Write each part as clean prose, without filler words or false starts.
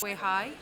Way high.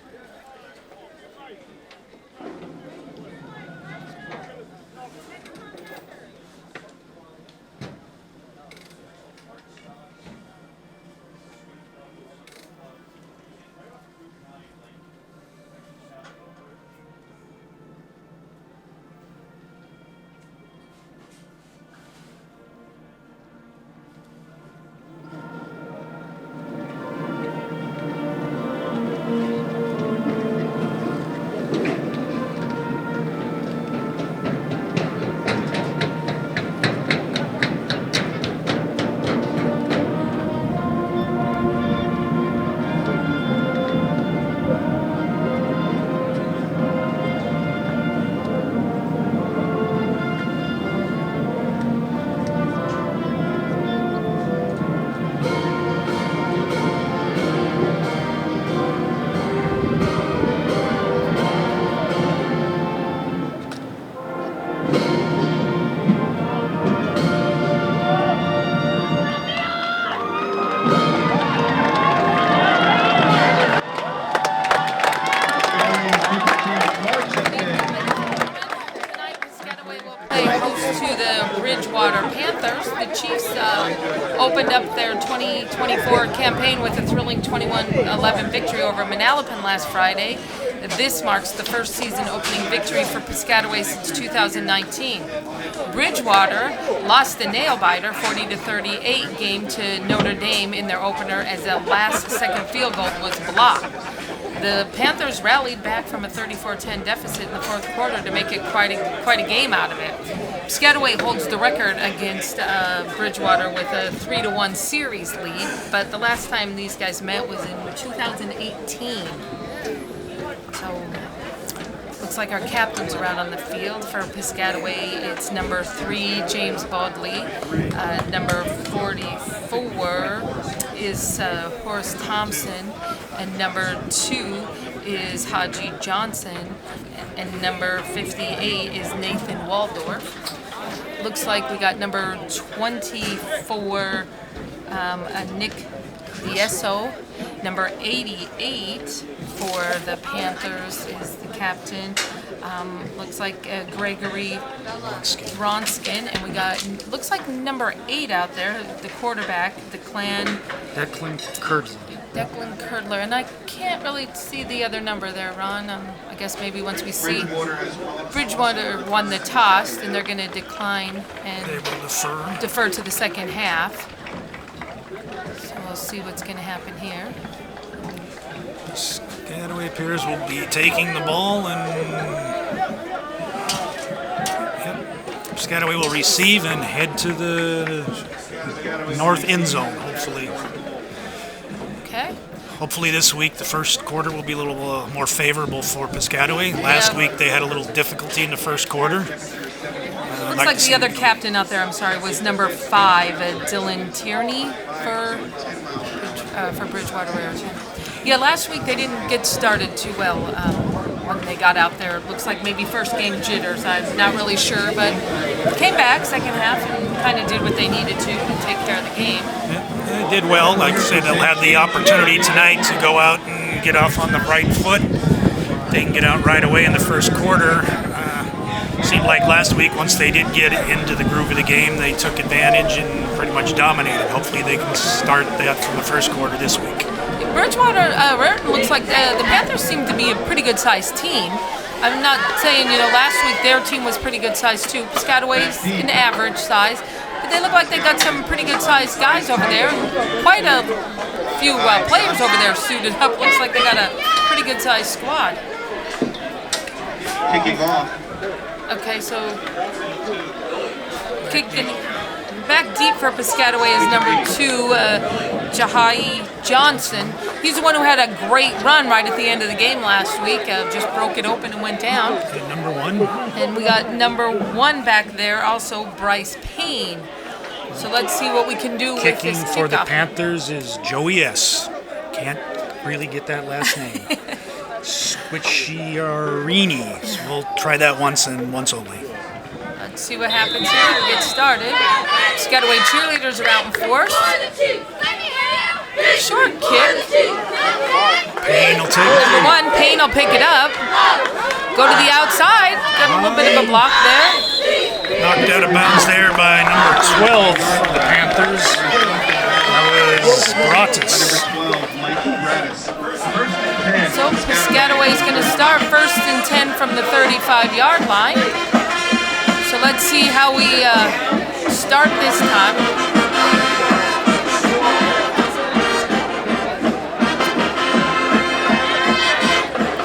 To the Bridgewater Panthers. The Chiefs opened up their 2024 campaign with a thrilling 21-11 victory over Manalapan last Friday. This marks the first season opening victory for Piscataway since 2019. Bridgewater lost the nail-biter 40-38 game to Notre Dame in their opener as the last-second field goal was blocked. The Panthers rallied back from a 34-10 deficit in the fourth quarter to make it quite a game out of it. Piscataway holds the record against Bridgewater with a 3-1 series lead, but the last time these guys met was in 2018. So looks like our captains are out on the field. For Piscataway, it's number 3, James Bodley. Number 44 is Horace Thompson. And number 2 is Haji Johnson. And number 58 is Nathan Waldorf. Looks like we got number 24, Nick Dieso. Number 88 for the Panthers is the captain. Looks like Gregory Bronskin. And we got, looks like number 8 out there, the quarterback, Declan Curdler, and I can't really see the other number there, Ron. I guess maybe once we see Bridgewater won the toss, and they're going to decline and defer to the second half. So we'll see what's going to happen here. Piscataway appears will be taking the ball, and Piscataway will receive and head to the north end zone, hopefully. Okay. Hopefully this week the first quarter will be a little more favorable for Piscataway. Last week they had a little difficulty in the first quarter. Looks like the other captain out there, I'm sorry, was number 5, Dylan Tierney for Bridgewater Raritan. Yeah, last week they didn't get started too well when they got out there. It looks like maybe first game jitters. I'm not really sure, but came back second half and kind of did what they needed to take care of the game. Yeah, they did well. Like I said, they'll have the opportunity tonight to go out and get off on the right foot. They can get out right away in the first quarter. Seemed like last week, once they did get into the groove of the game, they took advantage and pretty much dominated. Hopefully they can start that from the first quarter this week. Bridgewater Raritan looks like the Panthers seem to be a pretty good-sized team. I'm not saying, last week their team was pretty good-sized too. Piscataway's an average size, but they look like they got some pretty good-sized guys over there. Quite a few players over there suited up. Looks like they got a pretty good-sized squad. Kicking off. Okay, so kicking back deep for Piscataway is number 2, Jahai Johnson. He's the one who had a great run right at the end of the game last week. Just broke it open and went down. Okay, number 1. And we got number 1 back there, also Bryce Payne. So let's see what we can do with this kickoff. Kicking for the Panthers is Joey S. Can't really get that last name. Squicciarini. So we'll try that once and once only. Let's see what happens here. We get started. Piscataway cheerleaders are out in force. Short kick. Payne will take Number it. 1, Payne will pick it up. Go to the outside. Got a little bit of a block there. Knocked out of bounds there by number 12 for the Panthers. That was Gratis. So Piscataway's going to start 1st and 10 from the 35-yard line. So let's see how we start this time.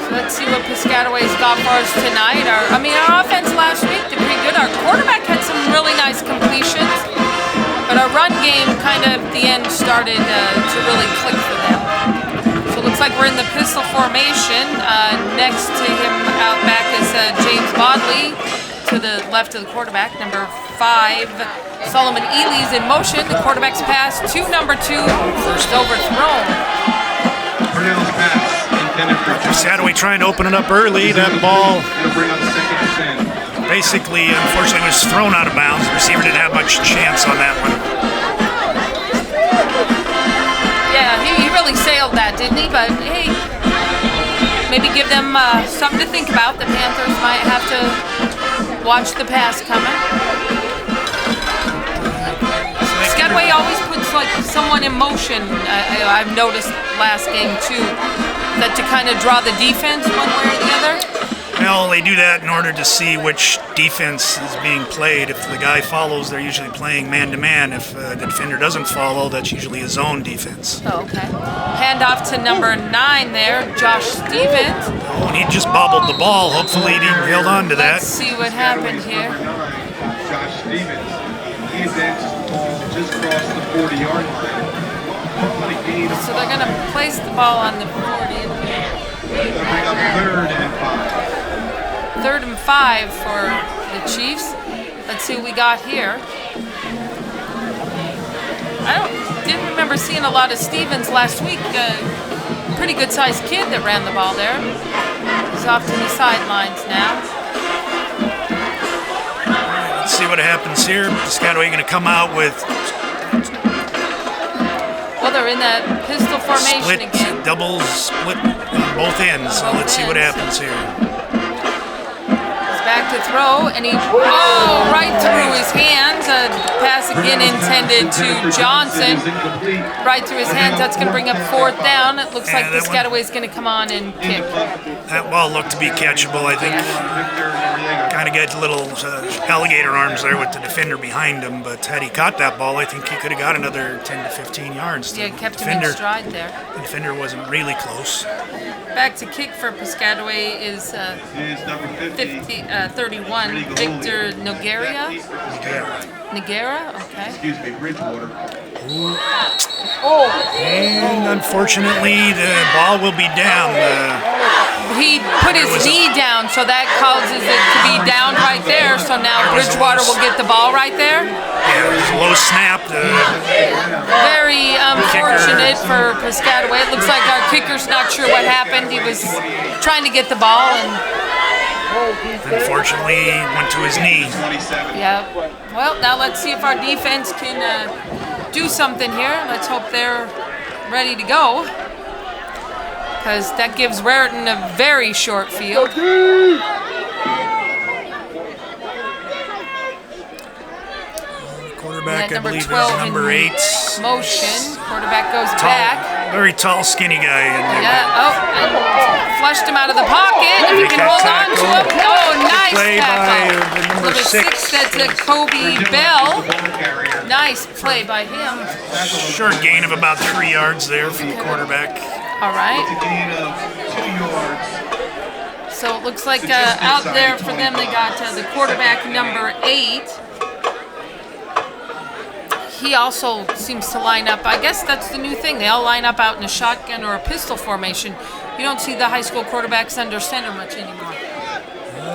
So let's see what Piscataway's got for us tonight. Our offense last week did pretty good. Our quarterback had some really nice completions, but our run game kind of at the end started to really click for them. So it looks like we're in the pistol formation. Next to him out back is James Bodley. To the left of the quarterback, number 5, Solomon Ely's in motion. The quarterback's pass to number 2, first overthrown. Piscataway trying to open it up early. That ball basically, unfortunately, was thrown out of bounds. The receiver didn't have much chance on that one. Yeah, he really sailed that, didn't he? But hey, maybe give them something to think about. The Panthers might have to watch the pass coming. Piscataway always puts like someone in motion. I've noticed last game too, that to kind of draw the defense one way or the other. Well, they do that in order to see which defense is being played. If the guy follows, they're usually playing man-to-man. If the defender doesn't follow, that's usually his own defense. Oh, okay. Hand off to number 9 there, Josh Stevens. Oh, and he just bobbled the ball. Hopefully he held on to that. Let's see what happened here. Josh Stevens. He advances the ball just across the 40-yard line. So they're going to place the ball on the 40. They'll bring up 3rd and 5. 3rd and 5 for the Chiefs. Let's see what we got here. Didn't remember seeing a lot of Stevens last week. Pretty good sized kid that ran the ball there. He's off to the sidelines now. Let's see what happens here. Piscataway going to come out with Well, they're in that pistol formation split, again. double split on both ends. So let's see what happens here. Back to throw, and he right through his hands. A pass again intended to Johnson. Right through his hands. That's going to bring up 4th down. It looks like Piscataway's going to come on and kick. That ball looked to be catchable, I think. Kind of got little alligator arms there with the defender behind him, but had he caught that ball, I think he could have got another 10 to 15 yards. Yeah, kept him in stride there. The defender wasn't really close. Back to kick for Piscataway is 31, Victor Noguera. Noguera, okay. Excuse me, Bridgewater. And unfortunately, the ball will be down. He put his knee down, so that causes it to be down right there. So now Bridgewater will get the ball right there. Yeah, it was a low snap. Very unfortunate for Piscataway. It looks like our kicker's not sure what happened. He was trying to get the ball and unfortunately went to his knee. yeah. Well, now let's see if our defense can do something here. Let's hope they're ready to go, because that gives Raritan a very short field. Quarterback, I Number believe, is 12 number 8. Motion. Quarterback goes Tall, back. very tall, skinny guy. Yeah. Oh, and flushed him out of the pocket. If you can hold on to him. Oh, nice play tackle. by the number 6. That's a Kobe Bell. Nice play by him. Short gain of about 3 yards there from the quarterback. All right. It's a gain of 2 yards. So it looks like out there for them, they got the quarterback number 8. He also seems to line up. I guess that's the new thing. They all line up out in a shotgun or a pistol formation. You don't see the high school quarterbacks under center much anymore.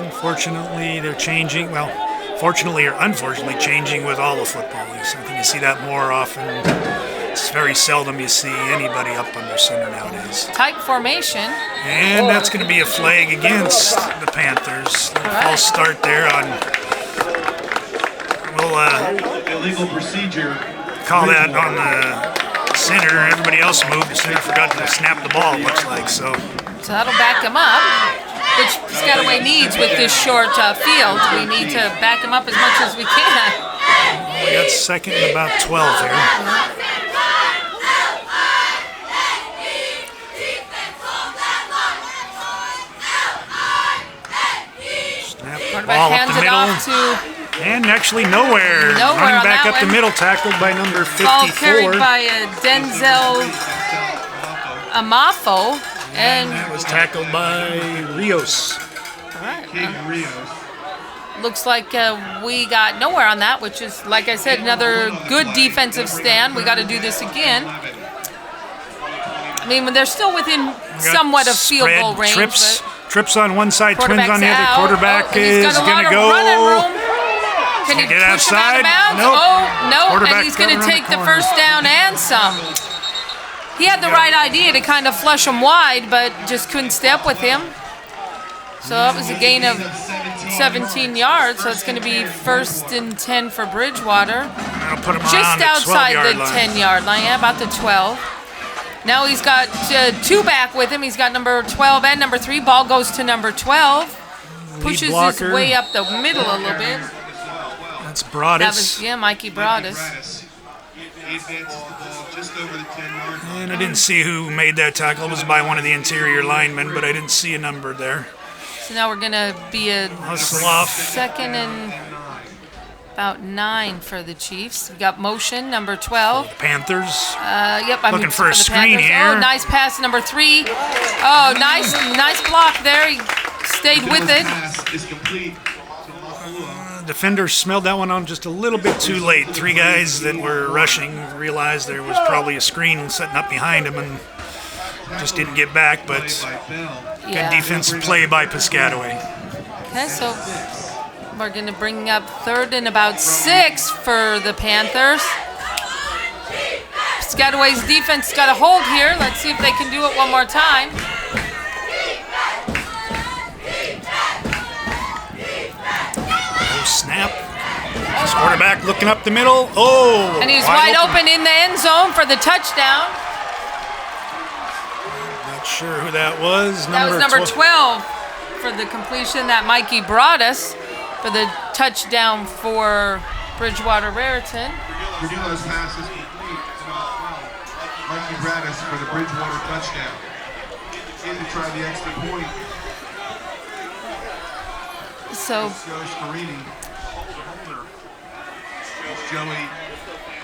Unfortunately, they're changing. Well, fortunately or unfortunately, changing with all the football. I think you see that more often. It's very seldom you see anybody up under center nowadays. Tight formation. And that's going to be a flag against the Panthers. False start there on. We'll Illegal procedure. call that on the center. Everybody else moved. The center forgot to snap the ball, looks like. So that'll back him up, which Piscataway needs with this short field. We need to back him up as much as we can. We got second and about 12 here. Snap the ball up the middle. And actually nowhere. Running back up the middle, tackled by number 54. Ball carried by Denzel Amafo. And that was tackled by Rios. All right. Looks like we got nowhere on that, which is, like I said, another good defensive stand. We got to do this again. I mean, they're still within somewhat of field goal range. Trips on one side, twins on the other. Quarterback is going to go. Can he get push outside? Him out of bounds? Nope. Oh, no, and he's going to take the first down and some. He had the right idea to kind of flush him wide, but just couldn't stay up with him. So that was a gain of 17 yards, so it's going to be 1st and 10 for Bridgewater. Put him just outside the 10-yard line, yeah, about the 12. Now he's got 2 back with him. He's got number 12 and number 3. Ball goes to number 12. Pushes his way up the middle a little bit. That's Broadus. That was, Mikey Broadus. And I didn't see who made that tackle. It was by one of the interior linemen, but I didn't see a number there. So now we're going to be a second and about 9 for the Chiefs. We got motion, number 12. The Panthers. Yep, I'm looking for a screen here. Oh, nice pass, number 3. Oh, nice block there. He stayed with it. Defender smelled that one on just a little bit too late. 3 guys that were rushing realized there was probably a screen setting up behind him and just didn't get back, but good defensive play by Piscataway. Okay, so we're going to bring up 3rd and about 6 for the Panthers. Piscataway's defense got a hold here. Let's see if they can do it one more time. Snap. This quarterback looking up the middle. Oh! And he's wide open in the end zone for the touchdown. Not sure who that was. That was number 12 for the completion. That Mikey Broadus for the touchdown for Bridgewater Raritan. Redulo's pass is complete. Mikey Broadus for the Bridgewater touchdown. In to try the extra point. So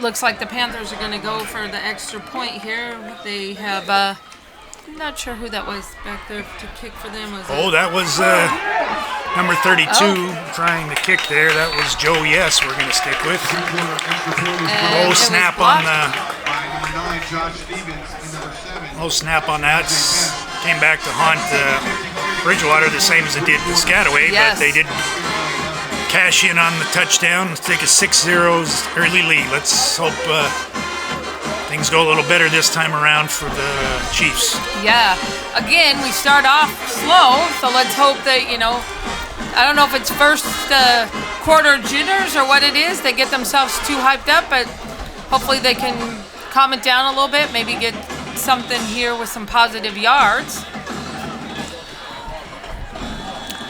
looks like the Panthers are going to go for the extra point here. They have, I'm not sure who that was back there to kick for them. That was number 32 trying to kick there. That was Joe Yes we're going to stick with. Snap on the... snap on that. Came back to haunt Bridgewater the same as it did Piscataway, but they did cash in on the touchdown. Let's take a 6-0 early lead. Let's hope things go a little better this time around for the Chiefs. Yeah. Again, we start off slow, so let's hope that, I don't know if it's first quarter jitters or what it is. They get themselves too hyped up, but hopefully they can calm it down a little bit, maybe get something here with some positive yards.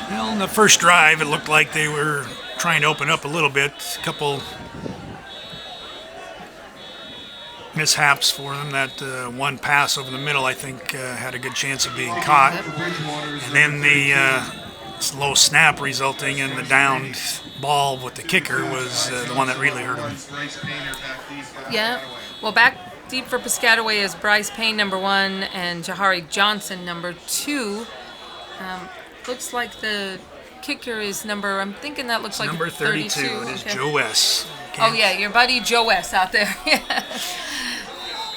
Well, in the first drive, it looked like they were trying to open up a little bit. A couple mishaps for them. That one pass over the middle, I think, had a good chance of being caught. And then the slow snap resulting in the downed ball with the kicker was the one that really hurt him. Yeah. Well, back deep for Piscataway is Bryce Payne, number 1, and Jahari Johnson, number 2. Looks like the kicker is I'm thinking that looks like number 32. It is Joe S. Oh, yeah, your buddy Joe S out there.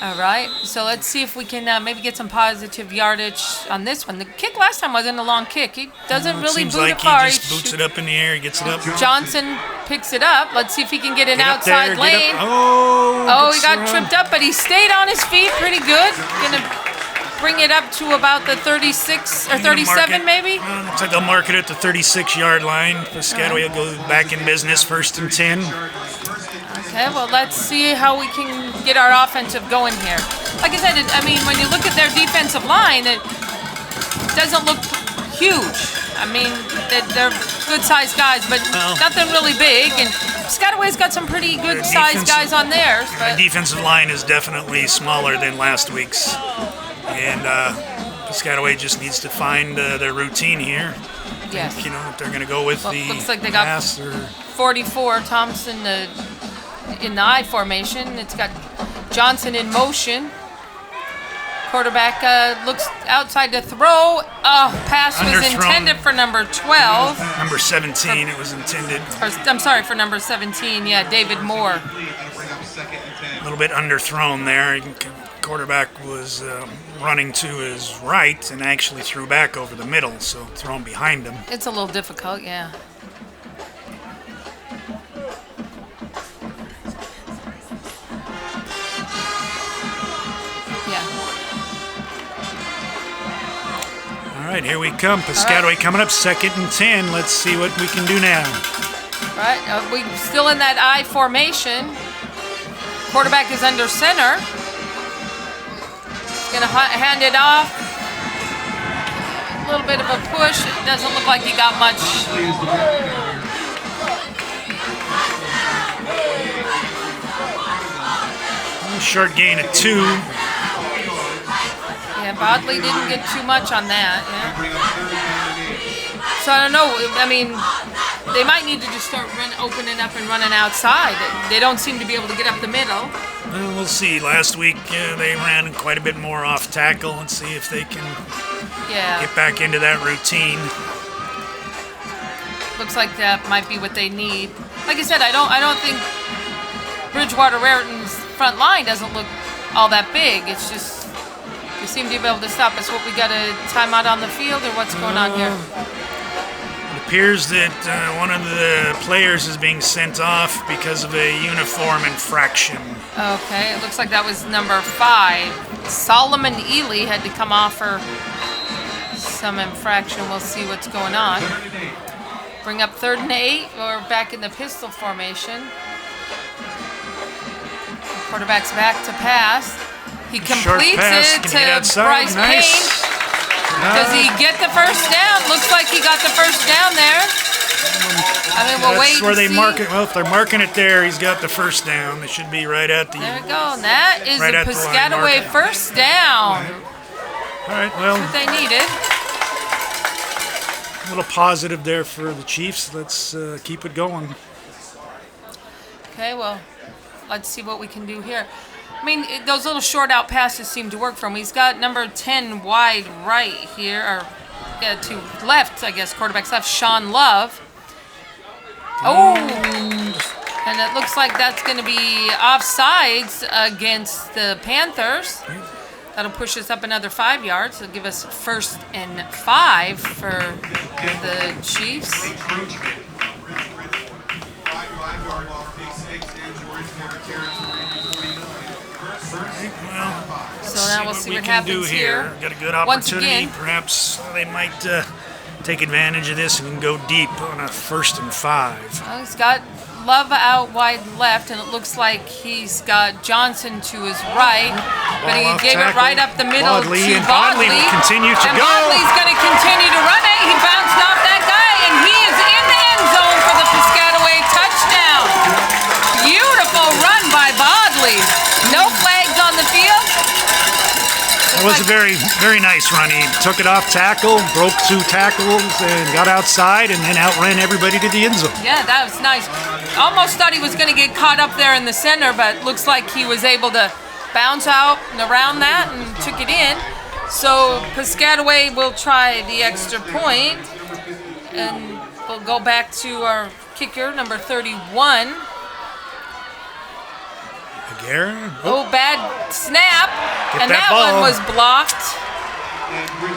All right, so let's see if we can maybe get some positive yardage on this one. The kick last time wasn't a long kick. He doesn't really boot it far. He just boots it up in the air, gets it up. Johnson picks it up. Let's see if he can get an outside lane. He got tripped up, but he stayed on his feet pretty good. Gonna bring it up to about the 36 or 37 maybe? Looks like they'll mark it at the 36-yard line. Piscataway will go back in business, 1st and 10. Okay, well, let's see how we can get our offensive going here. Like I said, I mean, when you look at their defensive line, it doesn't look huge. I mean, they're good-sized guys, but nothing really big. And Piscataway's got some pretty good-sized guys on theirs. The defensive line is definitely smaller than last week's. And Piscataway just needs to find their routine here. Yes. You know, if they're going to go with the looks like they got pass or 44 Thompson in the I formation. It's got Johnson in motion. Quarterback looks outside to throw. Pass was Underthrown. intended for number 12. number 17. It was intended. I'm sorry, for number 17. Yeah, David Moore. A little bit underthrown there. Quarterback was running to his right and actually threw back over the middle, so thrown behind him. It's a little difficult, yeah. All right, here we come. Piscataway coming up, 2nd and 10. Let's see what we can do now. All right, we still in that I formation. Quarterback is under center. He's gonna hand it off. A little bit of a push. It doesn't look like he got much. Short gain of 2. Yeah, Bodley didn't get too much on that. Yeah. So I don't know. I mean, they might need to just start opening up and running outside. They don't seem to be able to get up the middle. Well, we'll see. Last week they ran quite a bit more off tackle. Let's see if they can get back into that routine. Looks like that might be what they need. Like I said, I don't think Bridgewater Raritan's front line doesn't look all that big. It's just they seem to be able to stop us. What, we got a timeout on the field, or what's going on here? It appears that one of the players is being sent off because of a uniform infraction. Okay, it looks like that was number 5. Solomon Ely had to come off for some infraction. We'll see what's going on. Bring up 3rd and 8. We're back in the pistol formation. Quarterback's back to pass. He completes it to Bryce Payne. Does he get the first down? Looks like he got the first down there. I mean, we'll wait and see. That's where they mark it. Well, if they're marking it there, he's got the first down. It should be right at the. There we go. And that is a Piscataway first down. All right, well. That's what they needed. A little positive there for the Chiefs. Let's keep it going. Okay, well, let's see what we can do here. I mean, those little short out passes seem to work for him. He's got number 10 wide right here, or to left, I guess, quarterback's left, Sean Love. Oh! And it looks like that's going to be offsides against the Panthers. That'll push us up another 5 yards. It'll give us 1st and 5 for the Chiefs. So now we'll see what happens here. Got a good opportunity. Perhaps they might take advantage of this and go deep on a 1st and 5. Well, he's got Love out wide left, and it looks like he's got Johnson to his right, but he gave it right up the middle to Bodley. Bodley will continue to and go. Bodley's going to continue to run it. He bounced off that guy, and he is in the end zone for the Piscataway touchdown. Beautiful run by Bodley. No flags on the field. It was a very, very nice run. He took it off tackle, broke 2 tackles, and got outside, and then outran everybody to the end zone. Yeah, that was nice. Almost thought he was going to get caught up there in the center, but looks like he was able to bounce out and around that and took it in. So Piscataway will try the extra point, and we'll go back to our kicker, number 31. Oh, bad snap, and that one was blocked.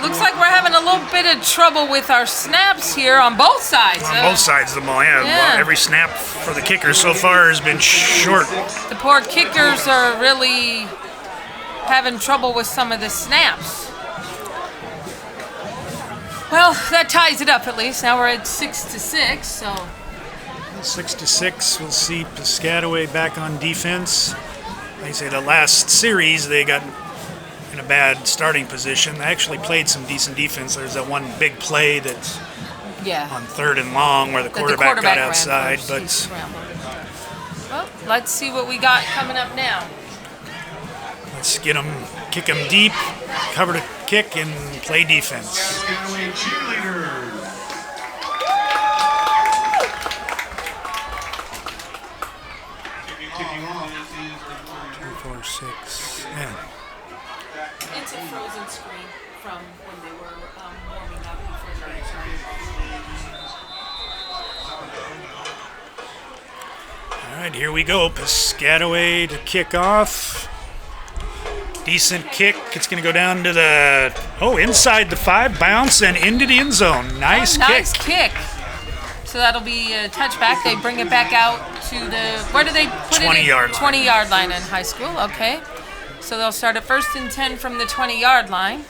Looks like we're having a little bit of trouble with our snaps here on both sides. On both sides of the ball, yeah. Well, every snap for the kickers so far has been short. The poor kickers are really having trouble with some of the snaps. Well, that ties it up at least. Now we're at 6-6, so. 6-6. We'll see Piscataway back on defense. Like I say, the last series they got in a bad starting position. They actually played some decent defense. There's that one big play that's on 3rd and long where the quarterback got outside. But well, let's see what we got coming up now. let's get them, kick them deep, cover the kick, and play defense. Piscataway cheerleaders. Kicking off is 2, 4, 6. Yeah. It's a frozen screen from when they were warming up before the All right, here we go. Piscataway to kick off. Decent kick. It's going to go down to the, inside the 5, bounce, and into the end zone. Nice kick. Nice kick. So that'll be a touchback. They bring it back out to the, where do they put 20 it? yard line. 20-yard line in high school, okay. So they'll start at 1st and 10 from the 20-yard line.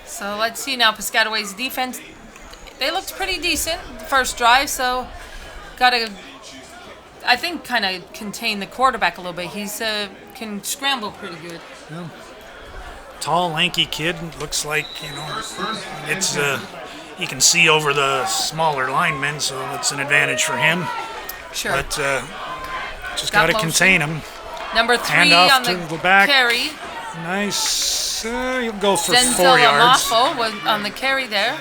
So let's see now, Piscataway's defense. They looked pretty decent the first drive, so got to, I think, kind of contain the quarterback a little bit. He's can scramble pretty good. Yeah. Tall, lanky kid. Looks like, it's he can see over the smaller linemen, so it's an advantage for him. Sure. But just got to contain him. Number 3 Handoff on to the back. carry. Nice. You'll go for Denzel 4 yards. Amafo was on the carry there.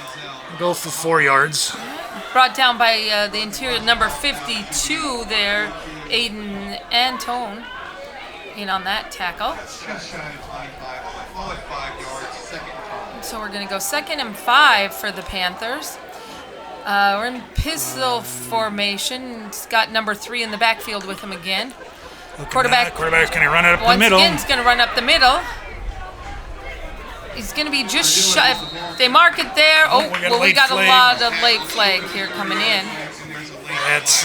Go for 4 yards. Brought down by the interior number 52 there, Aiden Antone, in on that tackle. just shy of 25. Call it 5 yards. Second and 5. So we're going to go 2nd and 5 for the Panthers. We're in pistol formation. It's got number 3 in the backfield with him again. Quarterback's going to run it up the Once middle. again, he's going to run up the middle. He's going to be just shy. If they mark it there. We got a lot of late flag here coming in. That's,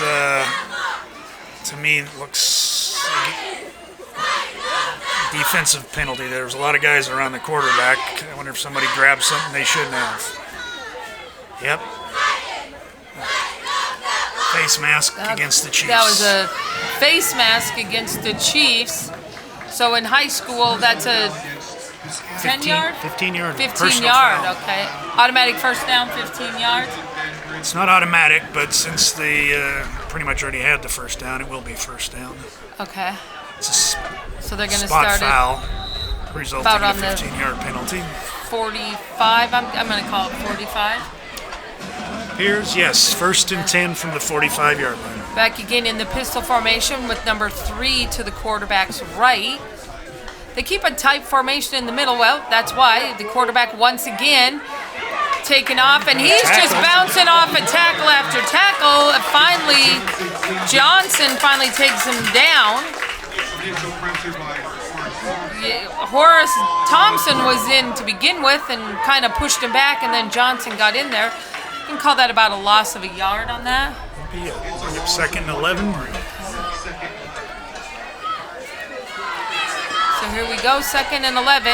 to me, looks like defensive penalty. There's a lot of guys around the quarterback. I wonder if somebody grabbed something they shouldn't have. Yep. Face mask against the Chiefs. That was a face mask against the Chiefs. So in high school, that's a 10 yard? 15 yard. 15 yard, okay. Automatic first down, 15 yards. It's not automatic, but since they pretty much already had the first down, it will be first down. Okay. It's a So they're going to spot start foul, resulting in a on the 15-yard penalty. 45. I'm going to call it 45. Here's, yes, 1st and 10 from the 45-yard line. Back again in the pistol formation with number 3 to the quarterback's right. They keep a tight formation in the middle. Well, that's why the quarterback once again taking off, and he's just bouncing off a tackle after tackle. Finally, Johnson finally takes him down. Horace Thompson was in to begin with and kind of pushed him back, and then Johnson got in there. You can call that about a loss of a yard on that. Yeah, 2nd and 11. So here we go, 2nd and 11.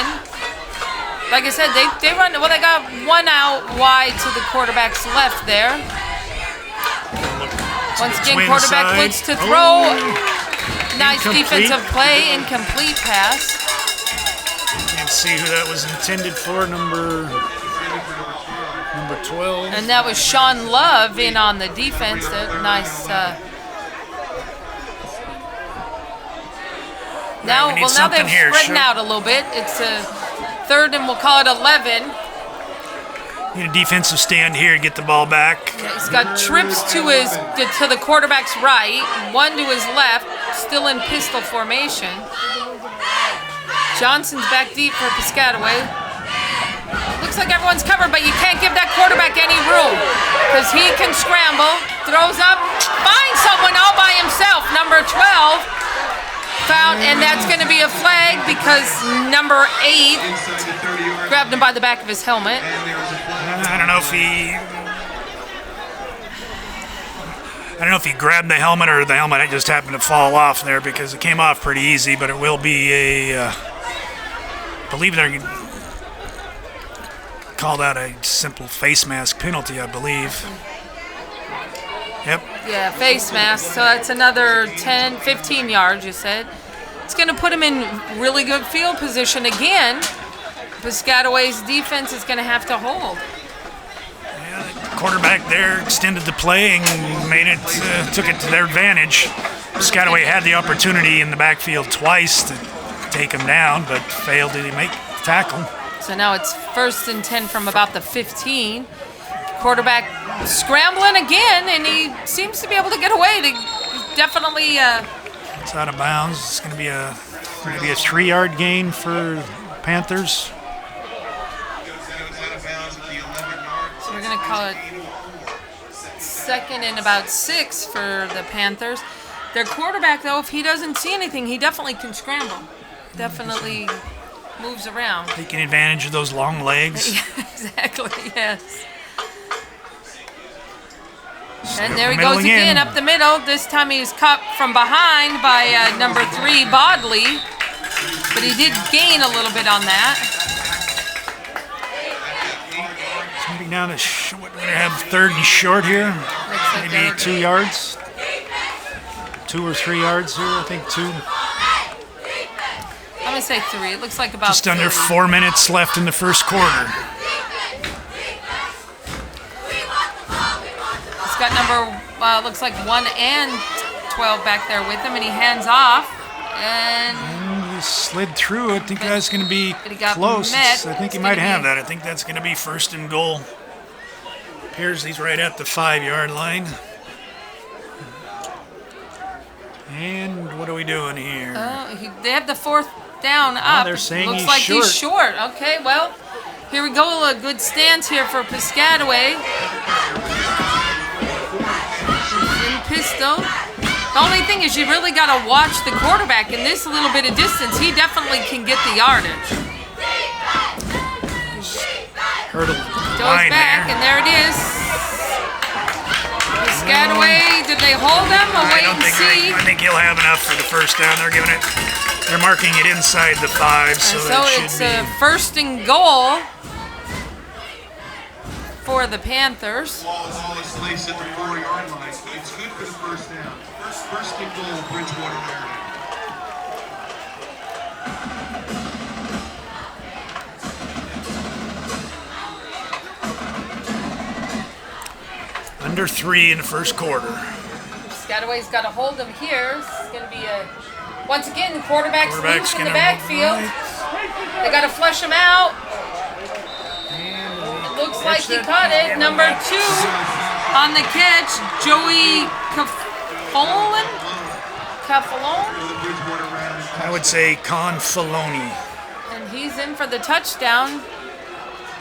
Like I said, they run. Well, they got one out wide to the quarterback's left there. Once again, quarterback looks to throw. Nice defensive play, incomplete pass. Can't see who that was intended for. Number 12. And that was Sean Love in on the defense. Nice. Now they've spread out a little bit. It's a 3rd and we'll call it 11. Need a defensive stand here, get the ball back. He's got trips to the quarterback's right, one to his left, still in pistol formation. Johnson's back deep for Piscataway. Looks like everyone's covered, but you can't give that quarterback any room because he can scramble, throws up, finds someone all by himself, number 12. Found, and that's going to be a flag because number 8 grabbed him by the back of his helmet. I don't know if he grabbed the helmet or the helmet just happened to fall off there because it came off pretty easy, but it will be I believe they're call that a simple face mask penalty, I believe. Yep. Yeah, face mask. So that's another 10, 15 yards, you said. It's going to put him in really good field position again. Piscataway's defense is going to have to hold. Yeah, the quarterback there extended the play and made it, took it to their advantage. Piscataway had the opportunity in the backfield twice to take him down, but failed to make the tackle. So now it's 1st and 10 from about the 15. Quarterback scrambling again, and he seems to be able to get away. Definitely. It's out of bounds. It's going to be a 3-yard gain for Panthers. So we're going to call it 2nd and about 6 for the Panthers. Their quarterback, though, if he doesn't see anything, he definitely can scramble. Definitely moves around. Taking advantage of those long legs. Yeah, exactly, yes. And there he goes again, up the middle. This time he was caught from behind by number 3, Bodley. But he did gain a little bit on that. It's going to be down to we're going to have 3rd and short here. Like maybe 2 yards. 2 or 3 yards here, I think 2. I'm going to say 3. It looks like about Just under 30. 4 minutes left in the first quarter. He's got number, looks like 1 and 12 back there with him, and he hands off. And He slid through. I think that's going to be But he got close. met. I think It's he might gonna have be- that. I think that's going to be 1st and goal. Appears he's right at the 5-yard line. And what are we doing here? they have the 4th down up. they're saying looks he's like short. he's short. Okay, well, here we go. A good stance here for Piscataway. In pistol. The only thing is you really got to watch the quarterback in this little bit of distance. He definitely can get the yardage. Hurdle Goes line back, there. and there it is. Piscataway, did they hold him? We'll wait and see. I think he'll have enough for the first down. They're marking it inside the 5, so So that should it's be. a 1st and goal for the Panthers. Ball is placed at the 4-yard line. It's good for the first down. 1st and goal, Bridgewater, Maryland. Under 3 in the first quarter. Piscataway's got to hold him here. It's going to be once again, the quarterback's loose in the gonna backfield. right. They got to flush him out. It looks like he caught it. Number 2 on the catch, Joey Cafalone. I would say Confaloni. And he's in for the touchdown.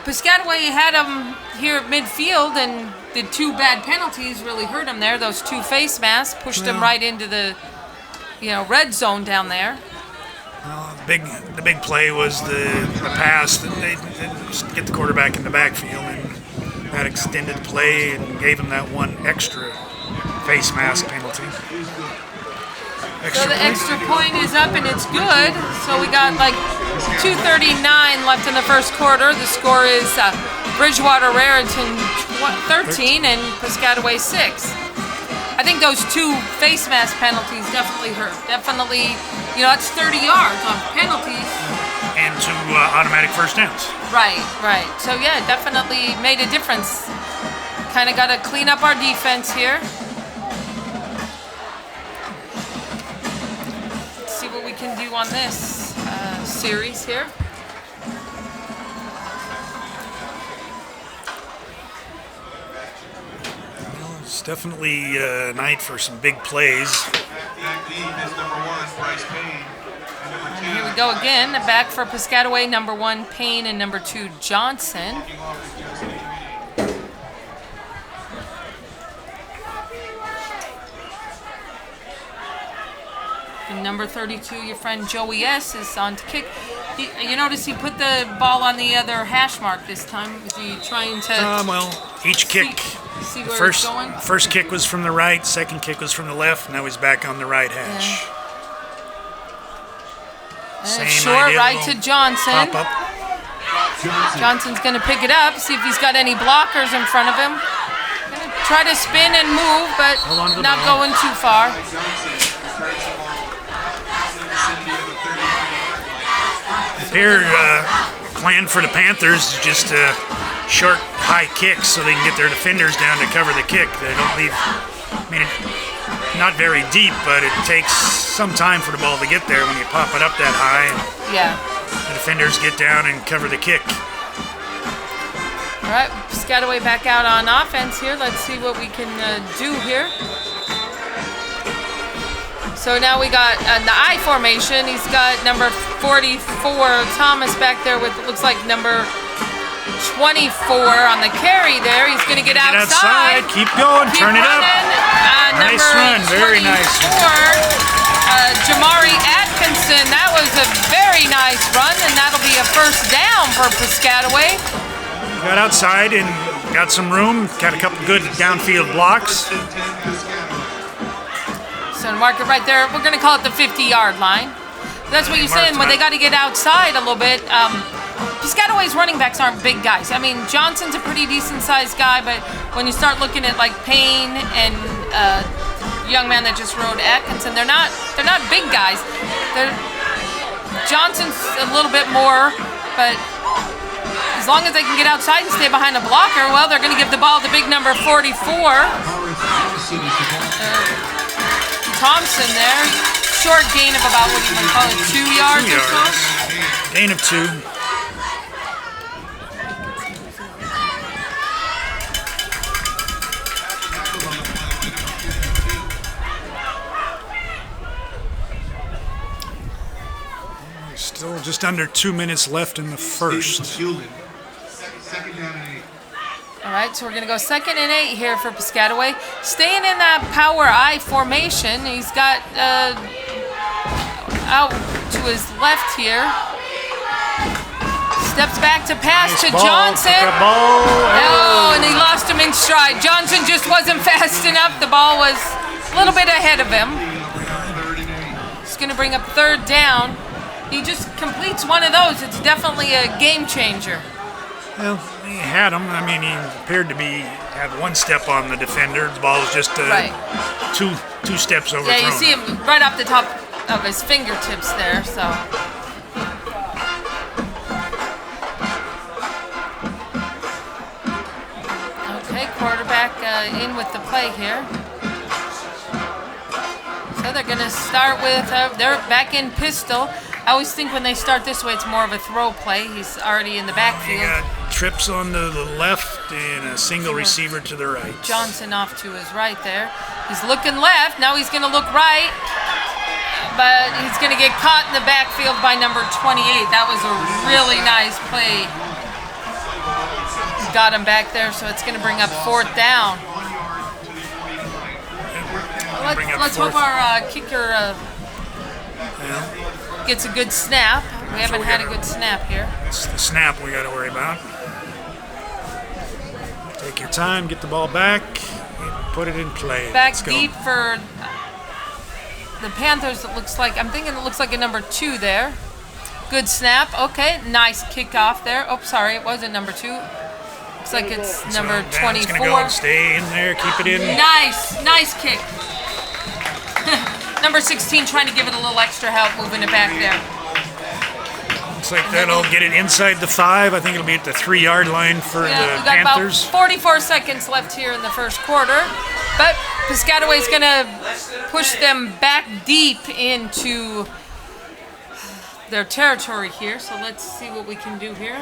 Piscataway had him here at midfield, and the 2 bad penalties really hurt him there. Those 2 face masks pushed him right into the, red zone down there. The big play was the pass that they just get the quarterback in the backfield, and that extended play and gave him that 1 extra face mask penalty. So the extra point is up and it's good. So we got like 2:39 left in the first quarter. The score is Bridgewater Raritan 13 and Piscataway 6. I think those 2 face mask penalties definitely hurt. Definitely, that's 30 yards on penalties. And 2 automatic first downs. Right. So yeah, definitely made a difference. Kind of got to clean up our defense here. See what we can do on this series here. It's definitely a night for some big plays. Back deep is number 1, Bryce Payne. And number 2, Here we go again. Back for Piscataway, number 1 Payne and number 2 Johnson. And number 32, your friend Joey S. is on to kick. You notice he put the ball on the other hash mark this time. Is he trying to Each kick. see The where it's going? first kick was from the right, second kick was from the left. Now he's back on the right hash. And Same short idea, right little to Johnson. Pop up. Johnson's going to pick it up, see if he's got any blockers in front of him. Gonna try to spin and move, but not going too far. Their plan for the Panthers is just short, high kicks so they can get their defenders down to cover the kick. They don't leave, I mean, not very deep, but it takes some time for the ball to get there when you pop it up that high. And Yeah. the defenders get down and cover the kick. All right, Piscataway back out on offense here. Let's see what we can do here. So now we got the I formation. He's got number 44, Thomas, back there with, looks like number 24 on the carry there. He's going to get outside. Keep going. Keep Turn it up. running. Nice run. Very nice. Jamari Atkinson. That was a very nice run, and that'll be a first down for Piscataway. Got outside and got some room. Got a couple good downfield blocks. So mark it right there. We're going to call it the 50-yard line. That's what you're saying, when they got to get outside a little bit. Piscataway's running backs aren't big guys. I mean, Johnson's a pretty decent-sized guy, but when you start looking at like Payne and young man that just rode Atkinson, they're not big guys. Johnson's a little bit more, but as long as they can get outside and stay behind a blocker, well, they're going to give the ball to big number 44. Thompson there. Short gain of about, what do you want to call it, 2 yards or so? Gain of 2. Still just under 2 minutes left in the first. Second down and 8. All right, so we're going to go 2nd and 8 here for Piscataway. Staying in that power I formation. He's got out to his left here. Steps back to pass to Johnson. Oh, and he lost him in stride. Johnson just wasn't fast enough. The ball was a little bit ahead of him. He's going to bring up 3rd down. He just completes one of those. It's definitely a game changer. Well, he had him. I mean, he appeared to have one step on the defender. The ball was just two steps overthrown. Yeah, you see him right off the top of his fingertips there. So. Okay, quarterback in with the play here. So they're going to start with, they're back in pistol. I always think when they start this way, it's more of a throw play. He's already in the backfield. He got trips on the left and a single receiver to the right. Johnson off to his right there. He's looking left. Now he's going to look right. But he's going to get caught in the backfield by number 28. That was a really nice play. Got him back there, so it's going to bring up 4th down. Let's hope our kicker gets a good snap. We haven't had a good snap here. It's the snap we got to worry about. Take your time, get the ball back, and put it in play. Back deep for the Panthers. It looks like, I'm thinking it looks like a number 2 there. Good snap. Okay, nice kickoff there. Oh, sorry, it wasn't number 2. Looks like it's number 24. It's going to go and stay in there, keep it in. Nice kick. Number 16 trying to give it a little extra help moving it back there. Looks like that'll get it inside the 5. I think it'll be at the 3-yard line for the We've got Panthers. about 44 seconds left here in the first quarter. But Piscataway's going to push them back deep into their territory here. So let's see what we can do here.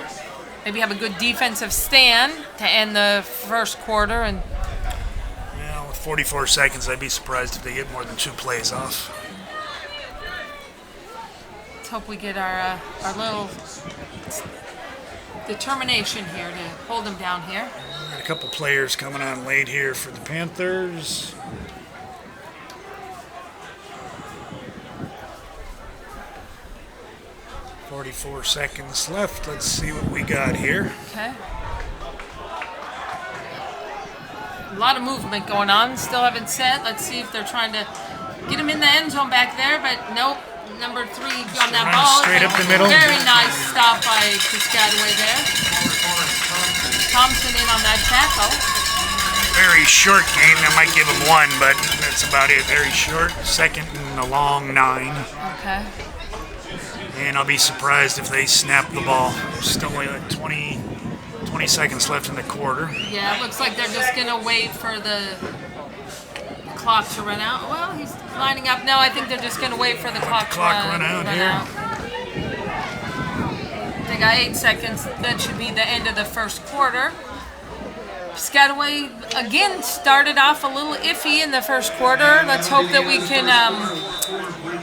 Maybe have a good defensive stand to end the first quarter. And 44 seconds, I'd be surprised if they get more than 2 plays off. let's hope we get our little determination here to hold them down here. Got a couple players coming on late here for the Panthers. .44 seconds left. Let's see what we got here. Okay. A lot of movement going on. Still haven't set. Let's see if they're trying to get him in the end zone back there, but nope. number 3 on that Runs ball. straight up the middle. Very nice stop by Piscataway there. Thompson in on that tackle. Very short game. I might give him 1, but that's about it. Very short. Second and a long 9. Okay. And I'll be surprised if they snap the ball. Still only like 20 seconds left in the quarter. Yeah, it looks like they're just going to wait for the clock to run out. Well, he's lining up. No, I think they're just going to wait for the clock to run out. They got 8 seconds. That should be the end of the first quarter. Piscataway, again, started off a little iffy in the first quarter. Let's hope that we can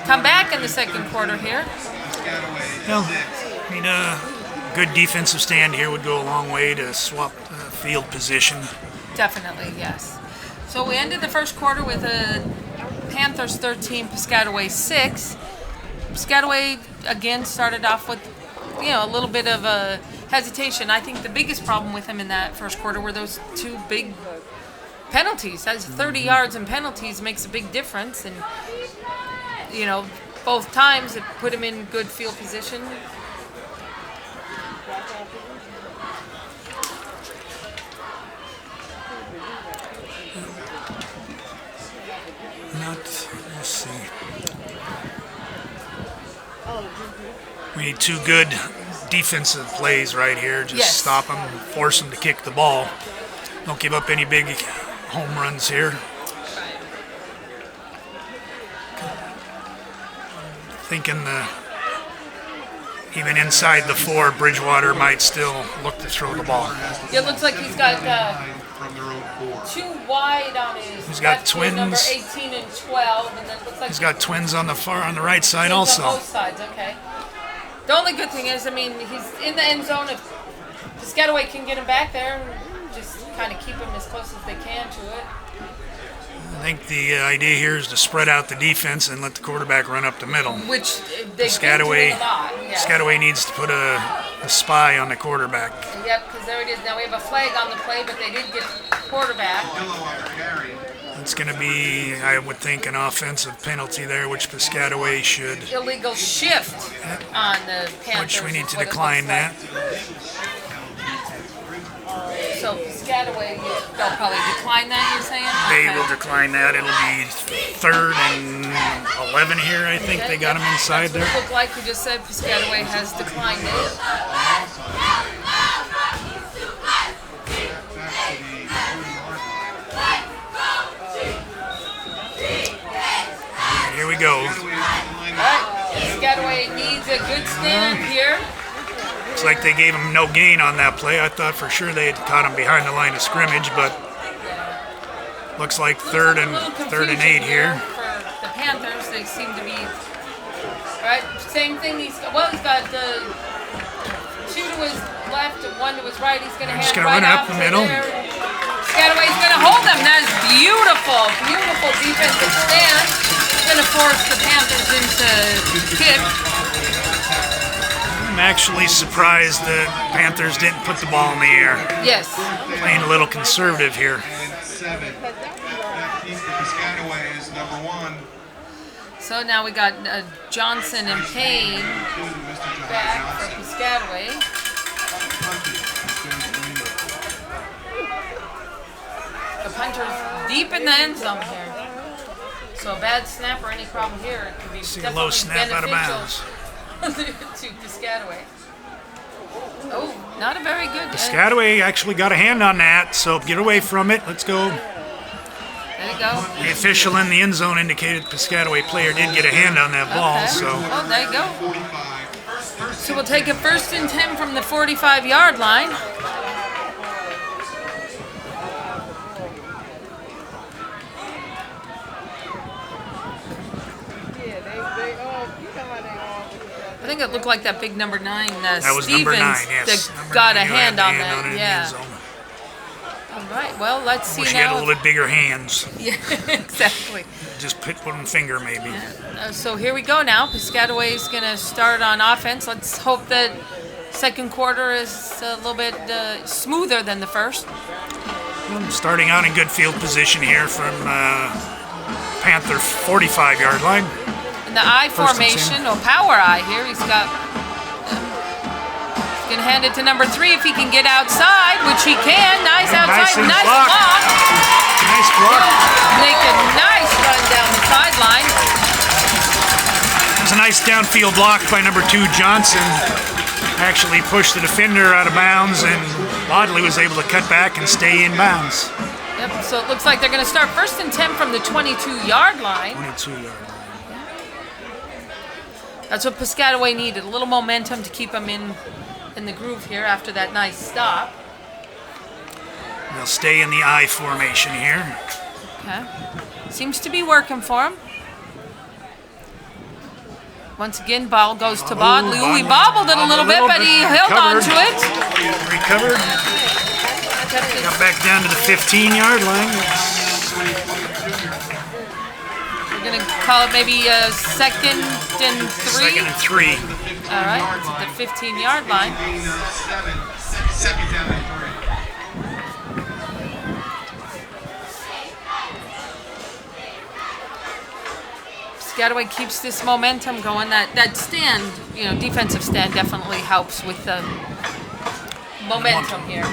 come back in the second quarter here. Well, I mean, good defensive stand here would go a long way to swap field position. Definitely, yes. So we ended the first quarter with a Panthers 13, Piscataway 6. Piscataway, again, started off with, a little bit of a hesitation. I think the biggest problem with him in that first quarter were those 2 big penalties. That's 30 yards in penalties makes a big difference, and both times it put him in good field position. Let's see. We need 2 good defensive plays right here. Just stop them, force them to kick the ball. Don't give up any big home runs here. Thinking even inside the 4, Bridgewater might still look to throw the ball. It looks like he's got 2 wide on his. He's got twins. Number 18 and 12, and then it looks like he's got twins on the right side also. On both sides, okay. The only good thing is, he's in the end zone. If Piscataway can get him back there and just kind of keep him as close as they can to it. I think the idea here is to spread out the defense and let the quarterback run up the middle. Which they've been doing a lot. Yeah. Piscataway needs to put a spy on the quarterback. Yep, because there it is. Now we have a flag on the play, but they did get quarterback. It's going to be, I would think, an offensive penalty there, which Piscataway should. Illegal shift on the Panthers. Which we need to decline that. So Piscataway, they'll probably decline that, you're saying? They will decline that. It'll be 3rd and 11 here, I think. They got him inside there. It looked like you just said Piscataway has declined it. Here we go. All right, Piscataway needs a good stand up here. Looks like they gave him no gain on that play. I thought for sure they had caught him behind the line of scrimmage, but looks like 3rd and 8 here. For the Panthers, they seem to be right. Same thing. He's got 2 to his left and 1 to his right. He's going to hand right run up the middle. Piscataway's going to hold him. That's beautiful, beautiful defensive stand. He's going to force the Panthers into kick. I'm actually surprised the Panthers didn't put the ball in the air. Yes. Playing a little conservative here. So now we got Johnson and Payne back for Piscataway. The punter's deep in the end zone here. So a bad snap or any problem here, it could be definitely low snap out of bounds. to Piscataway. Oh, not a very good. Piscataway actually got a hand on that, so get away from it. Let's go. There you go. The official in the end zone indicated Piscataway player did get a hand on that ball. So. Oh, there you go. So we'll take a 1st and 10 from the 45-yard line. I think it looked like that big number 9, that was Stevens, number 9, yes. that Number got 9, a hand on that. In Yeah. the end zone. All right. Well, let's see Wish now. he had a little bit bigger hands. Yeah, exactly. Just put one finger, maybe. So here we go now. Piscataway's going to start on offense. Let's hope that second quarter is a little bit smoother than the first. Starting out in good field position here from Panther 45-yard line. in the I First and formation, or power I here. He's got. He's gonna hand it to number 3 if he can get outside, which he can. Nice outside, nice block. Nice block. Make a nice run down the sideline. It was a nice downfield block by number 2 Johnson. Actually pushed the defender out of bounds, and Bodley was able to cut back and stay in bounds. Yep, so it looks like they're going to start 1st and 10 from the 22-yard line. 22-yard line. That's what Piscataway needed, a little momentum to keep them in the groove here after that nice stop. They'll stay in the I formation here. Okay. Seems to be working for him. Once again, ball goes to Bodley. Ooh, he bobbled it a little bit, but he held on to it. Recovered. Got back down to the 15-yard line. We're going to call it maybe a 2nd and 3. 2nd and 3. All right, it's at the 15-yard line. 2nd down and 3. Piscataway keeps this momentum going. That stand, defensive stand definitely helps with the momentum here.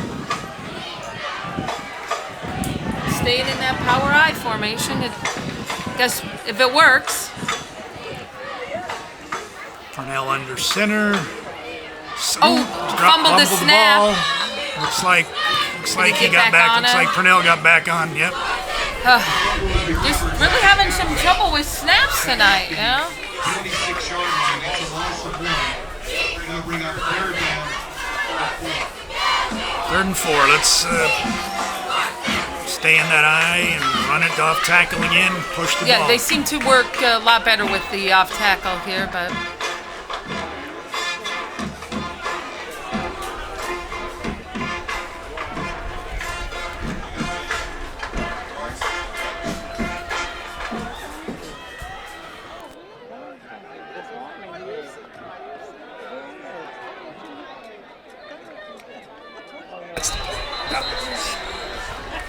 Staying in that power I formation. I guess if it works. Purnell under center. Fumbled the snap. Ball. Looks like he got back. Looks like Purnell got back on. Yep. Just really having some trouble with snaps tonight, 26-yard line. It's a loss of 1. We're going to bring up 3rd down. 3rd and 4. Let's stay in that eye and run it off tackle again. Push the ball. Yeah, they seem to work a lot better with the off tackle here, but.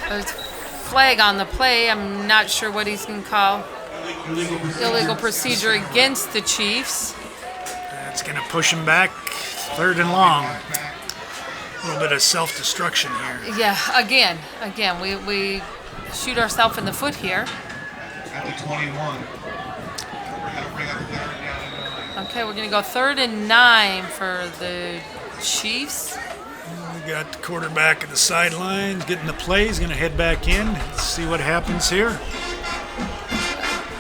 There's flag on the play. I'm not sure what he's going to call. Illegal procedure against the Chiefs. That's going to push him back. 3rd and long. A little bit of self-destruction here. Yeah, again, we shoot ourselves in the foot here. At the 21. We're going to bring up 3rd down and 9. Okay, we're going to go 3rd and 9 for the Chiefs. We got the quarterback at the sidelines getting the play. He's going to head back in. Let's see what happens here.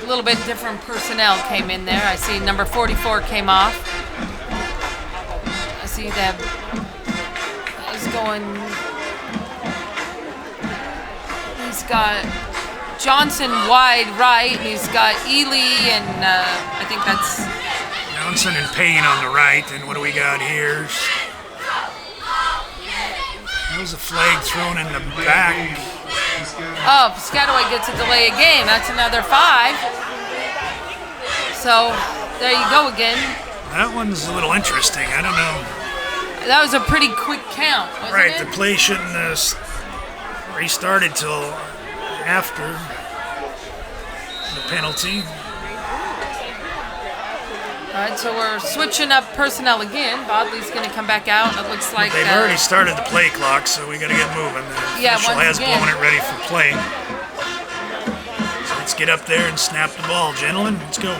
A little bit different personnel came in there. I see number 44 came off. I see that he's going. He's got Johnson wide right, and he's got Ely, and I think that's Johnson and Payne on the right. And what do we got here? That was a flag thrown in the back. Oh, Piscataway gets a delay of game. That's another 5. So there you go again. That one's a little interesting. I don't know. That was a pretty quick count, wasn't Right, it? the play shouldn't have restarted till after the penalty. All right, so we're switching up personnel again. Bodley's going to come back out. It looks like They've already started the play clock, so we got to get moving. The official has blown it ready for play. So let's get up there and snap the ball, gentlemen. Let's go.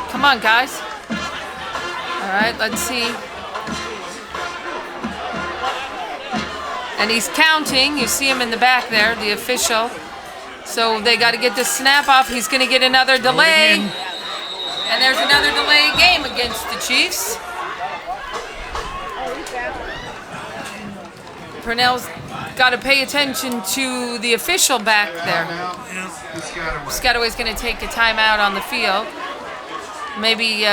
Come on, guys. All right, let's see. And he's counting. You see him in the back there, the official. So they got to get the snap off. He's going to get another delay. And there's another delay game against the Chiefs. Purnell's got to pay attention to the official back there. Piscataway's going to take a timeout on the field. Maybe,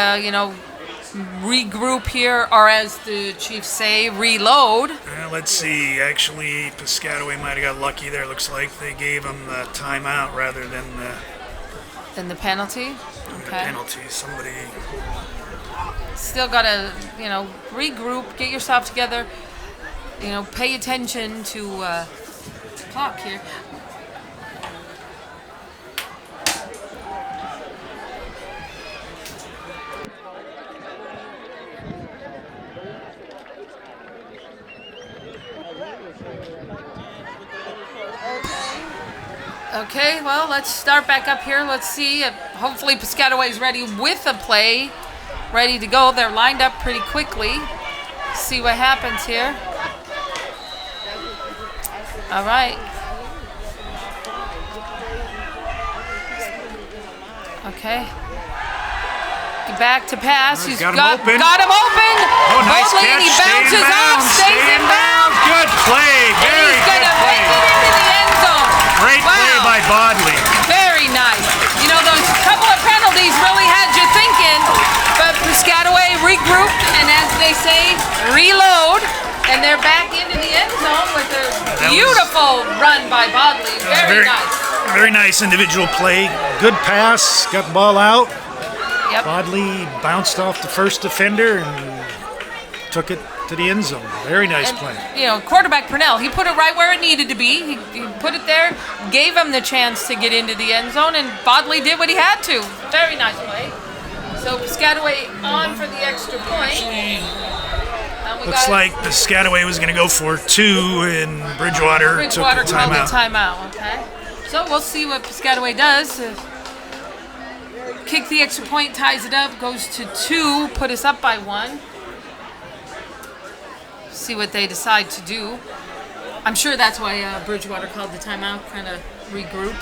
regroup here, or as the Chiefs say, reload. Let's see. Actually, Piscataway might have got lucky there. Looks like they gave him the timeout rather than the penalty. Okay. Penalty. Somebody still got to, regroup, get yourself together. Pay attention to the clock here. Okay, well, let's start back up here. Let's see. Hopefully Piscataway's ready with a play, ready to go. They're lined up pretty quickly. See what happens here. All right. Okay. Back to pass. He's got him open. Oh, nice Boldly, catch. and he bounces off, stays in bounds. Good play. And he's going to make it into the end zone. Great play by Bodley. Very nice. You know, those couple of penalties really had you thinking, but Piscataway regrouped, and as they say, reload, and they're back into the end zone with a beautiful run by Bodley. Very nice. Very nice individual play. Good pass. Got the ball out. Yep. Bodley bounced off the first defender and took it to the end zone. Very nice play. You know, quarterback Purnell, he put it right where it needed to be. He put it there, gave him the chance to get into the end zone, and Bodley did what he had to. Very nice play. So Piscataway on for the extra point. Looks like Piscataway was going to go for 2, and Bridgewater took the called the timeout. timeout. Okay. So we'll see what Piscataway does. Kick the extra point, ties it up, goes to 2, put us up by 1. See what they decide to do. I'm sure that's why Bridgewater called the timeout, kind of regroup.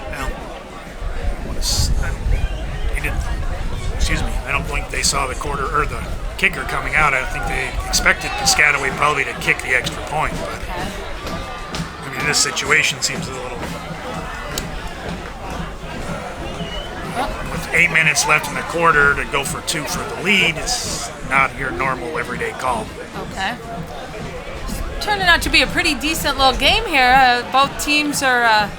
Well, I don't think they saw the kicker coming out. I think they expected Piscataway probably to kick the extra point. But I mean, this situation seems a little. With 8 minutes left in the quarter to go for 2 for the lead, it's not your normal everyday call. Okay. It's turning out to be a pretty decent little game here. Both teams are,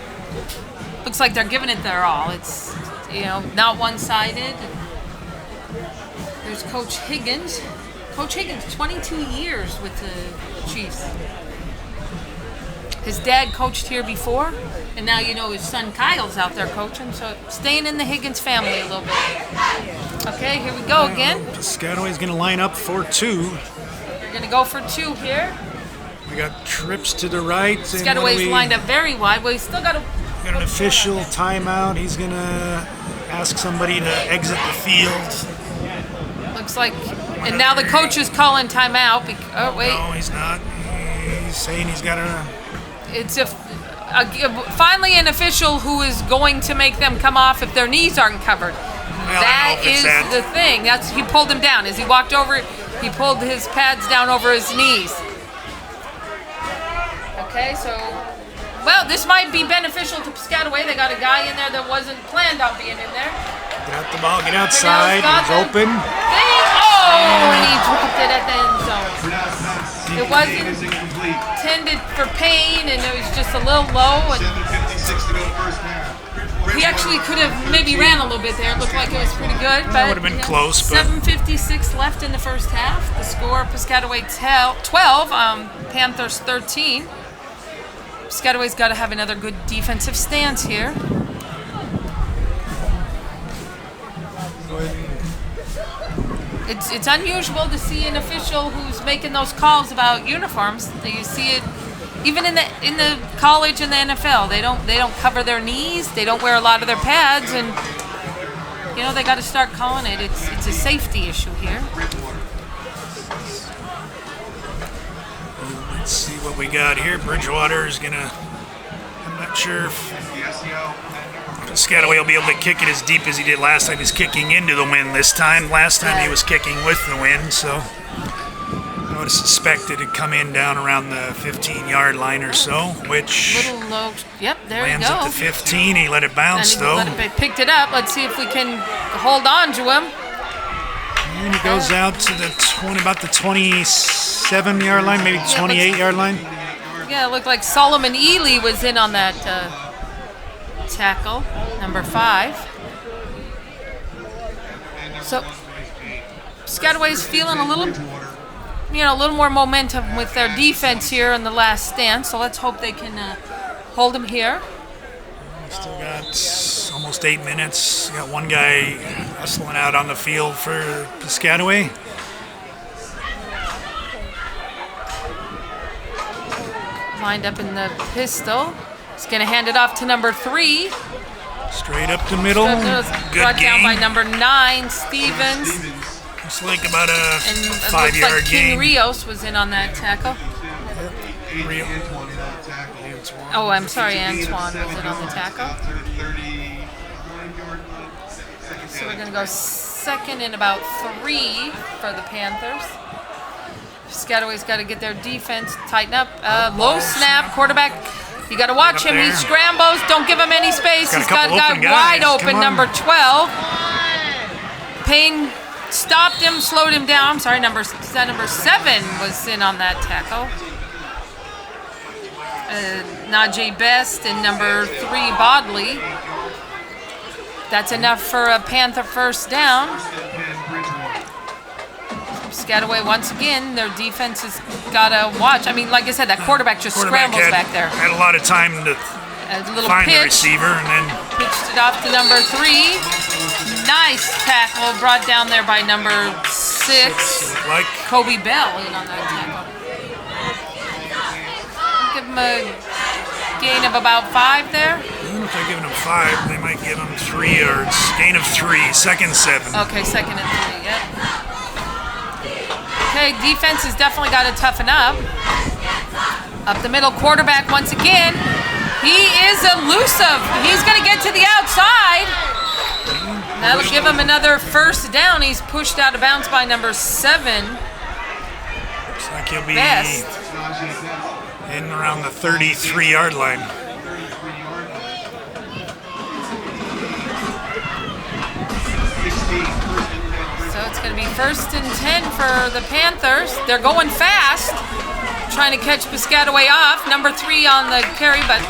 looks like they're giving it their all. It's, you know, not one-sided. There's Coach Higgins. Coach Higgins, 22 years with the Chiefs. His dad coached here before, and now you know his son Kyle's out there coaching, so staying in the Higgins family a little bit. Okay, here we go again. Piscataway's going to line up for 2. They're going to go for 2 here. We got trips to the right. Piscataway's lined up very wide, but he's still got an official timeout. He's going to ask somebody to exit the field. Looks like, and now the coach is calling timeout. Oh, wait. No, he's not. He's saying he's got to... It's finally an official who is going to make them come off if their knees aren't covered. Well, that is the thing. He pulled him down. As he walked over, he pulled his pads down over his knees. Okay, so, well, this might be beneficial to Piscataway. They got a guy in there that wasn't planned on being in there. Get out the ball, get outside. It's open. And he dropped it at the end zone. It wasn't intended for pain, and it was just a little low. And 7:56 to go first half. he actually could have maybe ran a little bit there. It looked like it was pretty good. But that would have been close. 7:56 left in the first half. The score, Piscataway 12, Panthers 13. Piscataway's got to have another good defensive stance here. It's unusual to see an official who's making those calls about uniforms. You see it even in the college and the NFL. They don't cover their knees. They don't wear a lot of their pads, and you know they got to start calling it. It's a safety issue here. Let's see what we got here. Bridgewater is gonna. I'm not sure if Piscataway will be able to kick it as deep as he did last time. He's kicking into the wind this time. Last time he was kicking with the wind, so I would have suspected it'd come in down around the 15-yard line or so, which little low. Yep, there lands you go. at the 15. He let it bounce though. Picked it up. Let's see if we can hold on to him. And he goes out to about the 27-yard line, maybe 28-yard line. Yeah, it looked like Solomon Ely was in on that tackle, number 5. So Piscataway's feeling a little more momentum with their defense here in the last stand. So let's hope they can hold him here. Still got almost 8 minutes. Got one guy hustling out on the field for Piscataway. Lined up in the pistol. He's going to hand it off to number 3. Straight up the middle. Good Brought down by gain. number 9, Stevens. It's like about a And it 5 looks yard like King gain. Rios was in on that tackle. Rio. Oh, I'm sorry, Antoine was in on the tackle. So we're going to go second and about 3 for the Panthers. Piscataway's got to get their defense, tighten up. Low snap, quarterback. You got to watch him. He scrambles. Don't give him any space. He's got a guy wide open, number 12. Payne stopped him, slowed him down. I'm sorry, number 7 was in on that tackle. Najee Best and number 3 Bodley. That's enough for a Panther first down. Piscataway once again, their defense has got to watch. I mean, like I said, that quarterback just scrambles back there. Had a lot of time to A little find the pitch. receiver, and then Pitched it off to number 3. Nice tackle brought down there by number 6. like Kobe Bell in on that tackle. Give him a gain of about 5 there. even if they're giving him 5, they might give him 3 yards. Gain of 3, second 7. Okay, second and 3, yep. Okay, defense has definitely got to toughen up. Up the middle, quarterback once again. He is elusive. He's going to get to the outside. That'll give him another first down. He's pushed out of bounds by number 7. Looks like he'll be Best. in around the 33-yard line. So it's going to be first and 10 for the Panthers. They're going fast, trying to catch Piscataway off. Number 3 on the carry, but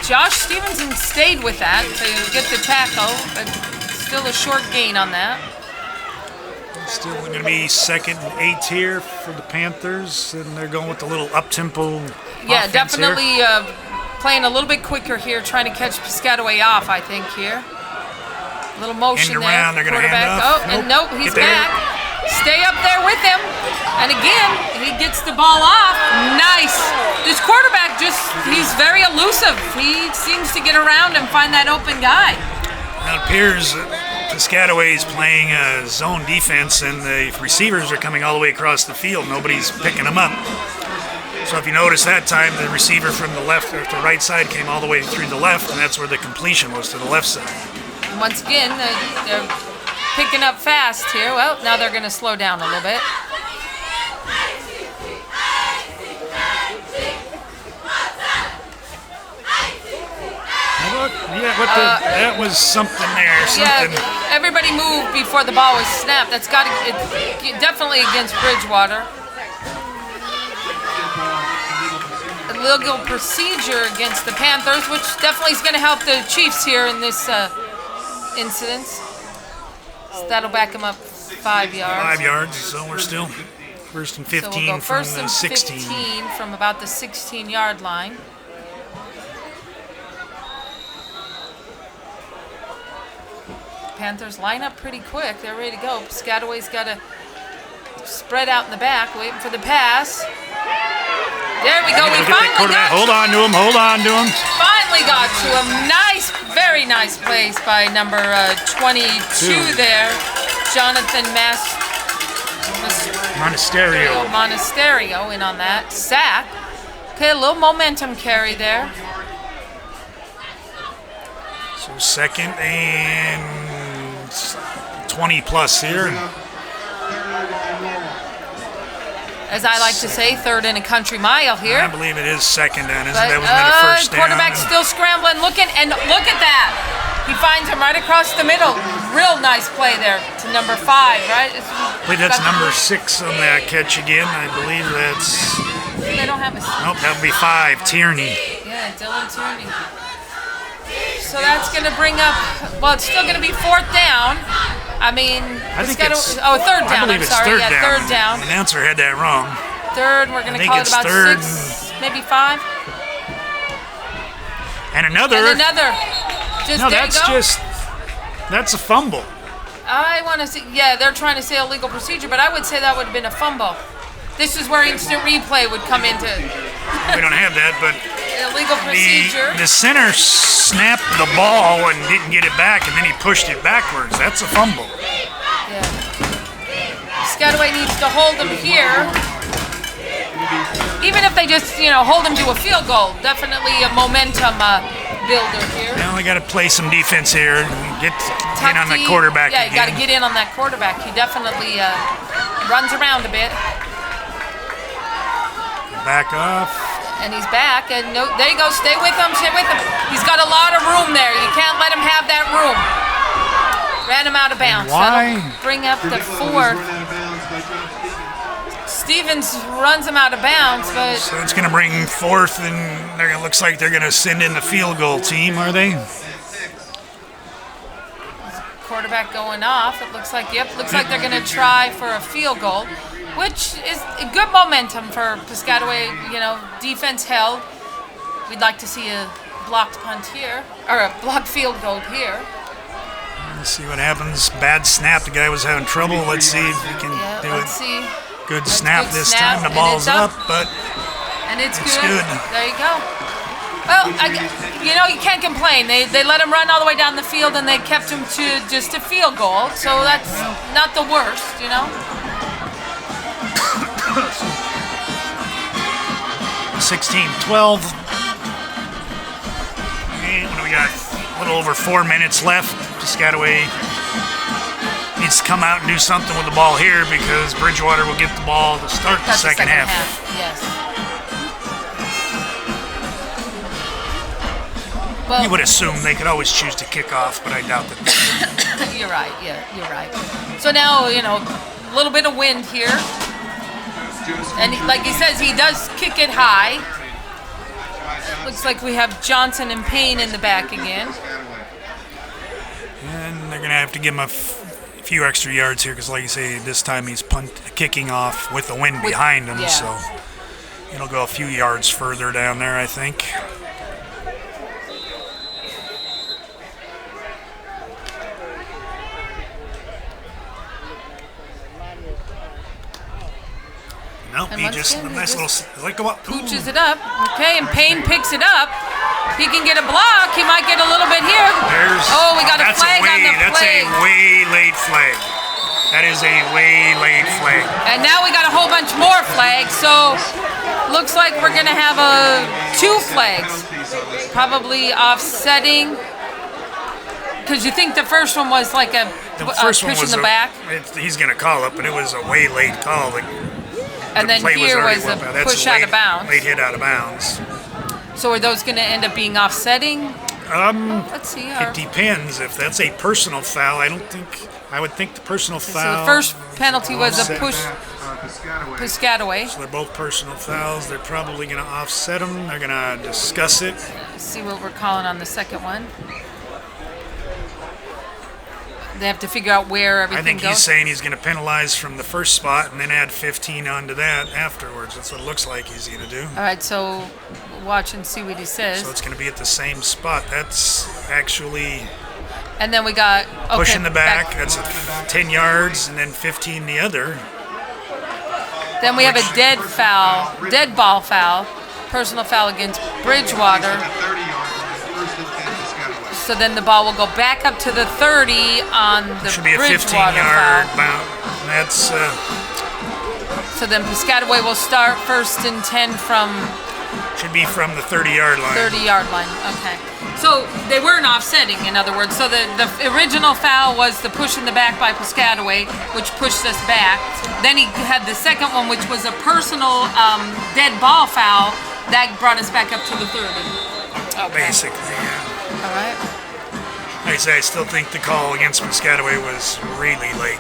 Josh Stevenson stayed with that to get the tackle, but still a short gain on that. Still going to be second and 8 here for the Panthers, and they're going with the little up-tempo Yeah, offense definitely here. playing a little bit quicker here, trying to catch Piscataway off, I think, here. A little motion End there. around, they're gonna hand Quarterback. off. Oh, and nope, he's Get there. back. Stay up there with him. And again, he gets the ball off. Nice. This quarterback he's very elusive. He seems to get around and find that open guy. Now it appears that Piscataway is playing a zone defense, and the receivers are coming all the way across the field. Nobody's picking them up. So if you notice that time, the receiver from the left or the right side came all the way through the left, and that's where the completion was, to the left side. And once again, they're picking up fast here. Well, now they're going to slow down a little bit. That was something there. Something. Yeah, everybody moved before the ball was snapped. That's got to definitely against Bridgewater. Illegal procedure against the Panthers, which definitely is going to help the Chiefs here in this incident. So that'll back them up 5 yards. 5 yards, so we're still first and 15 So we'll go from first the and 16. 15 from about the 16-yard line. Panthers line up pretty quick. They're ready to go. Piscataway's got to spread out in the back, waiting for the pass. There we go. We finally got Hold on to him. Hold on to him. Finally got to him. Nice, very nice place by number 22 there, Jonathan Monasterio in on that sack. Okay, a little momentum carry there. So second and 20 plus here. As I like to say, third and a country mile here. I believe it is second down, isn't But, that? Wasn't that a first down? quarterback still scrambling, looking, and look at that. He finds him right across the middle. Real nice play there to number 5, right? I believe that's number 6 on that catch again. I believe that's... They don't have a... Nope, that would be 5, Tierney. Yeah, Dylan Tierney. So that's going to bring up... Well, it's still going to be 4th down. I mean, I think it's... third down, I believe I'm it's sorry. third Yeah, down. third down. The announcer had that wrong. Third, we're going to call it it's about third 6, maybe 5. And another. And another. No, that's a fumble. I want to see, yeah, they're trying to say illegal procedure, but I would say that would have been a fumble. This is where instant replay would come into We don't have that, but Illegal procedure. the center snapped the ball and didn't get it back, and then he pushed it backwards. That's a fumble. Yeah. Piscataway needs to hold him here. Even if they just, hold him to a field goal, definitely a momentum builder here. Now we got to play some defense here and get in on the quarterback. Yeah, you got to again. get in on that quarterback. He definitely runs around a bit. Back off. And he's back, and there you go. Stay with him. Stay with him. He's got a lot of room there. You can't let him have that room. Ran him out of bounds. Why? That'll bring up the fourth. Stevens runs him out of bounds, but So it's going to bring fourth, and it looks like they're going to send in the field goal team, are they? quarterback going off. It looks like they're going to try for a field goal, which is a good momentum for Piscataway. Defense held. We'd like to see a blocked punt here, or a blocked field goal here. Let's see what happens. Bad snap. The guy was having trouble. Let's see if we can do Let's it. see. Good That's snap good this snap, time. The and ball's it's up, but and it's it's good. good. There you go. Well, you can't complain. They let him run all the way down the field, and they kept him to just a field goal. So that's not the worst, 16-12. And we got a little over 4 minutes left. Piscataway needs to come out and do something with the ball here because Bridgewater will get the ball to start the second half. Yes. You Well, would assume they could always choose to kick off, but I doubt that they would. you're right. Yeah, you're right. So now, a little bit of wind here. And like he says, he does kick it high. Looks like we have Johnson and Payne in the back again. And they're going to have to give him a few extra yards here because, like you say, this time he's kicking off with the wind behind him. yeah. So it'll go a few yards further down there, I think. Nope, And he once just again, he nice just little go up. Pooches it up. Okay, and Payne picks it up. He can get a block. He might get a little bit here. We got a flag on the That's flag. a way late flag. That is a way late flag. And now we got a whole bunch more flags. So looks like we're gonna have two flags, probably offsetting. Because you think the first one was like a First one push was in the back, he's going to call it, but it was a way late call. and then play here already was well a back. That's push a out late, of bounds. Late hit out of bounds. So are those gonna end up being offsetting? Let's see. It depends. If that's a personal foul, I would think the personal So foul. the first penalty was a offset push Piscataway. So they're both personal fouls. They're probably going to offset them. They're going to discuss it. Let's see what we're calling on the second one. They have to figure out where I everything think goes. he's saying he's going to penalize from the first spot and then add 15 onto that afterwards. That's what it looks like he's going to do. All right, so watch and see what he says. So it's going to be at the same spot. That's actually And then we got pushing the back. That's 10 yards and then 15 the other. Then we have a dead ball foul, personal foul against Bridgewater. So then the ball will go back up to the 30 on the Should be a Bridgewater 15-yard foul. bounce. That's So then Piscataway will start 1st and 10 from should be from the 30-yard line. 30-yard line. Okay. So they weren't offsetting, in other words. So the original foul was the push in the back by Piscataway, which pushed us back. Then he had the second one, which was a personal dead ball foul that brought us back up to the 30. Okay. Basically, yeah. All right. Like I say, I still think the call against Piscataway was really late.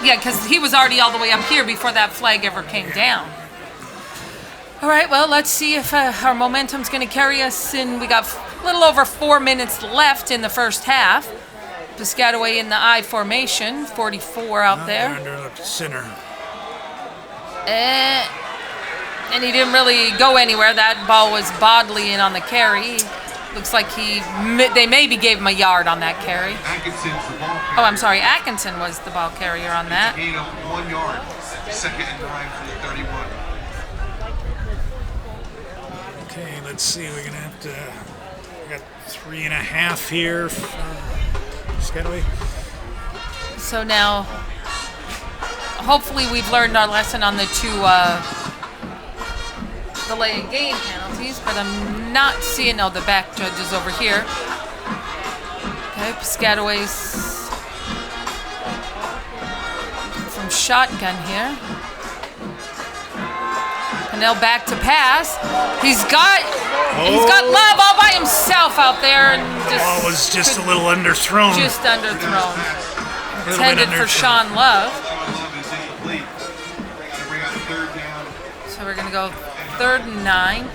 Yeah, because he was already all the way up here before that flag ever came down. All right, well, let's see if our momentum's going to carry us in. We got a little over 4 minutes left in the first half. Piscataway in the I formation, 44 out there. Under the center. And he didn't really go anywhere. That ball was Bodley in on the carry. Looks like they maybe gave him a yard on that carry. Atkinson's the ball carrier. Oh, I'm sorry, Atkinson was the ball carrier on that. Gain of 1 yard. 2nd and 9 for the 31. Okay, let's see. We're gonna have to. We got 3.5 here from Piscataway. So now, hopefully, we've learned our lesson on the 2 delay of game penalties, but I'm not seeing. Oh, the back judge is over here. Okay, Piscataway's from shotgun here. Pennell back to pass. He's got Love all by himself out there, and just Ball was just a little underthrown. Just underthrown. A little bit Intended for underthrown. Sean Love. Love is incomplete. Gotta bring out 3rd down. So we're gonna go 3rd and 9.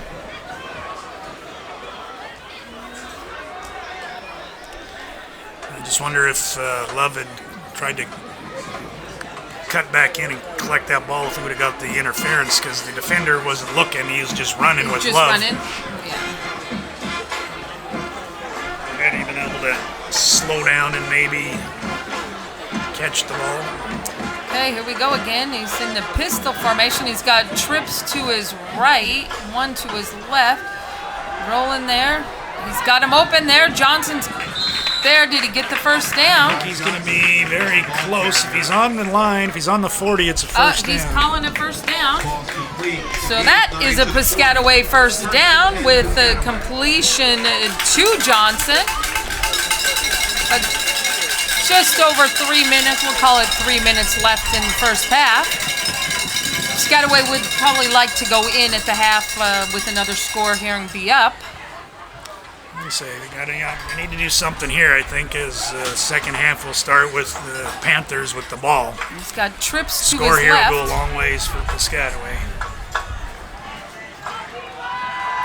I just wonder if Love had tried to cut back in and collect that ball if he would have got the interference, because the defender wasn't looking. He was just running with Just Love. running. Yeah. Hadn't even able to slow down and maybe catch the ball. Okay, here we go again. He's in the pistol formation. He's got trips to his right, 1 to his left. Rolling there. He's got him open there. Johnson's there. Did he get the first down? He's going to be very close. If he's on the line, if he's on the 40, it's a first He's down. calling a first down. Ball's complete. So that is a Piscataway first down with the completion to Johnson. Just over 3 minutes. We'll call it 3 minutes left in the first half. Piscataway would probably like to go in at the half with another score here and be up. Let me say, they need to do something here, I think, as second half will start with the Panthers with the ball. He's got trips to Score his here left. will go a long ways for Piscataway.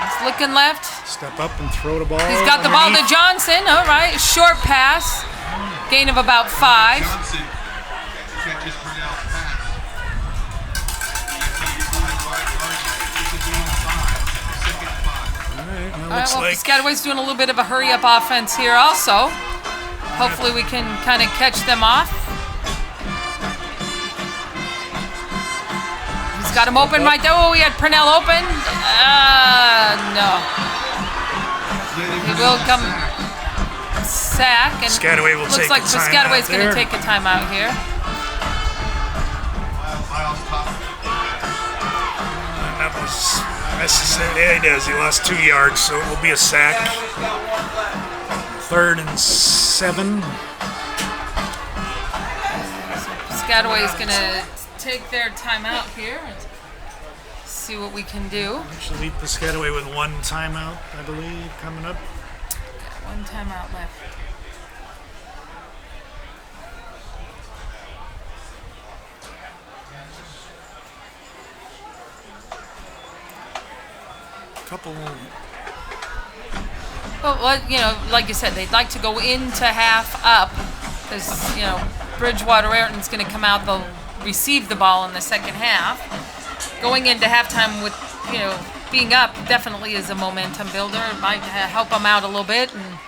He's looking left. Step up and throw the ball. He's got the ball to underneath. Johnson. All right, short pass. Gain of about 5. Johnson catches Purnell's pass. All right, well, All right, looks well, like Piscataway's doing a little bit of a hurry-up offense here also. Hopefully we can kind of catch them off. He's got him open right there. Oh, we had Purnell open. No. He will come sack. And Piscataway will looks take like a timeout Piscataway's going to there. take a timeout here. Miles top. And that was necessary. Yeah, he does. He lost 2 yards, so it will be a sack. 3rd and 7. Piscataway's going to take their timeout here and see what we can do. Actually, Piscataway with 1 timeout, I believe, coming up. 1 timeout left. Couple. Well, you know, like you said, they'd like to go into half up because, you know, Bridgewater Ayrton's going to come out. They'll receive the ball in the second half. Going into halftime with, you know, being up definitely is a momentum builder. It might help them out a little bit. And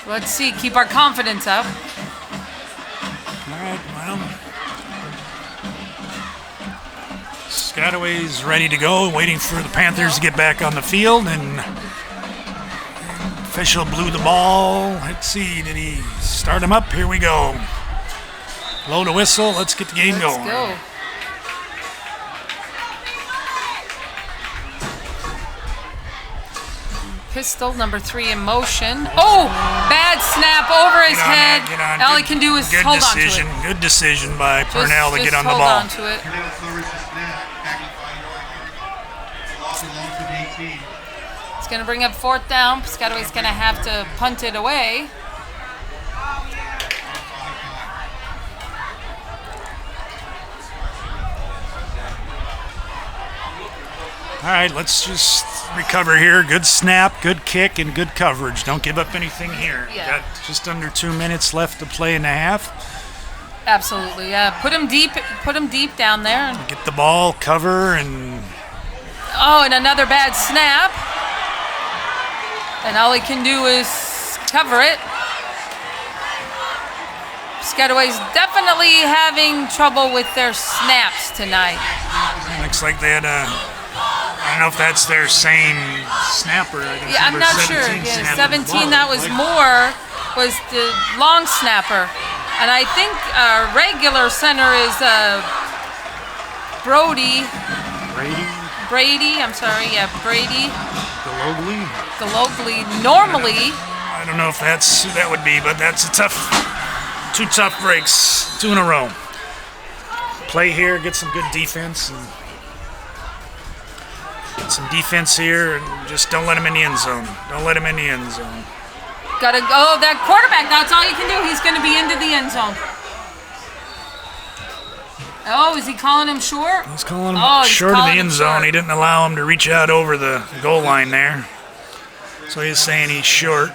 let's see, keep our confidence up. All right, well. Piscataway's ready to go, waiting for the Panthers to get back on the field, and official blew the ball. Let's see, did he start him up? Here we go. Blow the whistle, let's get the game going. Let's go. Pistol number 3 in motion. Oh, bad snap over his head. All he can do is Good hold decision. on to it. Good decision by Purnell to Just get on the hold ball. on to it. Purnell covers the snap. Loss of 18. It's going to bring up 4th down. Piscataway's going to have to punt it away. All right, let's just recover here. Good snap, good kick, and good coverage. Don't give up anything here. Yeah. Got just under 2 minutes left to play in the half. Absolutely, yeah. Put him deep down there. Get the ball, cover, and Oh, and another bad snap. And all he can do is cover it. Piscataway's definitely having trouble with their snaps tonight. looks like they had a don't know if that's their same snapper. Yeah, I'm not sure. Yeah, 17, that was more, was the long snapper. And I think regular center is Brady. I'm sorry, yeah, Brady. Galogly. Normally. I don't know if that's who that would be, but that's two tough breaks, 2 in a row. Play here, get some good defense, and get some defense here, and just don't let him in the end zone. Gotta go, that quarterback, that's all you can do. He's gonna be into the end zone. Oh, is he calling him short? He's calling him short of the end zone. He didn't allow him to reach out over the goal line there. So he's saying he's short.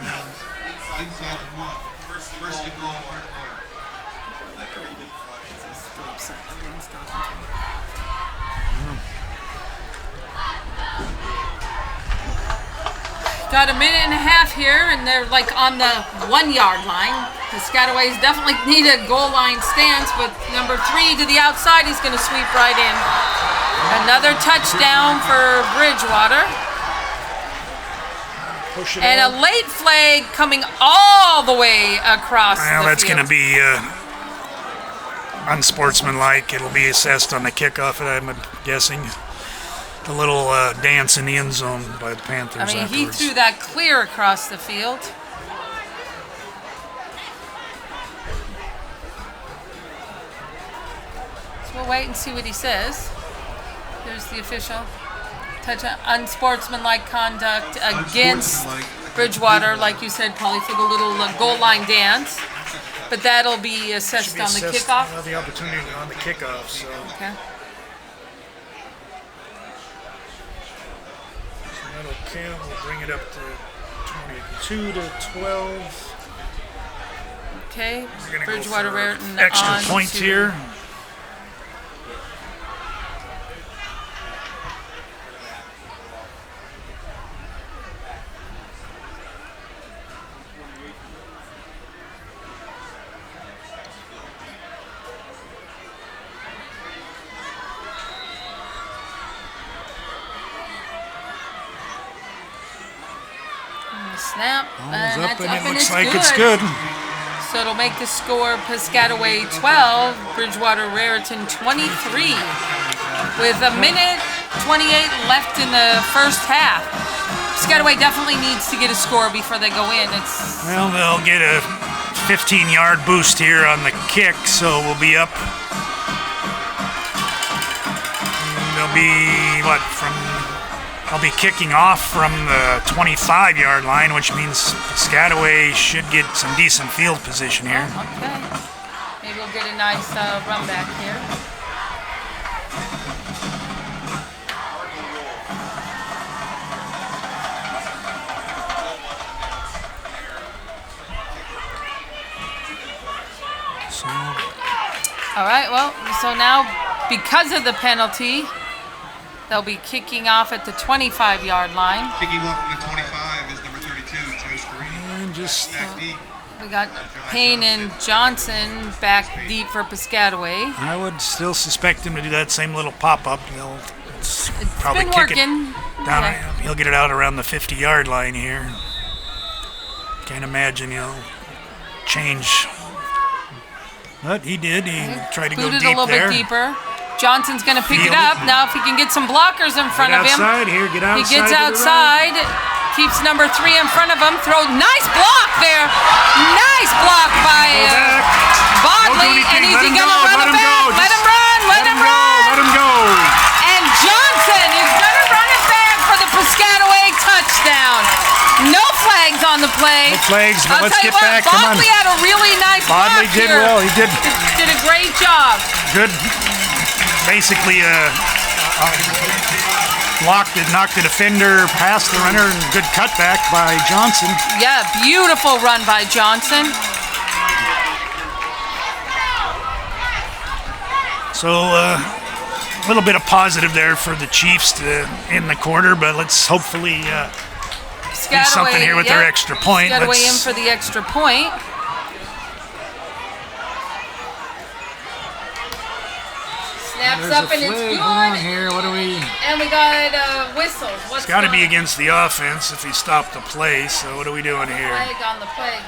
Got a minute and a half here, and they're like on the 1 yard line. The Piscataways definitely need a goal line stance, but number 3 to the outside, he's going to sweep right in. Another touchdown for Bridgewater. And a late flag coming all the way across the that's field. going to be unsportsmanlike. It'll be assessed on the kickoff, I'm guessing. The little dance in the end zone by the Panthers. I mean, afterwards. he threw that clear across the field. So we'll wait and see what he says. Here's the official. Touch unsportsmanlike conduct against Bridgewater, like you said, Polly, for the little goal line dance. But that'll be assessed on the kickoff. The opportunity on the kickoff. So. Okay. We'll bring it up to 22 to 12. Okay, Bridgewater Raritan extra on point to here. Snap. Ball's up, and it and looks like it's good. So it'll make the score Piscataway 12, Bridgewater Raritan 23, with a minute 28 left in the first half. Piscataway definitely needs to get a score before they go in. Well, they'll get a 15-yard boost here on the kick, so we'll be up. They'll be I'll be kicking off from the 25-yard line, which means Piscataway should get some decent field position here. Okay. Maybe we'll get a nice run back here. All right, well, so now because of the penalty, they'll be kicking off at the 25-yard line. Kicking off at the 25 is number 32, Joe Screen. And just We got Payne and Johnson back deep for Piscataway. I would still suspect him to do that same little pop-up. It's probably been kick working. it down. He'll get it out around the 50-yard line here. Can't imagine he'll change. But he did. He tried to go Booted deep a little there. bit deeper. Johnson's going to pick it Field up. Now if he can get some blockers in front of him. Outside here, get outside. He gets to the right. outside. Keeps number 3 in front of him. Nice block there. Nice block by Bodley. And is he going to run it back? Let him run. Let him run. Let him go. And Johnson is going to run it back for the Piscataway touchdown. No flags on the play. No flags, but let's get back. Come Come on. Bodley had a really nice block Bodley did here. well. He did a great job. good. Basically, knocked the defender past the runner, and good cutback by Johnson. Yeah, beautiful run by Johnson. So a little bit of positive there for the Chiefs to end the quarter, but let's hopefully do something here with their extra point. Piscataway in for the extra point. Snap Snaps up and it's Hold on good. here. What do we? And we got whistles. What's It's got to be going- against the offense if he stopped the play. So what are we doing here? Flag on the play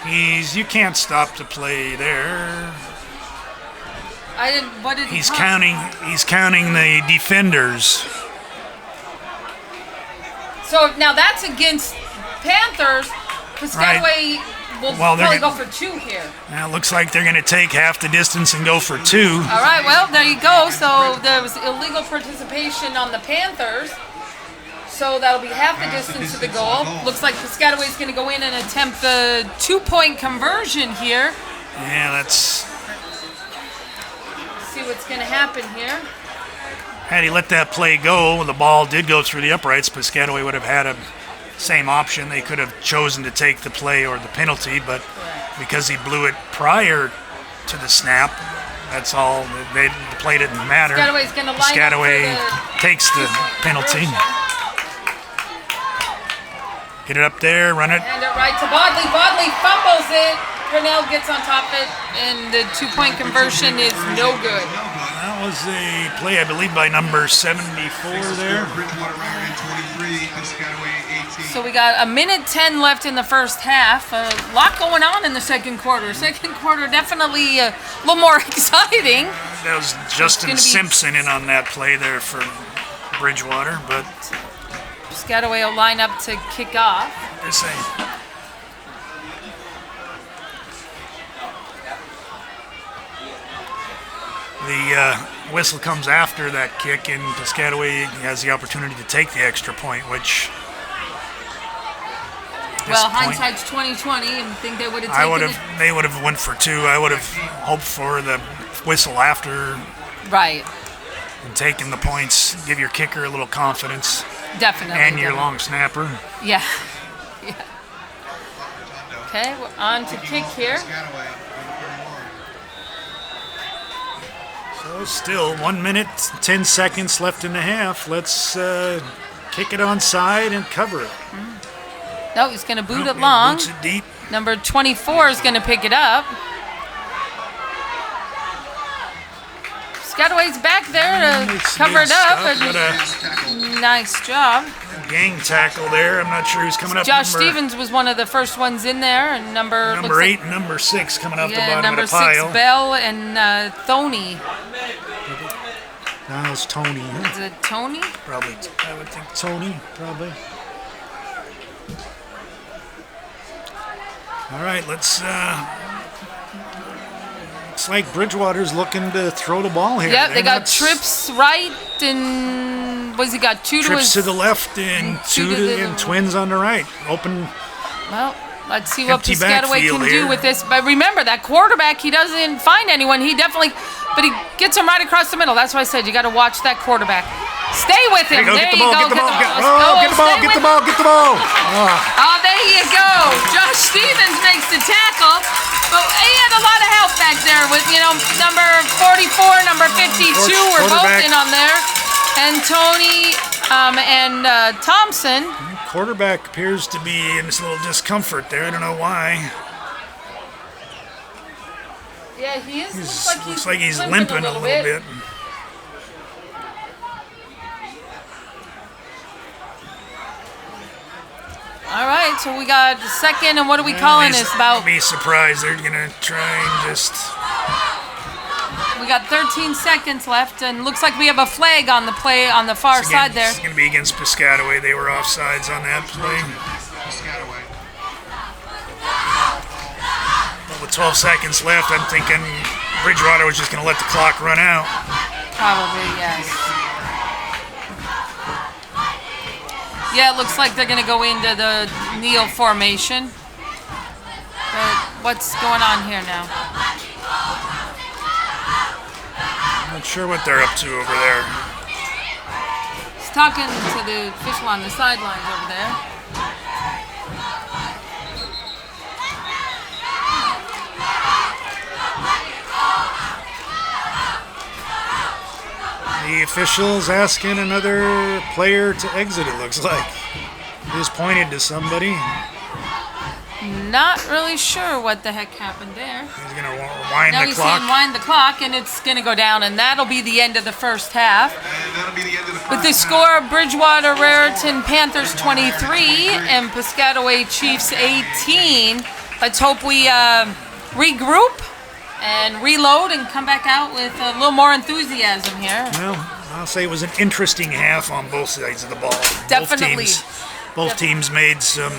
here. You can't stop the play there. I didn't. What did he He's call? counting. He's counting the defenders. So now that's against Panthers. Piscataway will Well, they're probably go gonna- for 2 here. Now it looks like they're going to take half the distance and go for 2. All right, well, there you go. So there was illegal participation on the Panthers. So that'll be half the distance to the goal. Looks like Piscataway's going to go in and attempt the 2-point conversion here. Yeah, that's. See what's going to happen here. Had he let that play go, the ball did go through the uprights. Piscataway would have had a same option. They could have chosen to take the play or the penalty, but because he blew it prior to the snap, that's all. The play didn't matter. Piscataway's going to line Piscataway up for the takes the 2-point penalty. conversion. Get it up there, run it. Hand it right to Bodley. Bodley fumbles it. Purnell gets on top of it, and the 2-point conversion is no good. That was a play, I believe, by number 74 there. Bridgewater right in 23, Piscataway 18. So we got 1:10 left in the first half. A lot going on in the second quarter. Second quarter definitely a little more exciting. That was Justin gonna be- Simpson in on that play there for Bridgewater, but Piscataway will line up to kick off. they're saying. The whistle comes after that kick, and Piscataway has the opportunity to take the extra point, which. at this Well, point, hindsight's 2020, and think they would have I would taken have. They would have went for 2. I would have hoped for the whistle after it. Right, and taken the points. Give your kicker a little confidence, definitely. and your definitely. long snapper. Yeah. Yeah. Okay, we're on to kick here. Piscataway, number 31. So still 1 minute, 10 seconds left in the half. Let's kick it onside and cover it. No, he's going to boot it Nope, long. Boots it deep. Number 24 is going to pick it up. Piscataway's back there to It's cover good it up. stuff. What And nice job. a gang tackle there. I'm not sure who's coming up. Josh number, Stevens was one of the first ones in there, and number Number looks 8 and number 6 coming off like, the bottom number of the pile. 6 Bell and Thony. That was Tony. Is it Tony? Probably. I would think Tony, probably. All right, let's. Looks like Bridgewater's looking to throw the ball here. Yep, they They're got not- trips right and he got 2 to trips his. to the left and 2 to the and twins on the right. Open. Well, let's see what Empty Piscataway can backfield do here. with this. But remember, that quarterback, he doesn't find anyone. He definitely, but he gets him right across the middle. That's why I said you got to watch that quarterback. Stay with him. There you go. There Get the you ball. go. Get the ball. Let's go. Stay Get the with ball. him. Get the ball. Oh, there you go. Josh Stevens makes the tackle. But he had a lot of help back there with, number 44, number 52 were both Quarterback. in on there. And Tony and Thompson. Quarterback appears to be in this little discomfort there. I don't know why. Yeah, he is. Looks like he's limping a little bit. All right, so we got the second, and what are we calling this? About Be surprised they're gonna try and just. we got 13 seconds left, and looks like we have a flag on the play on the far side there. It's gonna be against Piscataway. They were offsides on that play. Piscataway. But with 12 seconds left, I'm thinking Bridgewater was just gonna let the clock run out. Probably, yes. Yeah, it looks like they're gonna go into the kneel formation. But what's going on here now? Not sure what they're up to over there. He's talking to the official on the sidelines over there. The official's asking another player to exit, it looks like. He just pointed to somebody. Not really sure what the heck happened there. He's going to wind Now the he's clock. saying wind the clock, and it's going to go down, and that'll be the end of the first half. And that'll be the end of the first With the half. score, Bridgewater Raritan Panthers 23 and Piscataway Chiefs 18. Let's hope we regroup and reload and come back out with a little more enthusiasm here. Well, I'll say it was an interesting half on both sides of the ball. Definitely. Both teams made some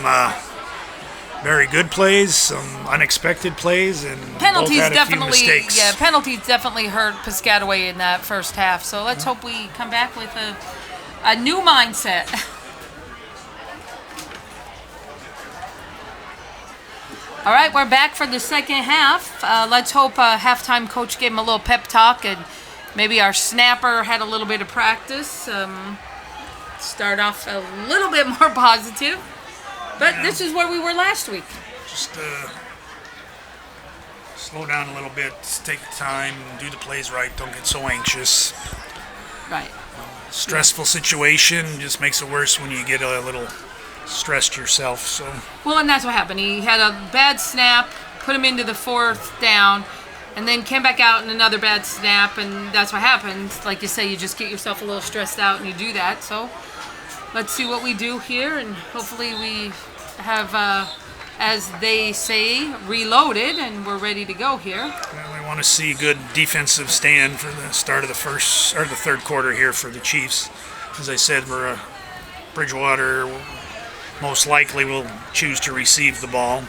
very good plays, some unexpected plays, and Penalties both had a definitely, few mistakes. penalties definitely hurt Piscataway in that first half. So let's hope we come back with a new mindset. All right, we're back for the second half. Let's hope halftime coach gave him a little pep talk, and maybe our snapper had a little bit of practice. Start off a little bit more positive. But this is where we were last week. Just slow down a little bit, take time, do the plays right, don't get so anxious. Right. Stressful situation just makes it worse when you get a little stressed yourself. So Well, and that's what happened. He had a bad snap, put him into the fourth down, and then came back out in another bad snap, and that's what happens. Like you say, you just get yourself a little stressed out, and you do that. So let's see what we do here, and hopefully we have, as they say, reloaded, and we're ready to go here. well, we want to see a good defensive stand for the start of the first or the third quarter here for the Chiefs. As I said, we're Bridgewater most likely will choose to receive the ball.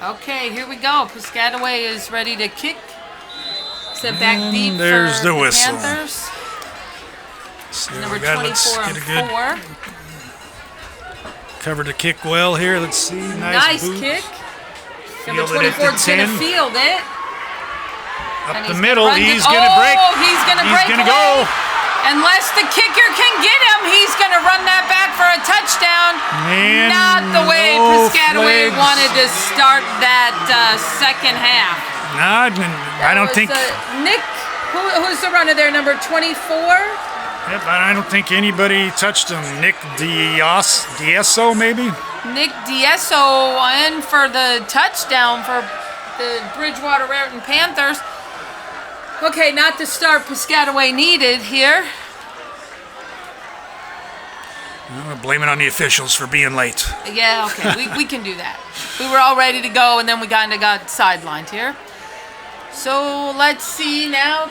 Okay, here we go. Piscataway is ready to kick. Set back deep there's for the whistle. Panthers. So Number let's 24 get a and good 4. cover to kick well here. Let's see. Nice boot. kick. Number Fielded at 24 is the going to 10. field it. Up And the he's middle. gonna run He's it. going to break. Oh, he's going to break He's going to away. go. Unless the kicker can get him, he's going to run that back for a touchdown. Man, Not the way no Piscataway flags. wanted to start that second half. No, I don't Was, think. Nick, who's the runner there, number 24? Yep, I don't think anybody touched him. Nick Dieso, maybe. Nick Dieso in for the touchdown for the Bridgewater Raritan Panthers. Okay, not the start Piscataway needed here. Well, blame it on the officials for being late. Yeah, okay, we can do that. We were all ready to go, and then we kind of got sidelined here. So let's see now.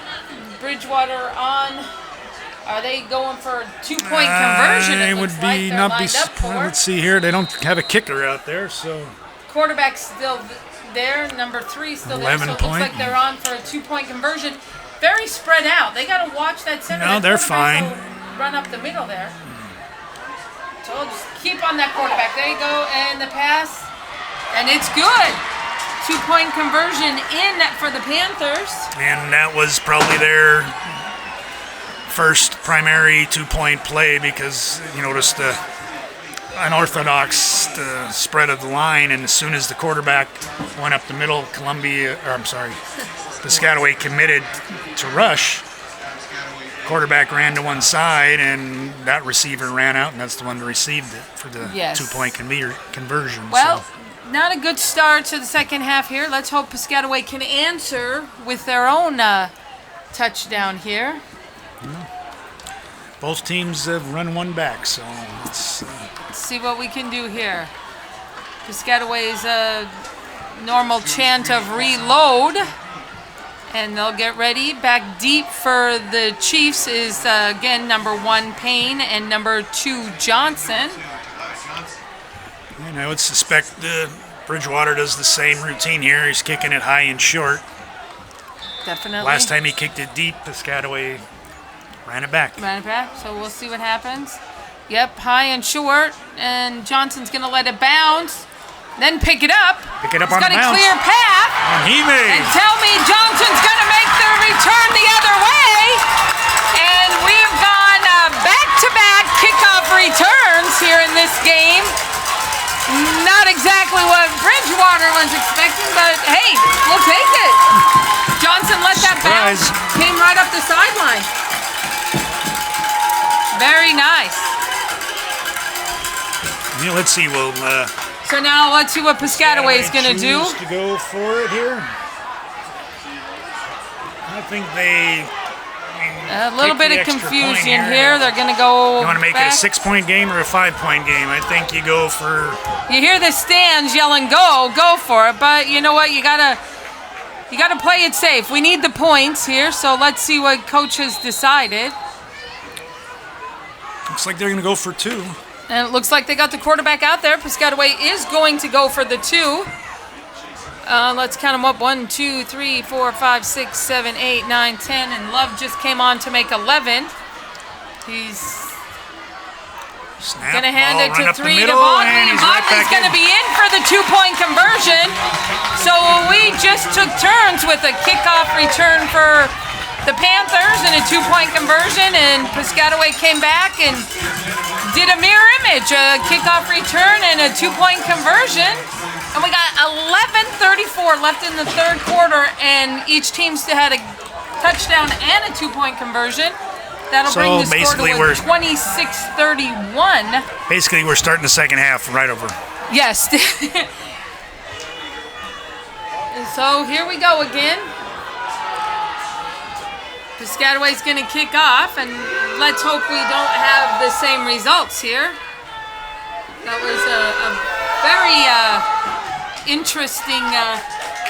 Bridgewater on. Are they going for a 2-point conversion? I It would looks like be they're not be. lined up for. Let's see here. They don't have a kicker out there, so Quarterback's still there. Number 3 still there. 11 So it looks point. like they're on for a 2-point conversion. Very spread out. They got to watch that center. No, That they're quarterback fine. will Run up the middle there. So we'll just keep on that quarterback. There you go, and the pass, and it's good. 2-point conversion in for the Panthers. and that was probably their first primary 2-point play because you noticed the unorthodox spread of the line, and as soon as the quarterback went up the middle, Piscataway committed to rush. Quarterback ran to one side, and that receiver ran out, and that's the one that received it for the Yes. 2-point conversion. Well, so. not a good start to the second half here. Let's hope Piscataway can answer with their own touchdown here. Both teams have run one back, so let's Let's see what we can do here. Piscataway's normal chant of reload. And they'll get ready. Back deep for the Chiefs is, again, number 1, Payne, and number 2, Johnson. And I would suspect Bridgewater does the same routine here. He's kicking it high and short. Definitely. Last time he kicked it deep, Piscataway ran it back. Ran it back, so we'll see what happens. Yep, high and short, and Johnson's going to let it bounce. Then pick it up. Pick it up He's on got the a bounce. clear path. And he made. And tell me Johnson's going to make the return the other way. And we've gone back-to-back kickoff returns here in this game. Not exactly what Bridgewater was expecting, but hey, we'll take it. Johnson let that bounce. Surprise. Came right up the sideline. Very nice. Yeah, let's see. We'll So now let's see what Piscataway is going to do. Choose to go for it here. I think they. A little bit of confusion here. They're going to go. You want to make back. it a 6-point game or a 5-point game? I think you go for. You hear the stands yelling, go for it. But you know what? You gotta play it safe. We need the points here, so let's see what coach has decided. Looks like they're going to go for 2. And it looks like they got the quarterback out there. Piscataway is going to go for the 2. Let's count them up. 1, 2, 3, 4, 5, 6, 7, 8, 9, 10. And Love just came on to make 11. He's going to hand it to 3 to Bodley. Bodley's going to be in for the 2-point conversion. So we just took turns with a kickoff return for the Panthers and a 2-point conversion. And Piscataway came back and did a mirror image, a kickoff return and a 2-point conversion. And we got 11:34 left in the third quarter, and each team still had a touchdown and a 2-point conversion. That'll bring the score to 26-31. Basically, we're starting the second half right over. Yes. So here we go again. Piscataway's going to kick off, and let's hope we don't have the same results here. That was a very interesting,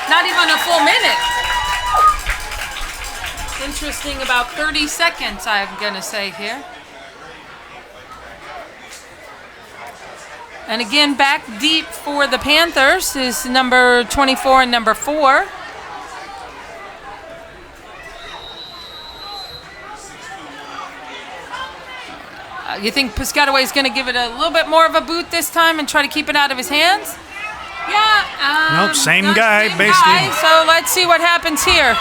not even a full minute. Interesting about 30 seconds, I'm going to say here. And again, back deep for the Panthers is number 24 and number 4. You think Piscataway is going to give it a little bit more of a boot this time and try to keep it out of his hands? Yeah. Nope, same guy, basically. So let's see what happens here.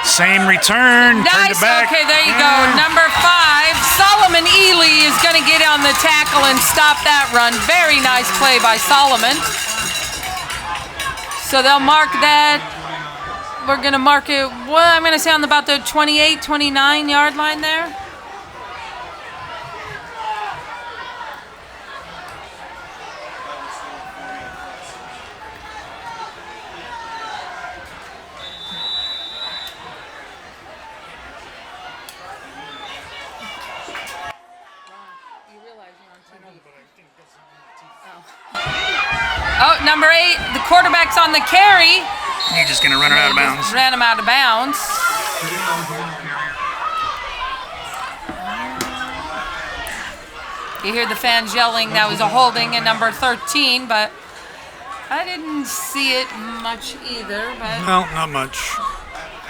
Same return. Nice. Turned it back. Okay, there you go. Number 5, Solomon Ely is going to get on the tackle and stop that run. Very nice play by Solomon. So they'll mark that. We're going to mark it, well, I'm going to say on about the 28, 29 yard line there. Oh, number 8, the quarterback's on the carry. You're just going to run it out of bounds. Ran him out of bounds. You hear the fans yelling that was a holding at number 13, but I didn't see it much either. But No, not much.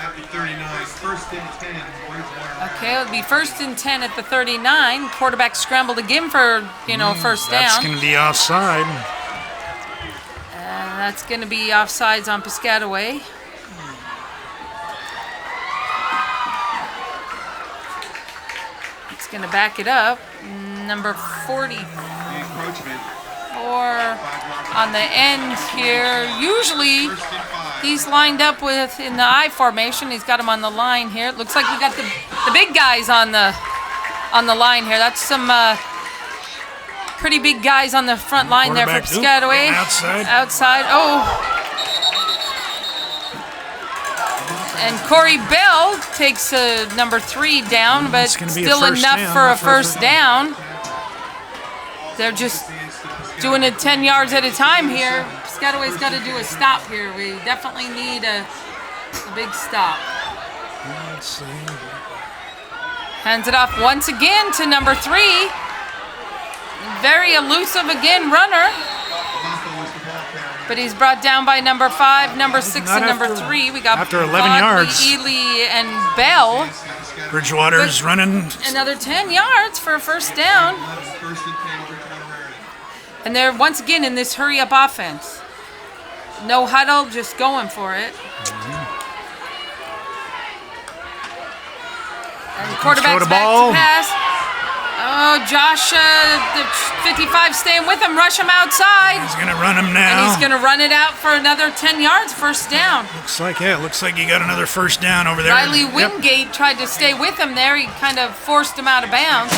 After 39, first and 10, Bridgewater. Okay, it'll be 1st and 10 at the 39. Quarterback scrambled again for, first down. That's going to be offside. That's going to be offsides on Piscataway. It's going to back it up. Number 44 on the end here. Usually he's lined up with in the I formation. He's got him on the line here. It looks like we got the big guys on the line here. That's some pretty big guys on the front line there for Piscataway. Outside. Oh. And Corey Bell takes number 3 down, but still enough for a first down. They're just doing it 10 yards at a time here. Piscataway's got to do a stop here. We definitely need a big stop. Let's see. Hands it off once again to number 3. Very elusive again runner. But he's brought down by number 5, number 6, and number 3. We got after 11 Bodley, yards. Ely, and Bell. Bridgewater's running. Another 10 yards for a first down. And they're once again in this hurry-up offense. No huddle, just going for it. And quarterback's back to pass. Oh, Josh, the 55 staying with him. Rush him outside. He's going to run him now. And he's going to run it out for another 10 yards, first down. Looks like you got another first down over there. Riley Wingate tried to stay with him there. He kind of forced him out of bounds.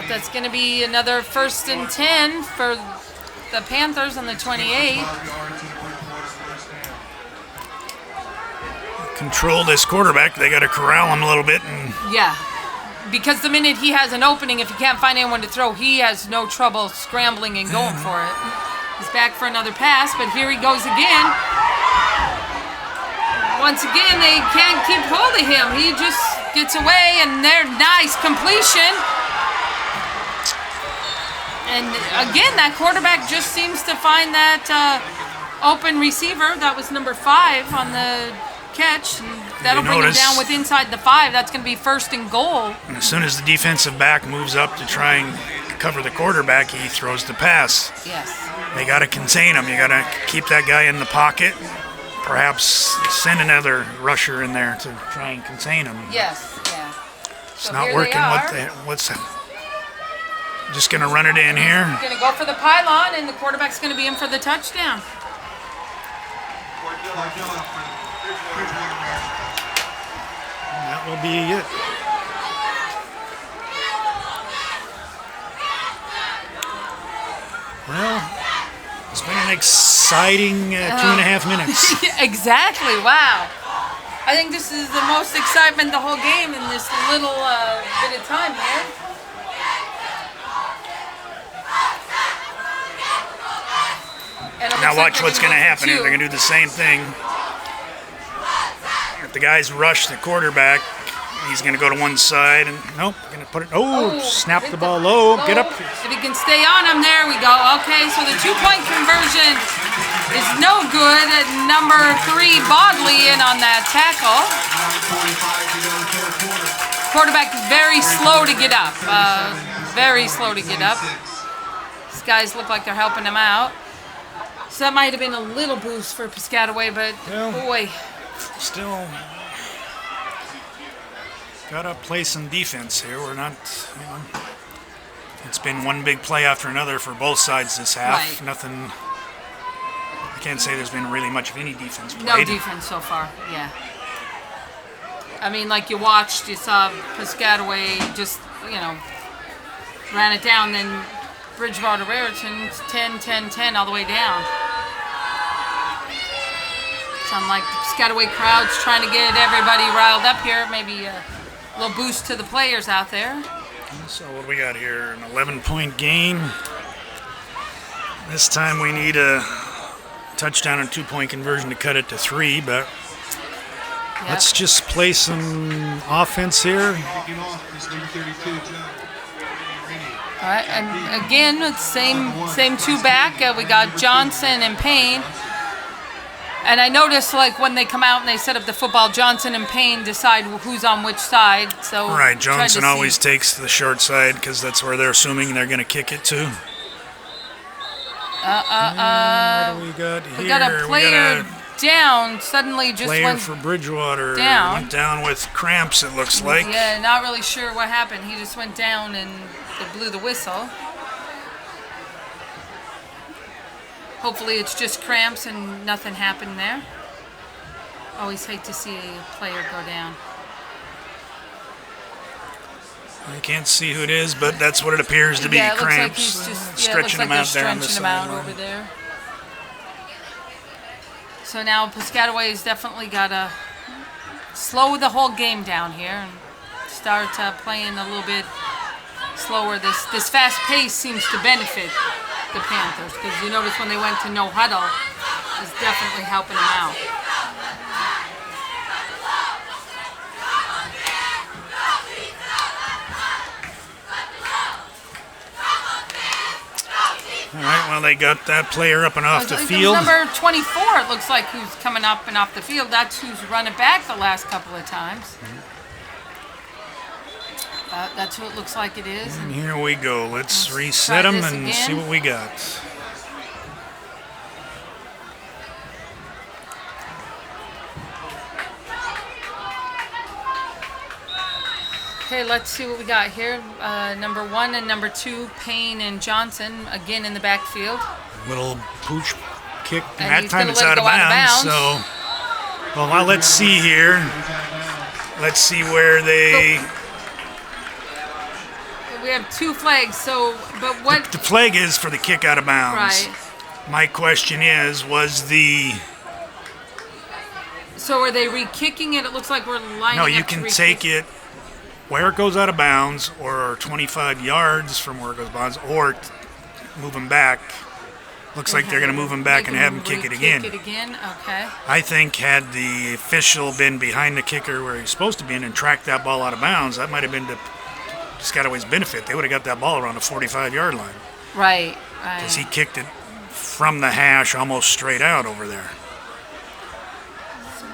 That's going to be another 1st and 10 for the Panthers on the 28. Control this quarterback. They got to corral him a little bit. And Yeah, because the minute he has an opening, if he can't find anyone to throw, he has no trouble scrambling and going for it. He's back for another pass, but here he goes again. Once again, they can't keep hold of him. He just gets away, and they're nice completion. And again, that quarterback just seems to find that open receiver. That was number 5 on the catch. And that'll bring him down with inside the 5. That's going to be 1st and goal. And as soon as the defensive back moves up to try and cover the quarterback, he throws the pass. Yes. They got to contain him. You got to keep that guy in the pocket. Perhaps send another rusher in there to try and contain him. Yes, yeah. It's not working. What's just going to run it in here? Going to go for the pylon, and the quarterback's going to be in for the touchdown. That will be it. Well, it's been an exciting 2.5 minutes. Exactly, wow. I think this is the most excitement the whole game in this little bit of time here. Now watch what's going to happen here. They're going to do the same thing. If the guys rush the quarterback, he's going to go to one side, and nope, going to put it. Oh, snap the ball low. Get up. If he can stay on him, there we go. Okay, so the 2-point conversion is no good. Number 3, Bodley, in on that tackle. Quarterback is very slow to get up. Very slow to get up. These guys look like they're helping him out. So that might have been a little boost for Piscataway, but boy. Still got to play some defense here. We're not, it's been one big play after another for both sides this half. Right. Nothing, I can't say there's been really much of any defense played. No defense so far, yeah. I mean, like you watched, you saw Piscataway just, ran it down, then Bridgewater Raritan 10-10-10 all the way down. Sound like the Piscataway crowd's trying to get everybody riled up here. Maybe a little boost to the players out there. So what do we got here? An 11-point game. This time we need a touchdown and 2-point conversion to cut it to 3, but let's just play some offense here. All right, and again, it's same 2 back. We got Johnson and Payne. And I noticed, like, when they come out and they set up the football, Johnson and Payne decide who's on which side. So right, Johnson always takes the short side because that's where they're assuming they're going to kick it to. What do we got here? We got a player down. Suddenly just went for Bridgewater. Down. Went down with cramps, it looks like. Yeah, not really sure what happened. He just went down and they blew the whistle. Hopefully it's just cramps and nothing happened there. Always hate to see a player go down. I can't see who it is, but that's what it appears to be, it cramps. Looks like he's just, stretching him out there on the stretching him out sideline. over there. So now Piscataway's definitely got to slow the whole game down here and start playing a little bit slower. This fast pace seems to benefit the Panthers, because you notice when they went to no huddle, is definitely helping them out. All right, well, they got that player up and off the field. Number 24, it looks like, who's coming up and off the field. That's who's running back the last couple of times. That's who it looks like it is. And here we go. Let's reset them and see what we got. Okay, let's see what we got here. Number 1 and number 2, Payne and Johnson, again in the backfield. Little pooch kick. And That time it's out of bounds. So, well, now let's see here. Let's see where they... we have 2 flags. So, but what? The flag is for the kick out of bounds. Right. My question is, So are they re-kicking it? It looks like we're lining no, up you to can re-kick. take it where it goes out of bounds, or 25 yards from where it goes bounds, or move them back. Looks like they're going to move him back and have him kick it again. Kick it again, okay. I think had the official been behind the kicker where he's supposed to be and tracked that ball out of bounds, that might have been to Piscataway's benefit. They would have got that ball around the 45-yard line. Right. Because he kicked it from the hash almost straight out over there.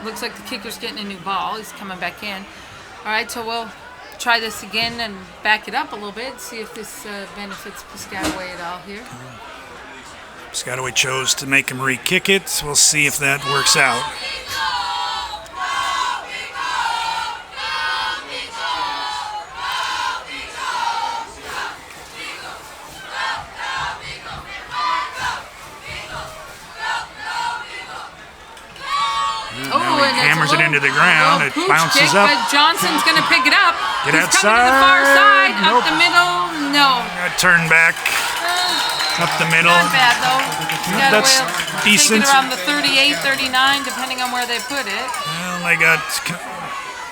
Looks like the kicker's getting a new ball. He's coming back in. All right, so we'll try this again and back it up a little bit, see if this benefits Piscataway at all here. Piscataway chose to make him re-kick it. We'll see if that works out. Oh, and Hammers it into the ground. It bounces up. But Johnson's going to pick it up. Get He's outside. coming to the far side. Nope. Up the middle. No. Turn back. Up the middle. Not bad, though. That's Piscataway will decent. take it around the 38, 39, depending on where they put it. Well, they got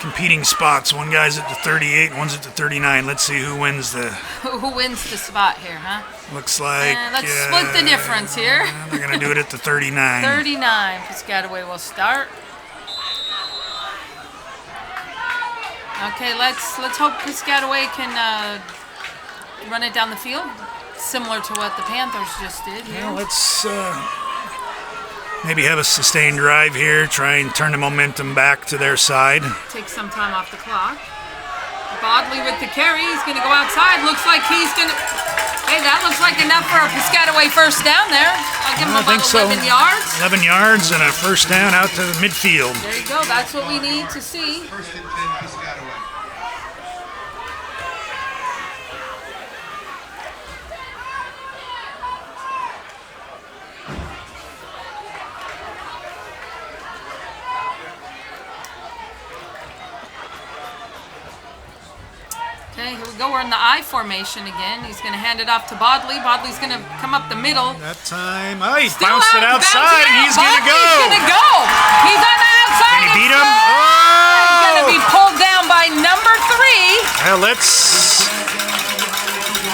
competing spots. One guy's at the 38, and one's at the 39. Let's see who wins the... Who wins the spot here, huh? Looks like... Let's split the difference here. They're going to do it at the 39. 39. Piscataway will start. Okay, let's hope Piscataway can run it down the field, similar to what the Panthers just did here. Well, let's maybe have a sustained drive here, try and turn the momentum back to their side. Take some time off the clock. Bodley with the carry. He's going to go outside. Looks like he's going to... Hey, that looks like enough for a Piscataway first down there. I'll give him I about think so. 11 yards. 11 yards and a first down out to the midfield. There you go. That's what we need to see. First and 10, Piscataway. Okay, here we go. We're in the I formation again. He's going to hand it off to Bodley. Bodley's going to come up the middle. That time, he Still bounced it out, outside, and he's going to go. Bodley's going to go. He's on the outside. Can he beat him? He's going to Oh! be pulled down by number 3. Well, let's...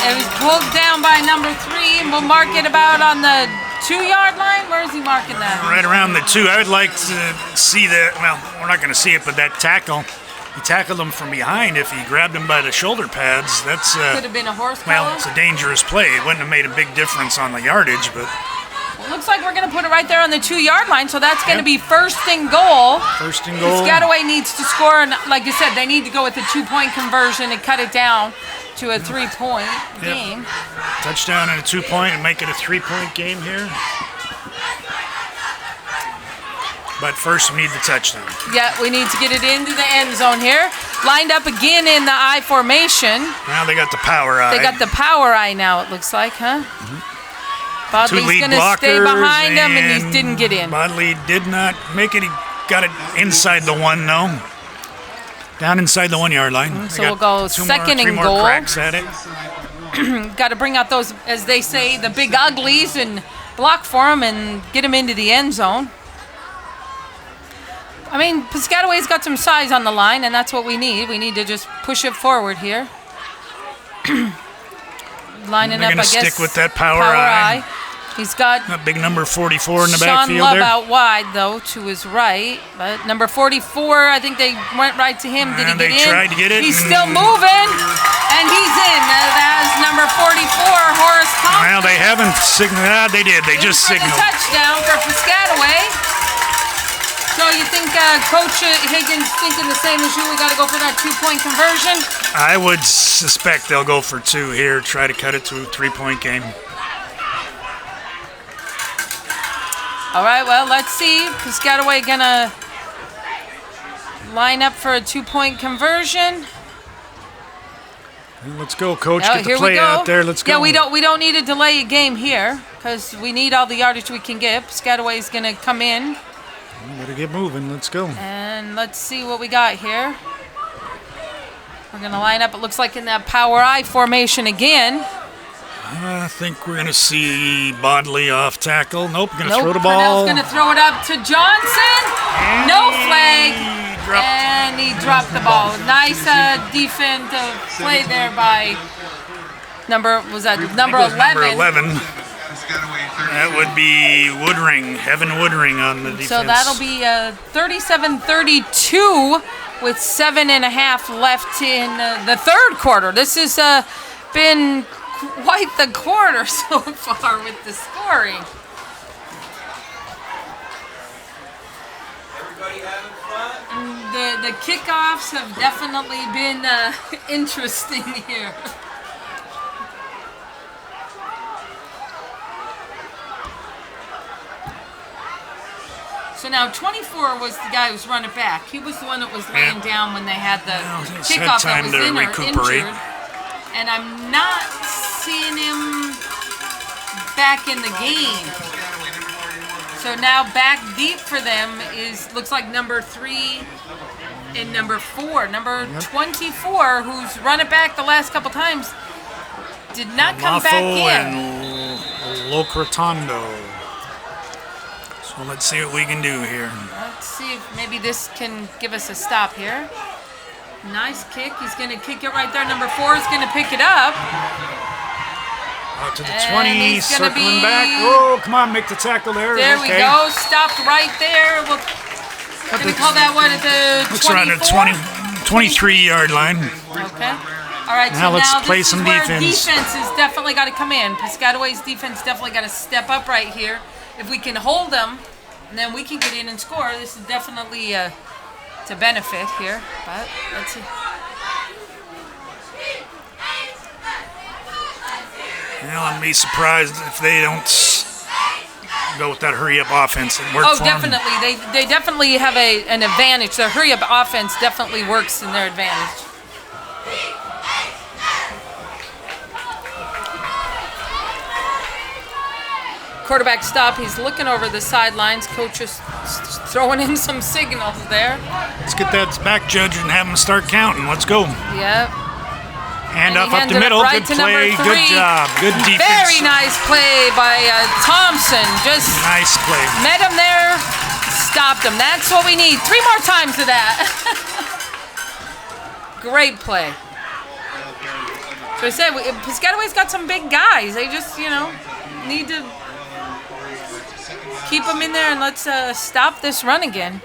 And he's pulled down by number 3, and we'll mark it about on the 2-yard line. Where is he marking that? Right around the 2. I would like to see that. Well, we're not going to see it, but that tackle, he tackled him from behind. If he grabbed him by the shoulder pads, that's Could have been a horse well, collar. it's a dangerous play. It wouldn't have made a big difference on the yardage, but Well, looks like we're going to put it right there on the 2-yard line, so that's going to Yep. be first and goal. first and goal. Piscataway needs to score, and like you said, they need to go with the 2-point conversion and cut it down to a 3-point game. Touchdown and a 2-point and make it a 3-point game here. But first, we need the touchdown. Yeah, we need to get it into the end zone here. Lined up again in the I formation. Now they got the power eye. They got the power eye now, it looks like, huh? Two Bodley's lead going to stay blockers, behind him, and he didn't get in. Bodley did not make it. He got it inside the 1, though. Down inside the 1-yard line. So They we'll got go 2 second more, 3 and more goal. cracks at it. Got to bring out those, as they say, the big uglies and block for him and get him into the end zone. I mean, Piscataway's got some size on the line, and that's what we need. We need to just push it forward here. Lining They're up, I gonna guess. stick with that power eye. He's got That big number 44 in the Sean backfield Love there. out wide, though, to his right. But number 44, I think they went right to him. Did he And get they in? tried to get it, He's and- still moving, and he's in. That is number 44, Horace Thompson. Well, they haven't signaled. They did. They just for the signaled. touchdown for Piscataway. So you think Coach Higgins thinking the same as you? We got to go for that 2-point conversion. I would suspect they'll go for 2 here, try to cut it to a 3-point game. All right, well, let's see. Piscataway gonna line up for a 2-point conversion. Let's go, Coach. Oh, Get the here we play go. out there. Let's go. Yeah, we don't need to delay a game here because we need all the yardage we can get. Piscataway's gonna come in, Better get moving. Let's go. and let's see what we got here. We're going to line up, it looks like in that power I formation again. I think we're going to see Bodley off tackle. Nope, going to Nope, throw the ball. Purnell's going to throw it up to Johnson. And No flag. he He dropped the ball. Nice defensive play there by number 11. Number 11. That would be Woodring, Evan Woodring on the defense. So that'll be 37-32 with 7.5 left in the third quarter. This has been quite the quarter so far with the scoring. Everybody having fun? The kickoffs have definitely been interesting here. So now 24 was the guy who's running back. He was the one that was laying down when they had the he's had kickoff time that was to recuperate. injured. And I'm not seeing him back in the game. So now back deep for them looks like number 3 and number 4. Number 24, who's run it back the last couple times, did not come back in. And Locrotondo. So let's see what we can do here. Let's see if maybe this can give us a stop here. Nice kick. He's going to kick it right there. Number 4 is going to pick it up. Out to the And 20, he's gonna circling be- back. Oh, come on, make the tackle there. There Okay. we go. Stopped right there. We're going to call that one at the 24? Looks around at 23-yard line. Okay. All right, Now so let's now play this some is where defense. defense has definitely got to come in. Piscataway's defense definitely got to step up right here. If we can hold them, then we can get in and score. This is definitely to benefit here, but let's see. Well, I'd be surprised if they don't go with that hurry-up offense and work Oh, for 'em. definitely. They definitely have an advantage. The hurry-up offense definitely works in their advantage. Quarterback stop. He's looking over the sidelines. Coach is throwing in some signals there. Let's get that back judge and have them start counting. Let's go. Yep. Hand And he off up handed the it middle. right Good to number play. 3. Good job. Good defense. Very nice play by Thompson. Just Nice play. met him there, stopped him. That's what we need. 3 more times of that. Great play. So I said, Piscataway's got some big guys. They just, need to keep them in there and let's stop this run again.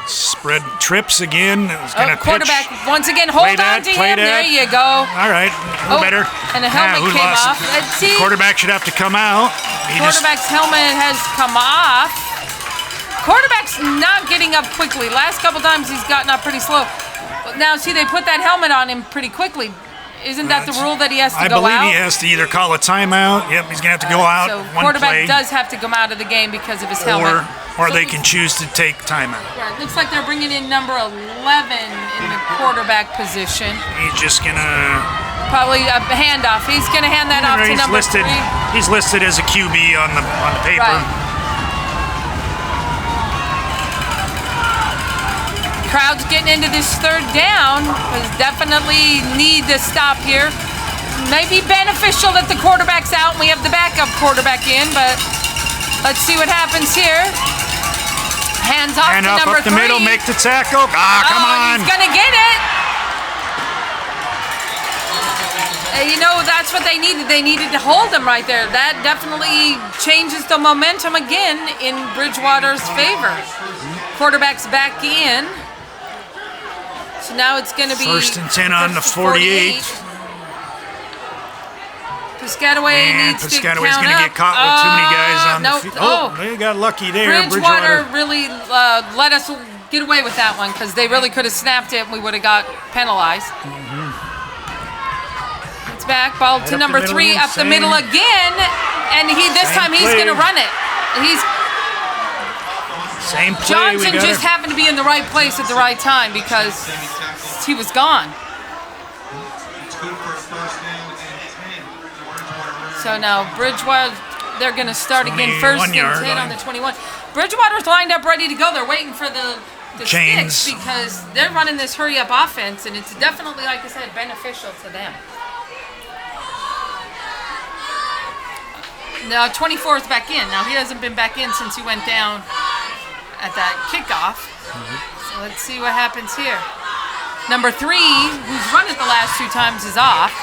Spread trips again. It was going to Quarterback pitch. once again. Hold Play on that, to play him. that. There you go. All right. Who better? And the helmet who came lost off. it? Let's see. Quarterback should have to come out. Quarterback's helmet has come off. Quarterback's not getting up quickly. Last couple times he's gotten up pretty slow. But now, see, they put that helmet on him pretty quickly. Isn't that the rule that he has to I go believe out? he has to either call a timeout. Yep, he's going to have to go out So one quarterback play. does have to come out of the game because of his helmet. Or So they this- can choose to take timeout. Yeah, it looks like they're bringing in number 11 in the quarterback position. He's just going to... Probably a handoff. He's going to hand that off to number 3. He's listed as a QB on the paper. Right. Crowd's getting into this third down. Because definitely need to stop here. Maybe beneficial that the quarterback's out and we have the backup quarterback in, but let's see what happens here. Hands off And to up number the 3. middle, make the tackle. Come on. He's gonna get it. That's what they needed. They needed to hold him right there. That definitely changes the momentum again in Bridgewater's favor. Quarterback's back in. So now it's going to be First and 10 on the 48. Piscataway needs to Piscataway's count going to up. get caught with too many guys on nope. the field. Oh, they got lucky there. Bridgewater really let us get away with that one because they really could have snapped it and we would have got penalized. It's back, ball to number 3, up the middle again, and this time he's going to run it. Same play. Johnson just happened to be in the right place at the right time because he was gone. It's good for a first down and 10. So now Bridgewater, they're going to start again 21 first and yard 10 on line. the 21. Bridgewater's lined up ready to go. They're waiting for the the chains. sticks because they're running this hurry-up offense, and it's definitely, like I said, beneficial to them. Now 24 is back in. Now he hasn't been back in since he went down at that kickoff. So let's see what happens here. Number 3, who's run it the last 2 times, is off.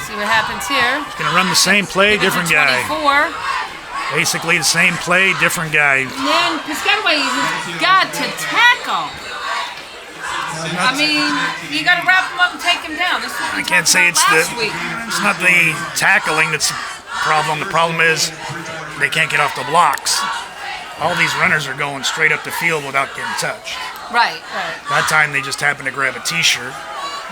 See what happens here. He's going to run the same play, Give it to different guy. 24. Basically the same play, different guy. Man, Piscataway has got to tackle. I mean, you got to wrap him up and take him down. This is what we I can't talked say about it's last week. it's not the tackling that's the problem. The problem is they can't get off the blocks. All these runners are going straight up the field without getting touched. Right. That time they just happened to grab a t-shirt.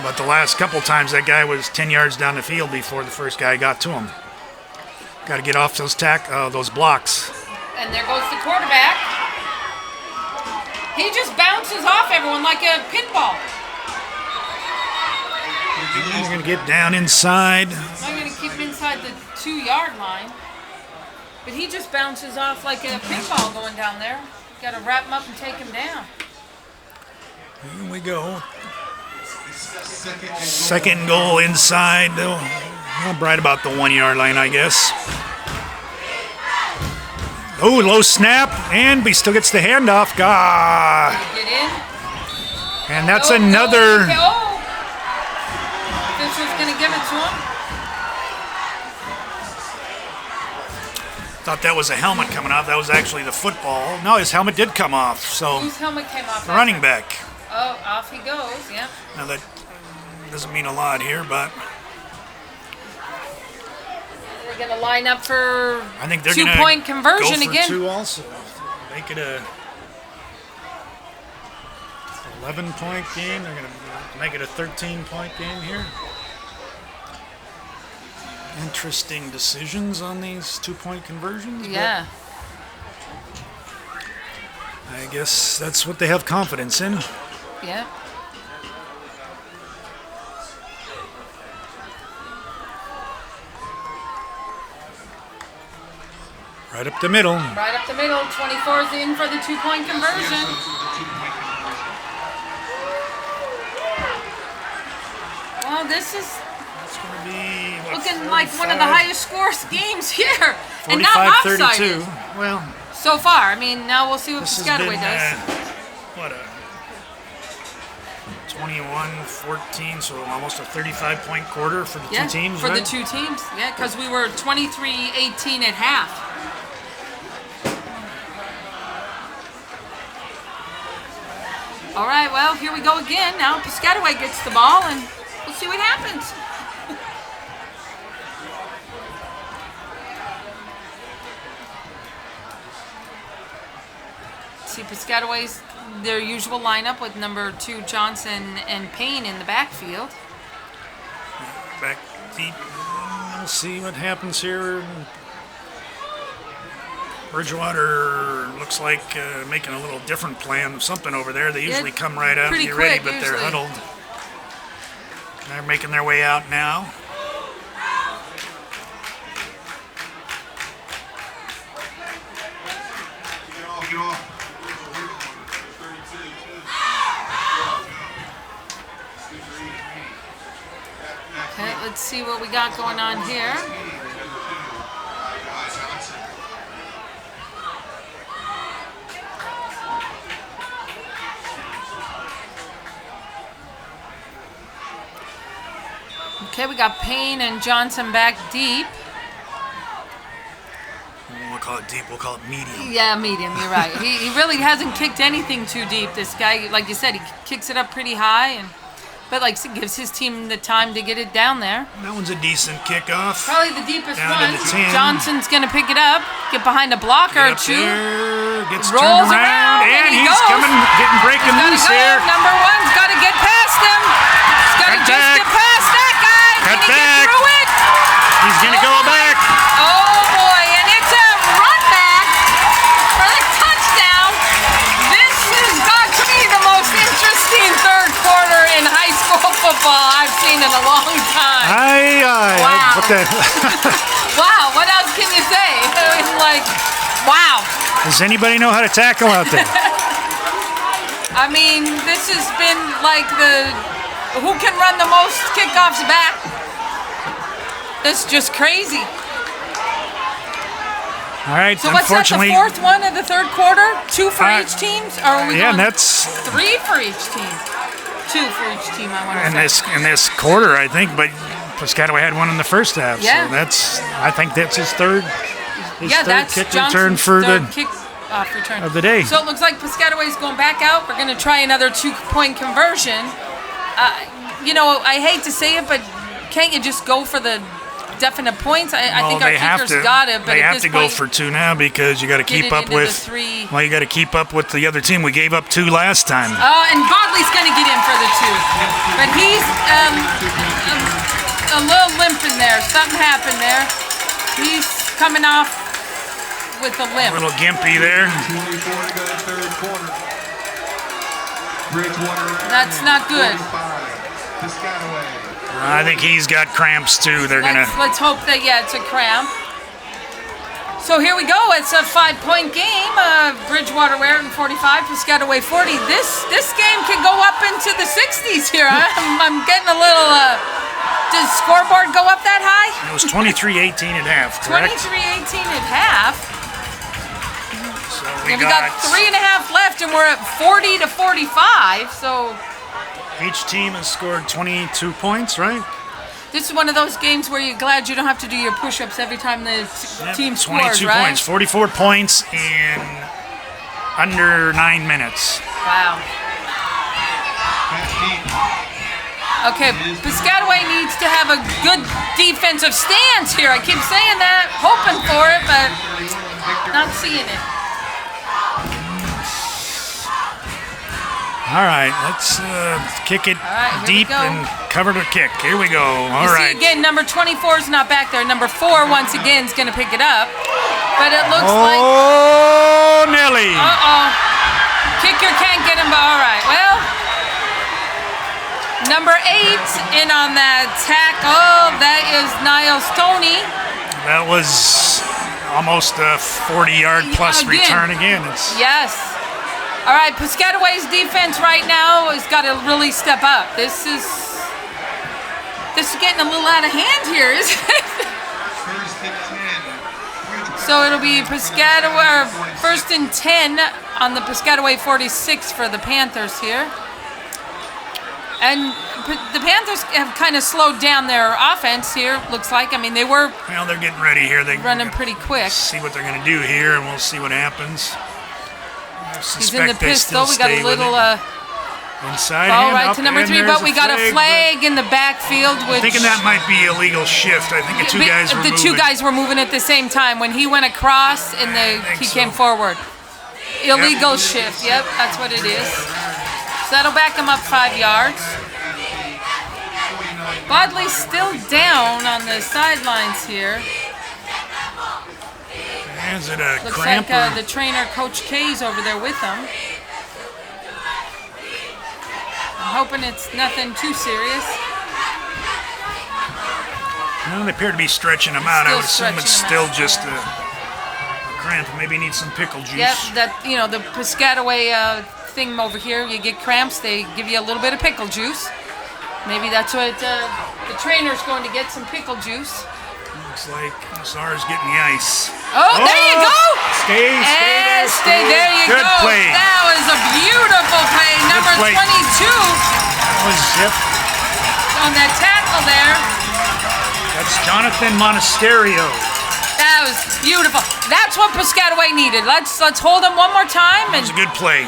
But the last couple times that guy was 10 yards down the field before the first guy got to him. Got to get off those blocks. And there goes the quarterback. He just bounces off everyone like a pinball. You're going to get down inside. I'm going to keep him inside the 2-yard line. But he just bounces off like a pinball going down there. Got to wrap him up and take him down. Here we go. Second goal inside. Right about the 1-yard line, I guess. Oh, low snap, and he still gets the handoff. God. Get in. And that's another. Oh! Fisher's going to give it to him. Thought that was a helmet coming off. That was actually the football. No, his helmet did come off. So Whose helmet came off? the running back. Oh, off he goes, yeah. Now that doesn't mean a lot here, but We're going to line up for I think they're going to 2-point conversion go for again. 2 also. Make it a 11-point game. They're going to make it a 13-point game here. Interesting decisions on these 2-point conversions. Yeah. I guess that's what they have confidence in. Yeah. Right up the middle. Right up the middle. 24 is in for the 2-point conversion. Well, this is It's going to be what, looking like one of the 45? highest score games here. And not 45-32. lopsided Well, so far. I mean, now we'll see what this has been Piscataway does. what a 21-14, so almost a 35-point quarter for the two teams, for right? the 2 teams. Yeah, because we were 23-18 at half. All right, well, here we go again. Now Piscataway gets the ball, and we'll see what happens. See Piscataway's their usual lineup with number 2 Johnson and Payne in the backfield. Back deep. We'll see what happens here. Bridgewater looks like making a little different plan, something over there. They usually come right out and pretty get ready, quick, but they're usually. huddled. They're making their way out now. Get off. Okay, let's see what we got going on here. Okay, we got Payne and Johnson back deep. We'll call it deep, we'll call it medium. Yeah, medium, you're right. He really hasn't kicked anything too deep. This guy, like you said, he kicks it up pretty high, but like gives his team the time to get it down there. That one's a decent kickoff. Probably the deepest Down one. to the 10. Johnson's going to pick it up, get behind a blocker or Get up 2. there, gets Rolls turned around, around, and he he's goes. coming, breaking Gotta loose go. here. Number 1's got to get past him. He's got to Cut just back. get past that guy. Cut Can he back. get through it? He's going to go back. Oh boy, and it's a run back for a touchdown. This has got to be the most interesting third quarter in high school football I've seen in a long time. Wow. What the? Wow, what else can you say? It's like, wow. Does anybody know how to tackle out there? I mean, this has been like the who can run the most kickoffs back. That's just crazy. All right, So what's that, the unfortunately, fourth one of the third quarter? 2 for each team? Or are we yeah, going and that's 3 for each team? 2 for each team, I want to say. in this quarter, I think, but Piscataway had one in the first half. Yeah. So I think that's his third. That's kick Johnson's return for third the kick-off return of the day. So it looks like Piscataway's going back out. We're going to try another 2-point conversion. You know, I hate to say it, but can't you just go for the definite points? I think our kickers got it, but they at have this to go point, for 2 now because you got to get keep it up into with. the 3. Well, you got to keep up with the other team. We gave up 2 last time. And Bodley's going to get in for the 2, but he's a little limp in there. Something happened there. He's coming off with a A limp. little gimpy there. 24 to go to third quarter. Bridgewater. That's not good. 45. Piscataway. I think he's got cramps too. They're gonna. Let's hope that, it's a cramp. So here we go. It's a 5-point game. Bridgewater wearing 45, Piscataway 40. This game can go up into the 60s here. I'm getting a little. Does scoreboard go up that high? It was 23-18 at half, correct? 23-18 at half. So We got 3.5 left, and we're at 40 to 45. So each team has scored 22 points, right? this is one of those games where you're glad you don't have to do your push-ups every time the team scores, 22 right? points, 44 points in under 9 minutes. Wow. That's deep. Okay, Piscataway needs to have a good defensive stance here. I keep saying that, hoping for it, but not seeing it. All right, let's kick it right, here we deep go. and cover the kick. Here we go. All You right. see again, number 24 is not back there. Number 4 once again is going to pick it up, but it looks like Nelly. kicker can't get him. But all right, well, number 8 in on that tackle. That is Niles Stoney. That was almost a 40-yard plus Again. return again. It's Yes. All right, Piscataway's defense right now has got to really step up. This is getting a little out of hand here, isn't it? First and 10. So it'll be Piscataway, first and 10 on the Piscataway 46 for the Panthers here. And the Panthers have kind of slowed down their offense here, looks like. I mean, they were they're getting ready here. They're running pretty quick. see what they're going to do here, and we'll see what happens. He's in the pistol. We got a little inside ball hand right up, to number and 3, there's but we got a flag in the backfield, but which thinking that might be illegal shift. I think the two guys were the moving. 2 guys were moving at the same time when he went across and think he so. came forward. Illegal shift. Yep, that's what it is. So that'll back him up 5 yards. Bodley's still down on the sidelines here. Is it a Looks cramp? like the trainer, Coach K's, over there with them. I'm hoping it's nothing too serious. No, they appear to be stretching him out. I Still would assume it's stretching him still out, just a cramp. Maybe need some pickle juice. Yep, the Piscataway thing over here, you get cramps, they give you a little bit of pickle juice. Maybe that's what the trainer's going to get, some pickle juice. Looks like Sar's getting the ice. Oh, there you go! Stay There you Good go. play. That was a beautiful play. Number play. 22 That was, yep. on that tackle there. That's Jonathan Monasterio. That was beautiful. That's what Piscataway needed. Let's hold him one more time, That and was a good play.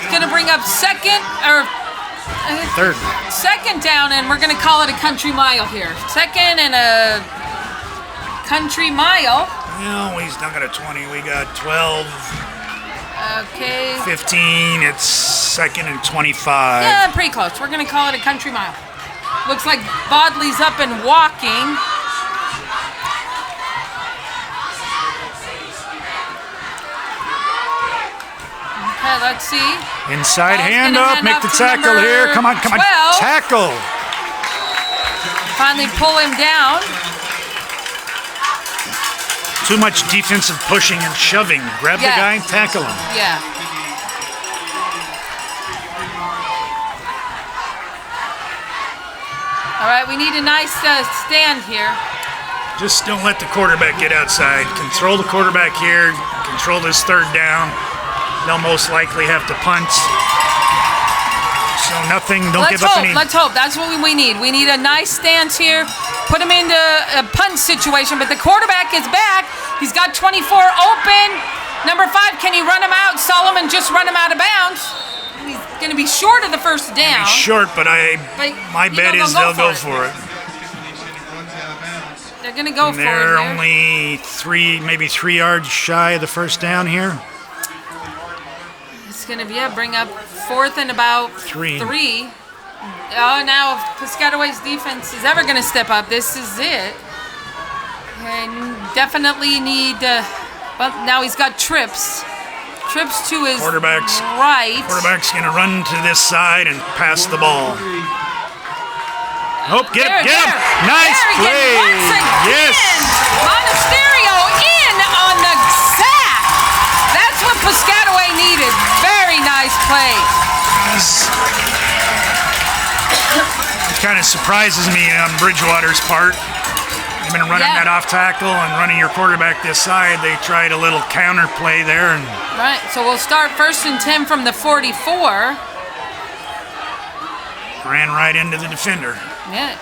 it's gonna bring up second Third. down, and we're gonna call it a country mile here. Second and a country mile. No, he's not got a 20. We got 12, Okay. 15. It's second and 25. Yeah, pretty close. We're gonna call it a country mile. Looks like Bodley's up and walking. Okay, let's see. Inside Ball's hand gonna up. hand Make off the to tackle number here. Come on. 12. Tackle. Finally pull him down. Too much defensive pushing and shoving. Grab the Yeah. guy and tackle him. Yeah. All right, we need a nice stand here. Just don't let the quarterback get outside. Control the quarterback here. Control this third down. They'll most likely have to punt. So nothing, don't give up any. Let's hope. That's what we need. We need a nice stance here. Put him into a punt situation, but the quarterback is back. He's got 24 open. Number 5, can he run him out? Solomon just run him out of bounds. He's going to be short of the first down. He's short, but my bet is they'll go for it. They're going to go for it. They're only maybe 3 yards shy of the first down here. It's going to bring up 4th and about 3. Oh, now if Piscataway's defense is ever going to step up, this is it. And definitely need. Well, now he's got trips. Trips to his right. Quarterback's going to run to this side and pass the ball. Oh, get him! Nice play! Yes! Monasterio in on the sack! That's what Piscataway needed. Very nice play. It kind of surprises me on Bridgewater's part. They've been running that off tackle and running your quarterback this side. They tried a little counter play there. Right, so we'll start 1st and 10 from the 44. Ran right into the defender. Yeah.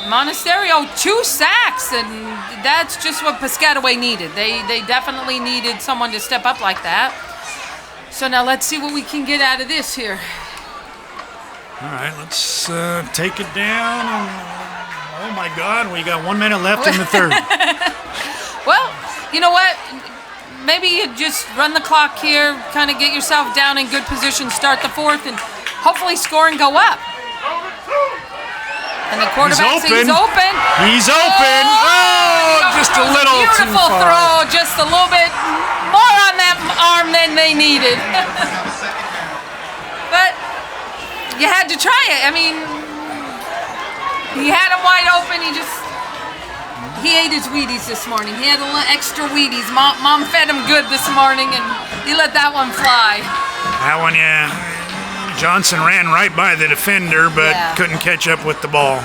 Monasterio, 2 sacks, and that's just what Piscataway needed. They definitely needed someone to step up like that. So now let's see what we can get out of this here. All right, let's take it down. Oh my God, we got 1 minute left in the third. Well, you know what? Maybe you just run the clock here, kind of get yourself down in good position, start the 4th, and hopefully score and go up. And the quarterback he's open. He's open. Oh, just a little too beautiful far. Throw, just a little bit more on that arm than they needed. But you had to try it. I mean, he had him wide open. He ate his Wheaties this morning. He had a little extra Wheaties. Mom fed him good this morning, and he let that one fly. That one, yeah. Johnson ran right by the defender, but couldn't catch up with the ball.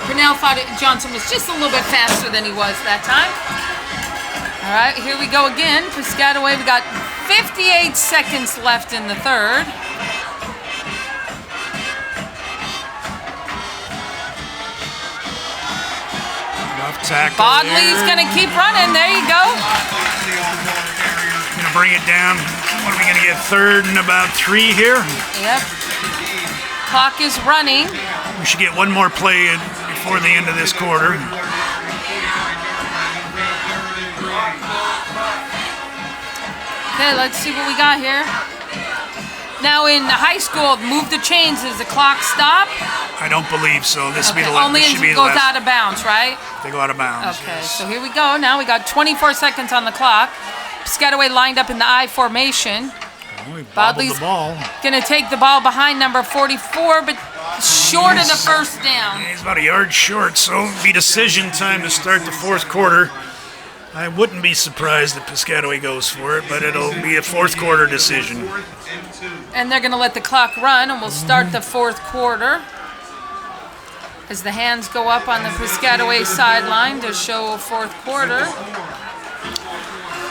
Purnell thought Johnson was just a little bit faster than he was that time. All right, here we go again. Piscataway, we got 58 seconds left in the third. Bodley's going to keep running. There you go. Going to bring it down. What are we going to get? 3rd and about 3 here? Yep. Clock is running. We should get one more play before the end of this quarter. Okay, let's see what we got here. Now in high school, move the chains. Does the clock stop? I don't believe so. This should be the last. Only if it goes out of bounds, right? They go out of bounds. Okay, so here we go. Now we got 24 seconds on the clock. Piscataway lined up in the I formation. Bodley's going to take the ball behind number 44, but short of the first down. He's about a yard short, so it'll be decision time to start the 4th quarter. I wouldn't be surprised if Piscataway goes for it, but it'll be a 4th quarter decision. And they're going to let the clock run, and we'll start the 4th quarter. As the hands go up on the Piscataway sideline to show a 4th quarter.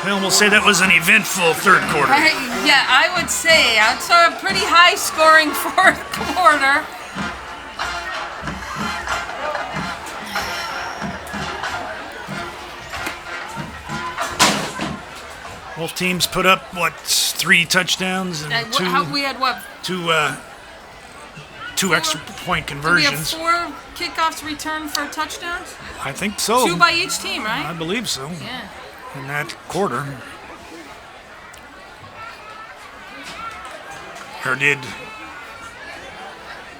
Well, we'll say that was an eventful 3rd quarter. Yeah, I would say. I saw a pretty high-scoring 4th quarter. Both teams put up, 3 touchdowns and we had what? Two extra point conversions. Did we have 4 kickoffs returned for touchdowns? I think so. 2 by each team, right? I believe so. Yeah. In that quarter. Or did...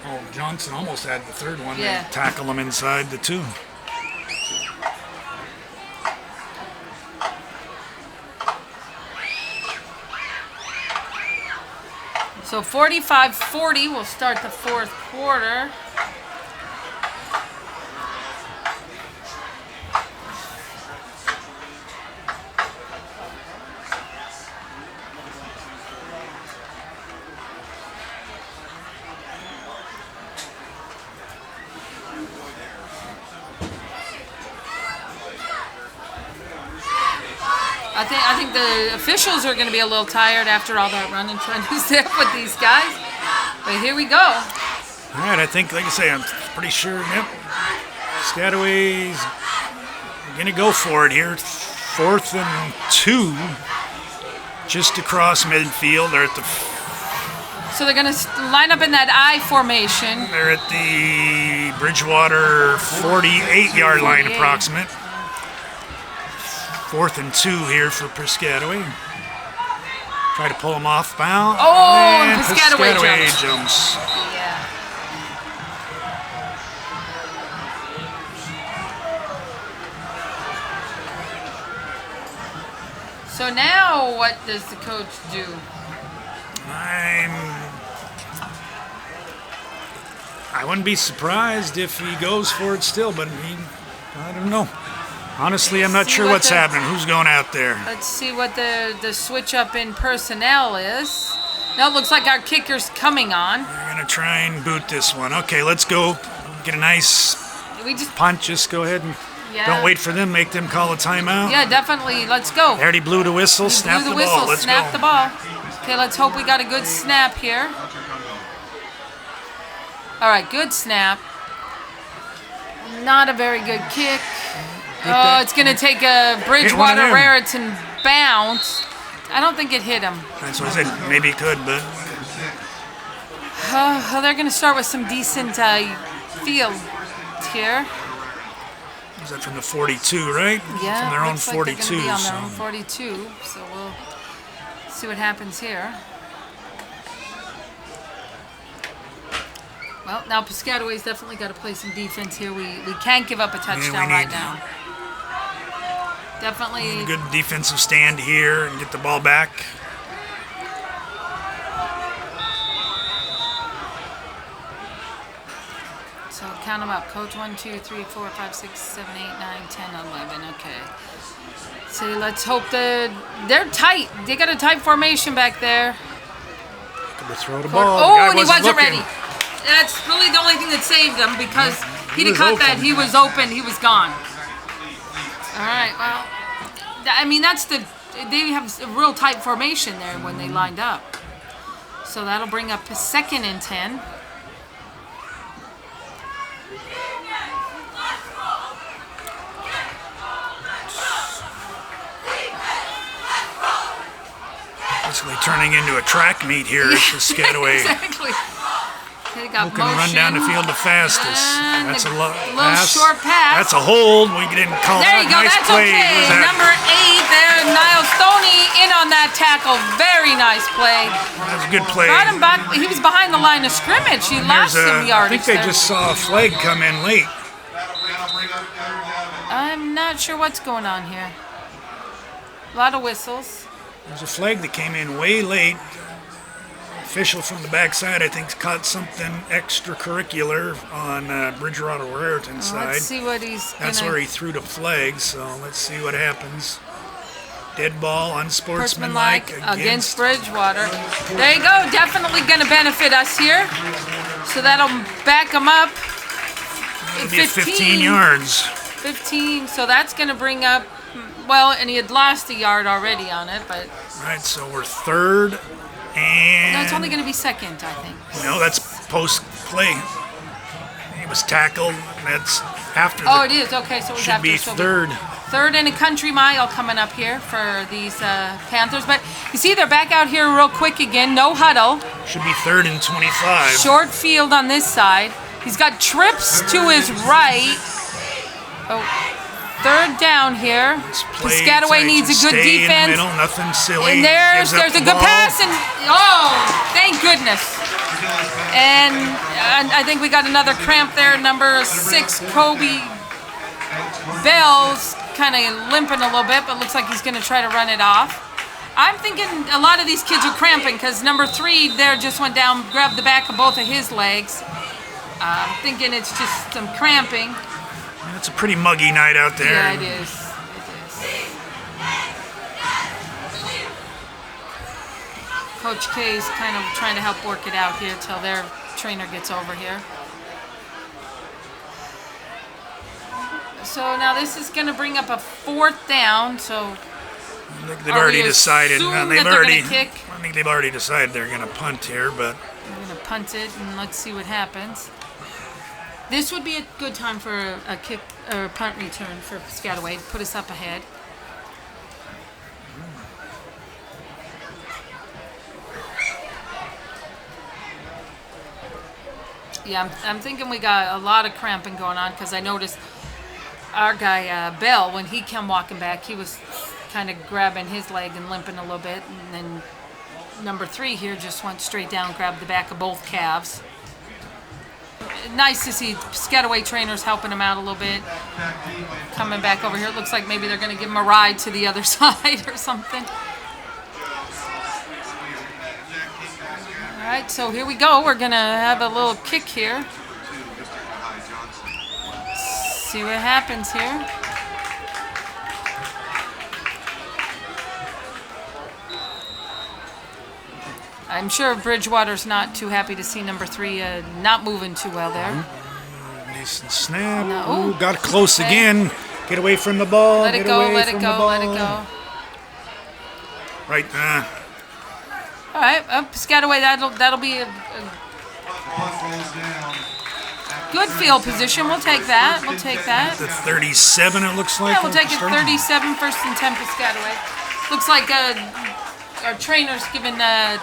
Oh, Johnson almost had the 3rd one. Yeah. They tackle him inside the 2. So 45-40 will start the 4th quarter. I think the officials are going to be a little tired after all that running trying to stay up with these guys. But here we go. All right, I think, like I say, I'm pretty sure, yep. Piscataway's going to go for it here. 4th and 2, just across midfield. They're at the So they're going to line up in that I formation. They're at the Bridgewater 48-yard line approximate. 4th and 2 here for Piscataway. Try to pull him off bound. Oh, and Piscataway jumps. Yeah. So now what does the coach do? I wouldn't be surprised if he goes for it still, but I don't know. Honestly, I'm not sure what's happening. Who's going out there? Let's see what the switch up in personnel is. Now it looks like our kicker's coming on. We're going to try and boot this one. Okay, let's go. Get a nice punt. Just go ahead and don't wait for them. Make them call a timeout. Yeah, definitely. Let's go. They already blew the whistle. Snap the ball. Let's go. Snap the ball. Okay, let's hope we got a good snap here. All right, good snap. Not a very good kick. Oh, it's going to take a Bridgewater Raritan bounce. I don't think it hit him. That's what I said. Maybe it could, but... They're going to start with some decent field here. Is that from the 42, right? Yeah, from their own looks like 42. They're going to be on their own 42, so we'll see what happens here. Well, now Piscataway's definitely got to play some defense here. We can't give up a touchdown right now. Definitely. Good defensive stand here and get the ball back. So count them up. Coach 1, 2, 3, 4, 5, 6, 7, 8, 9, 10, 11. Okay. So let's hope they're tight. They got a tight formation back there. Could throw the ball. Oh, and he wasn't ready. That's really the only thing that saved him because he'd have caught that. He was open. He was gone. All right. Well, I mean, they have a real tight formation there when they lined up. So that'll bring up a 2nd and 10. Basically turning into a track meet here at Piscataway. Exactly. They got Who can run down the field the fastest? And That's a little pass. short pass. That's a hold. We didn't call There that. you go. Nice That's play. okay. Number 8 there, Niall Stoney in on that tackle. Very nice play. That was a good play. Brought him back. He was behind the line of scrimmage. He lost some yardage. I think they just saw a flag come in late. I'm not sure what's going on here. A lot of whistles. There's a flag that came in way late. Official from the backside, I think, caught something extracurricular on Bridgewater Raritan's side. Let's see what he's That's where he threw the flag, so let's see what happens. Dead ball, unsportsmanlike against Bridgewater. There you go. Definitely going to benefit us here. So that'll back them up. It'll be 15 yards. 15, so that's going to bring up, well, and he had lost a yard already on it, but... All right, so we're 3rd. And no, it's only going to be 2nd, I think. No, that's post play. He was tackled. That's after. Oh, it is. Okay, so it was should after. be 3rd. 3rd and a country mile coming up here for these Panthers. But you see, they're back out here real quick again. No huddle. Should be 3rd and 25. Short field on this side. He's got trips to his right. Oh. 3rd down here. Piscataway needs a good defense. In the middle, nothing silly. And there's a good pass, and thank goodness. And I think we got another cramp there. Number 6, Kobe Bell's kind of limping a little bit, but looks like he's going to try to run it off. I'm thinking a lot of these kids are cramping because number 3 there just went down, grabbed the back of both of his legs. I'm thinking it's just some cramping. It's a pretty muggy night out there. Yeah, it is. Coach K is kind of trying to help work it out here till their trainer gets over here. So now this is going to bring up a 4th down. So I think they've Are already we decided. assume They've that they're already. gonna kick? I think they've already decided they're going to punt here, but We're gonna punt it and let's see what happens. This would be a good time for a kick or punt return for Piscataway to put us up ahead. Yeah, I'm thinking we got a lot of cramping going on because I noticed our guy Bell, when he came walking back, he was kind of grabbing his leg and limping a little bit, and then number 3 here just went straight down, grabbed the back of both calves. Nice to see Piscataway trainers helping him out a little bit. Coming back over here, it looks like maybe they're going to give him a ride to the other side or something. All right, so here we go. We're going to have a little kick here. See what happens here. I'm sure Bridgewater's not too happy to see number 3 not moving too well there. decent snap. No. Ooh, got close Okay. again. Get away from the ball. Let it Get go, away let it from go, the let it ball. go. Right. All right, Piscataway, that'll be a Punt rolls down. good field position. We'll take that. We'll take that. The 37, it looks like. Yeah, we'll take it. Starting. 37, 1st and 10 Piscataway. Looks like our trainer's giving their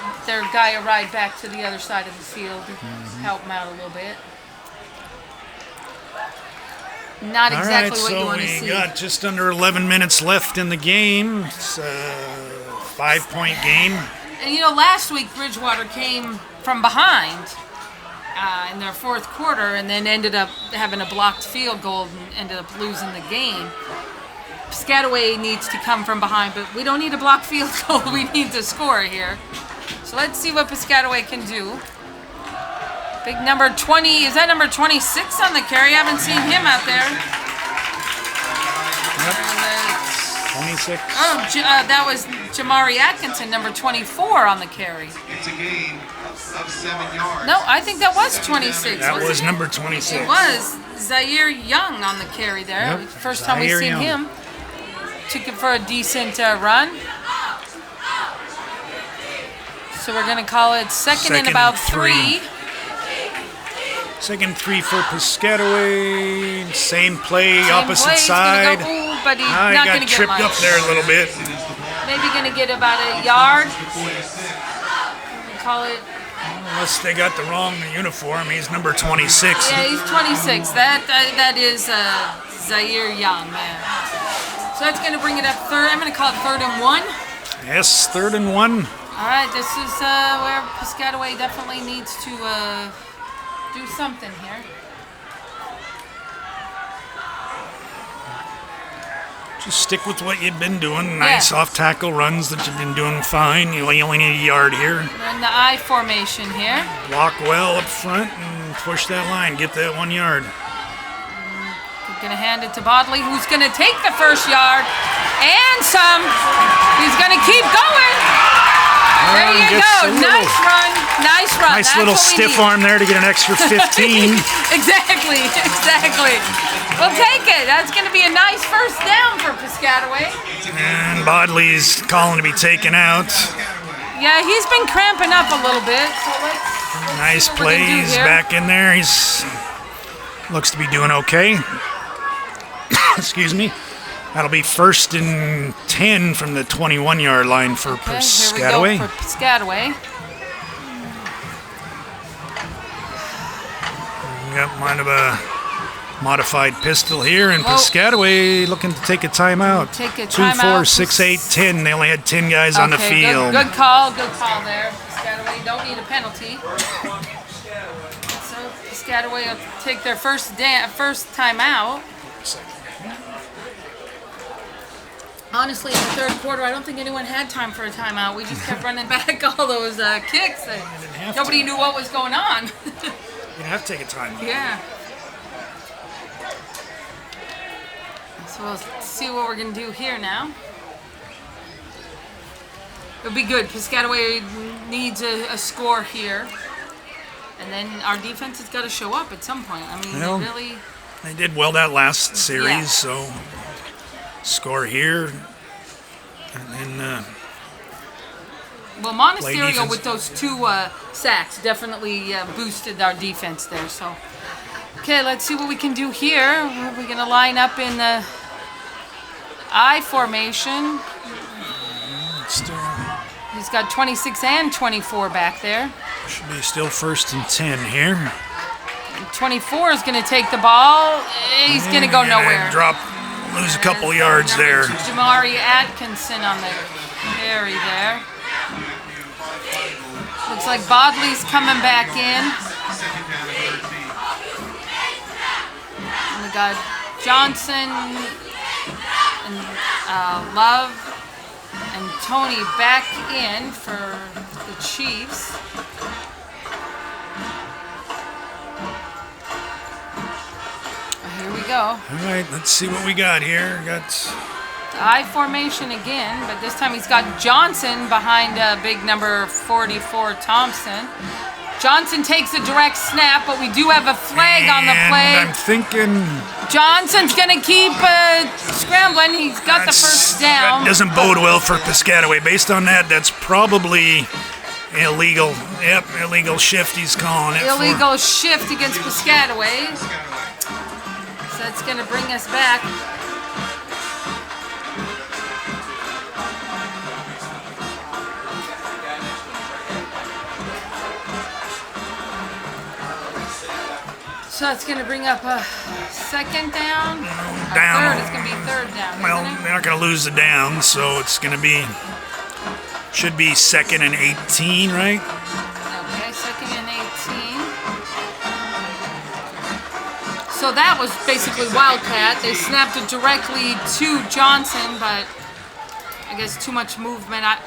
guy a ride back to the other side of the field to help him out a little bit. Not All exactly right, what you so want to we see. got just under 11 minutes left in the game. It's a 5-point game. And you know, last week Bridgewater came from behind in their 4th quarter and then ended up having a blocked field goal and ended up losing the game. Piscataway needs to come from behind, but we don't need a blocked field goal. We need to score here. So let's see what Piscataway can do. Big number 20. Is that number 26 on the carry? I haven't seen him out there. Yep. 26. Oh, that was Jamari Atkinson, number 24 on the carry. It's a gain of 7 yards. No, I think that was 26. That was it? number 26. It was Zaire Young on the carry there. Yep, First time we've Zaire seen Young. him. Took it for a decent run. So we're going to call it second and Second about three. 3. Second 3 for Piscataway. Same play, Same opposite play. He's side. gonna go, ooh, but he's Ah, he not got going to get tripped much. up there a little bit. Maybe going to get about a yard. We call it. Unless they got the wrong uniform. He's number 26. Yeah, he's 26. That is Zaire Young, man. So that's going to bring it up third. I'm going to call it 3rd and 1. Yes, 3rd and 1. All right, this is where Piscataway definitely needs to do something here. Just stick with what you've been doing. Nice Yeah. off tackle runs that you've been doing fine. You only need a yard here. We're in the I formation here. Block well up front and push that line. Get that 1 yard. We're going to hand it to Bodley, who's going to take the first yard and some. He's going to keep going. There you Gets go. a little- Nice run. Nice run. Nice That's little what we stiff need. arm there to get an extra 15. Exactly. We'll take it. That's going to be a nice first down for Piscataway. And Bodley's calling to be taken out. Yeah, he's been cramping up a little bit. So let's Nice see what we're gonna do plays here. back in there. He's looks to be doing okay. Excuse me. That'll be 1st and 10 from the 21-yard line for Okay, Piscataway. here we go for Piscataway. Got kind of a modified pistol here, and Whoa. Piscataway looking to take a timeout. Take a 2, timeout. 4, 6, 8, 10. They only had 10 guys on the Okay, field. Good call there. Piscataway don't need a penalty. So Piscataway will take their first timeout. Honestly, in the 3rd quarter, I don't think anyone had time for a timeout. We just kept running back all those kicks. have Nobody to. knew what was going on. You have to take a timeout. Yeah. So we'll see what we're going to do here now. It'll be good. Piscataway needs a score here. And then our defense has got to show up at some point. I mean, Well, they really... They did well that last series, Yeah. so score here. And then Well, Monasterio defense. with those 2 sacks definitely boosted our defense there. So, okay, let's see what we can do here. We're going to line up in the I formation. still He's got 26 and 24 back there. should be still 1st and 10 here. 24 is going to take the ball. He's going to go nowhere. Lose a couple yards there. Jamari Atkinson on the carry there. Looks like Bodley's coming back in. And we got Johnson and Love and Tony back in for the Chiefs. Here we go. All right, let's see what we got here. Got I formation again, but this time he's got Johnson behind big number 44 Thompson. Johnson takes a direct snap, but we do have a flag on the play. I'm thinking Johnson's gonna keep scrambling. He's got the first down. that doesn't bode well for Piscataway. Based on that, that's probably illegal. Yep, illegal shift. He's calling it. Illegal shift against Piscataway. So that's gonna bring us back. So that's going to bring up a 2nd down. Down. Third. It's going to be 3rd down. Well, isn't it? they're not going to lose the down, so it's going to be should be 2nd and 18, right? Okay, 2nd and 18. So that was basically Wildcat. They snapped it directly to Johnson, but I guess too much movement. I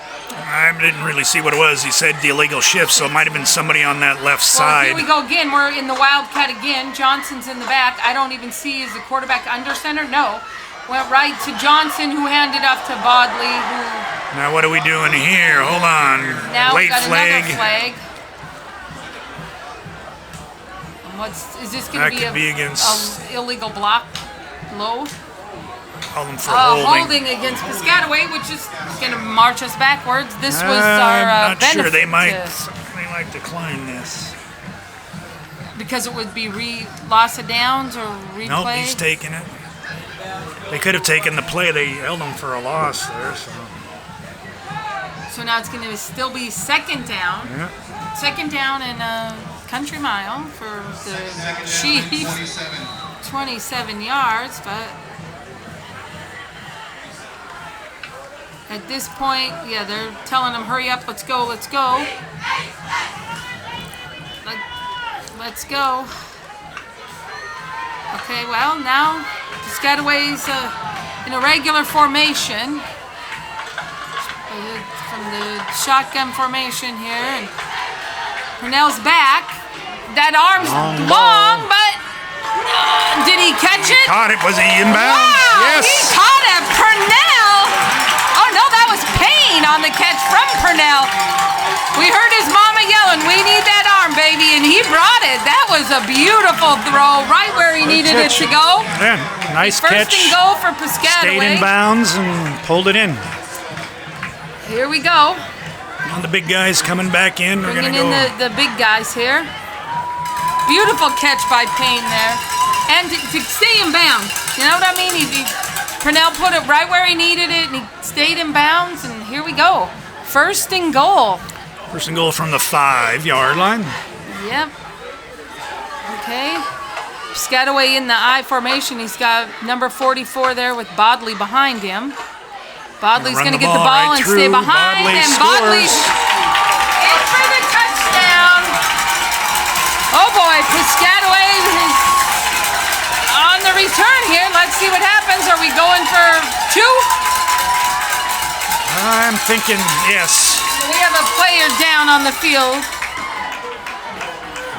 didn't really see what it was. He said the illegal shift, so it might have been somebody on that left Well, side. here we go again. We're in the Wildcat again. Johnson's in the back. I don't even see, is the quarterback under center? No. Went right to Johnson, who handed off to Bodley, who Now what are we doing here? Hold on. now Late got flag. another flag. And is this going That to be could be against- a illegal block? Low? Call them for holding. Holding against Piscataway, which is going to march us backwards. This was I'm our not benefit. sure. They might to- decline this. because it would be loss of downs or replay. Nope, he's taking it. They could have taken the play. They held him for a loss there. So now it's going to still be 2nd down. Yeah. 2nd down and a country mile for the Chiefs. 27 yards, but at this point, yeah, they're telling them, hurry up, let's go, let's go. Let's go. Okay, well, now Piscataway's in a regular formation. From the shotgun formation here, and Purnell's back. That arm's long, but did he catch it? Caught it. Was he inbounds? Wow, Yes. he caught it. Purnell. Oh no, that was Payne on the catch from Purnell. We heard his mama yelling, "We need that arm, baby," and he brought it. That was a beautiful throw, right where he needed it to go. Yeah, nice First catch. and goal for Stayed in Piscataway. bounds and pulled it in. Here we go. And the big guys coming back in. We're Bringing gonna in go. the big guys here. Beautiful catch by Payne there. And to stay in bounds. You know what I mean? Purnell put it right where he needed it, and he stayed in bounds, and here we go. First and goal. First and goal from the 5-yard line. Yep. Okay. Piscataway in the I formation. He's got number 44 there with Bodley behind him. Bodley's Run going to the get the ball ball right and stay through. behind, Bodley and Bodley's scores. in for the touchdown. Oh boy, Piscataway is on the return here. Let's see what happens. Are we going for 2? I'm thinking yes. We have a player down on the field.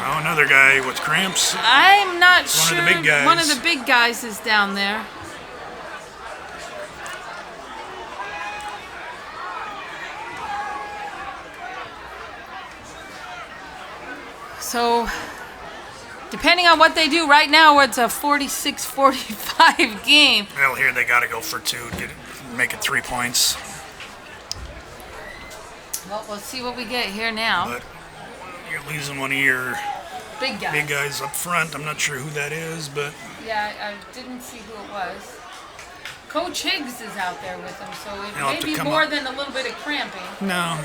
Oh, another guy with cramps. I'm not One sure. of the big guys. One of the big guys is down there. So, depending on what they do, right now it's a 46-45 game. Well, here they got to go for 2, make it 3 points. Well, we'll see what we get here now. But you're losing one of your Big guy. big guys up front. I'm not sure who that is, but Yeah, I didn't see who it was. Coach Higgs is out there with him, so it He'll may have to be come more up. than a little bit of cramping. no.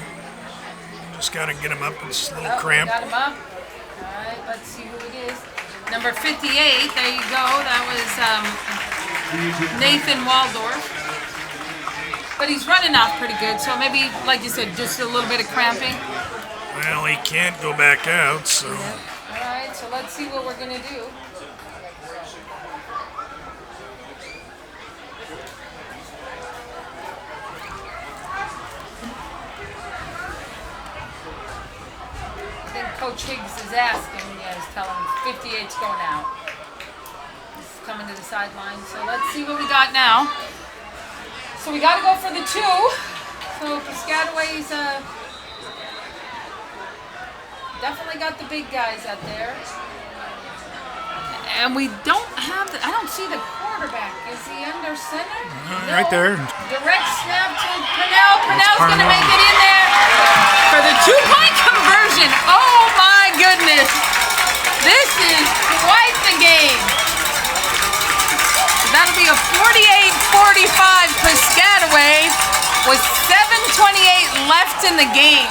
Just got to get him up. It's a little Oh, cramped. got him up. All right, let's see who it is. Number 58, there you go. That was Nathan Waldorf. But he's running off pretty good, so maybe, like you said, just a little bit of cramping. Well, he can't go back out, so. All right, so let's see what we're going to do. I think Coach Higgs is asking, he's telling him 58's going out. He's coming to the sideline, so let's see what we got now. So we got to go for the 2. So Piscataway's definitely got the big guys out there. And we don't have I don't see the quarterback. Is he under center? Right there. Direct snap to Purnell. Purnell's going to make it in there for the 2-point conversion. Oh my goodness. This is quite the game. So that'll be a 48-45 Piscataway with 7:28 left in the game.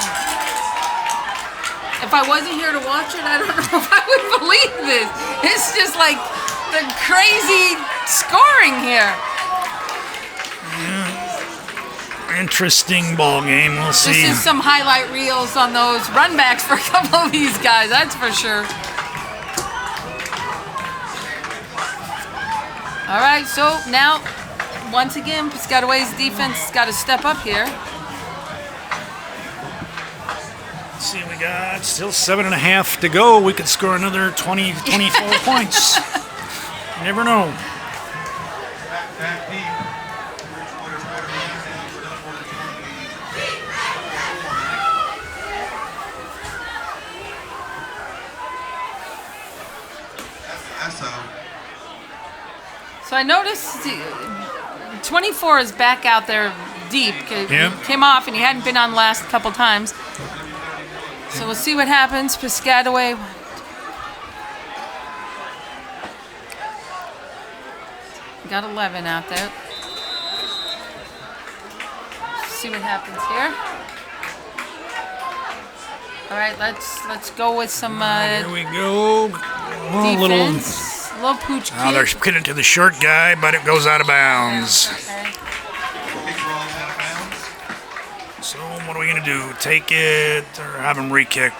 If I wasn't here to watch it, I don't know if I would believe this. It's just like the crazy scoring here. Interesting ball game. We'll see. This is some highlight reels on those run backs for a couple of these guys, that's for sure. All right, so now, once again, Piscataway's defense has got to step up here. Let's see, we got still 7.5 to go. We could score another 20, 24 points. You never know. Back deep. Bridgewater's quarterback is up for the That's So I noticed 24 is back out there deep. Yep. He came off and he hadn't been on the last couple times. So we'll see what happens. Piscataway. Got 11 out there. See what happens here. All right, let's go with some Here we go. A little. defense. A little pooch Oh, they're kick. getting to the short guy, but it goes out of bounds. Okay. So what are we gonna do? Take it or have him re-kick?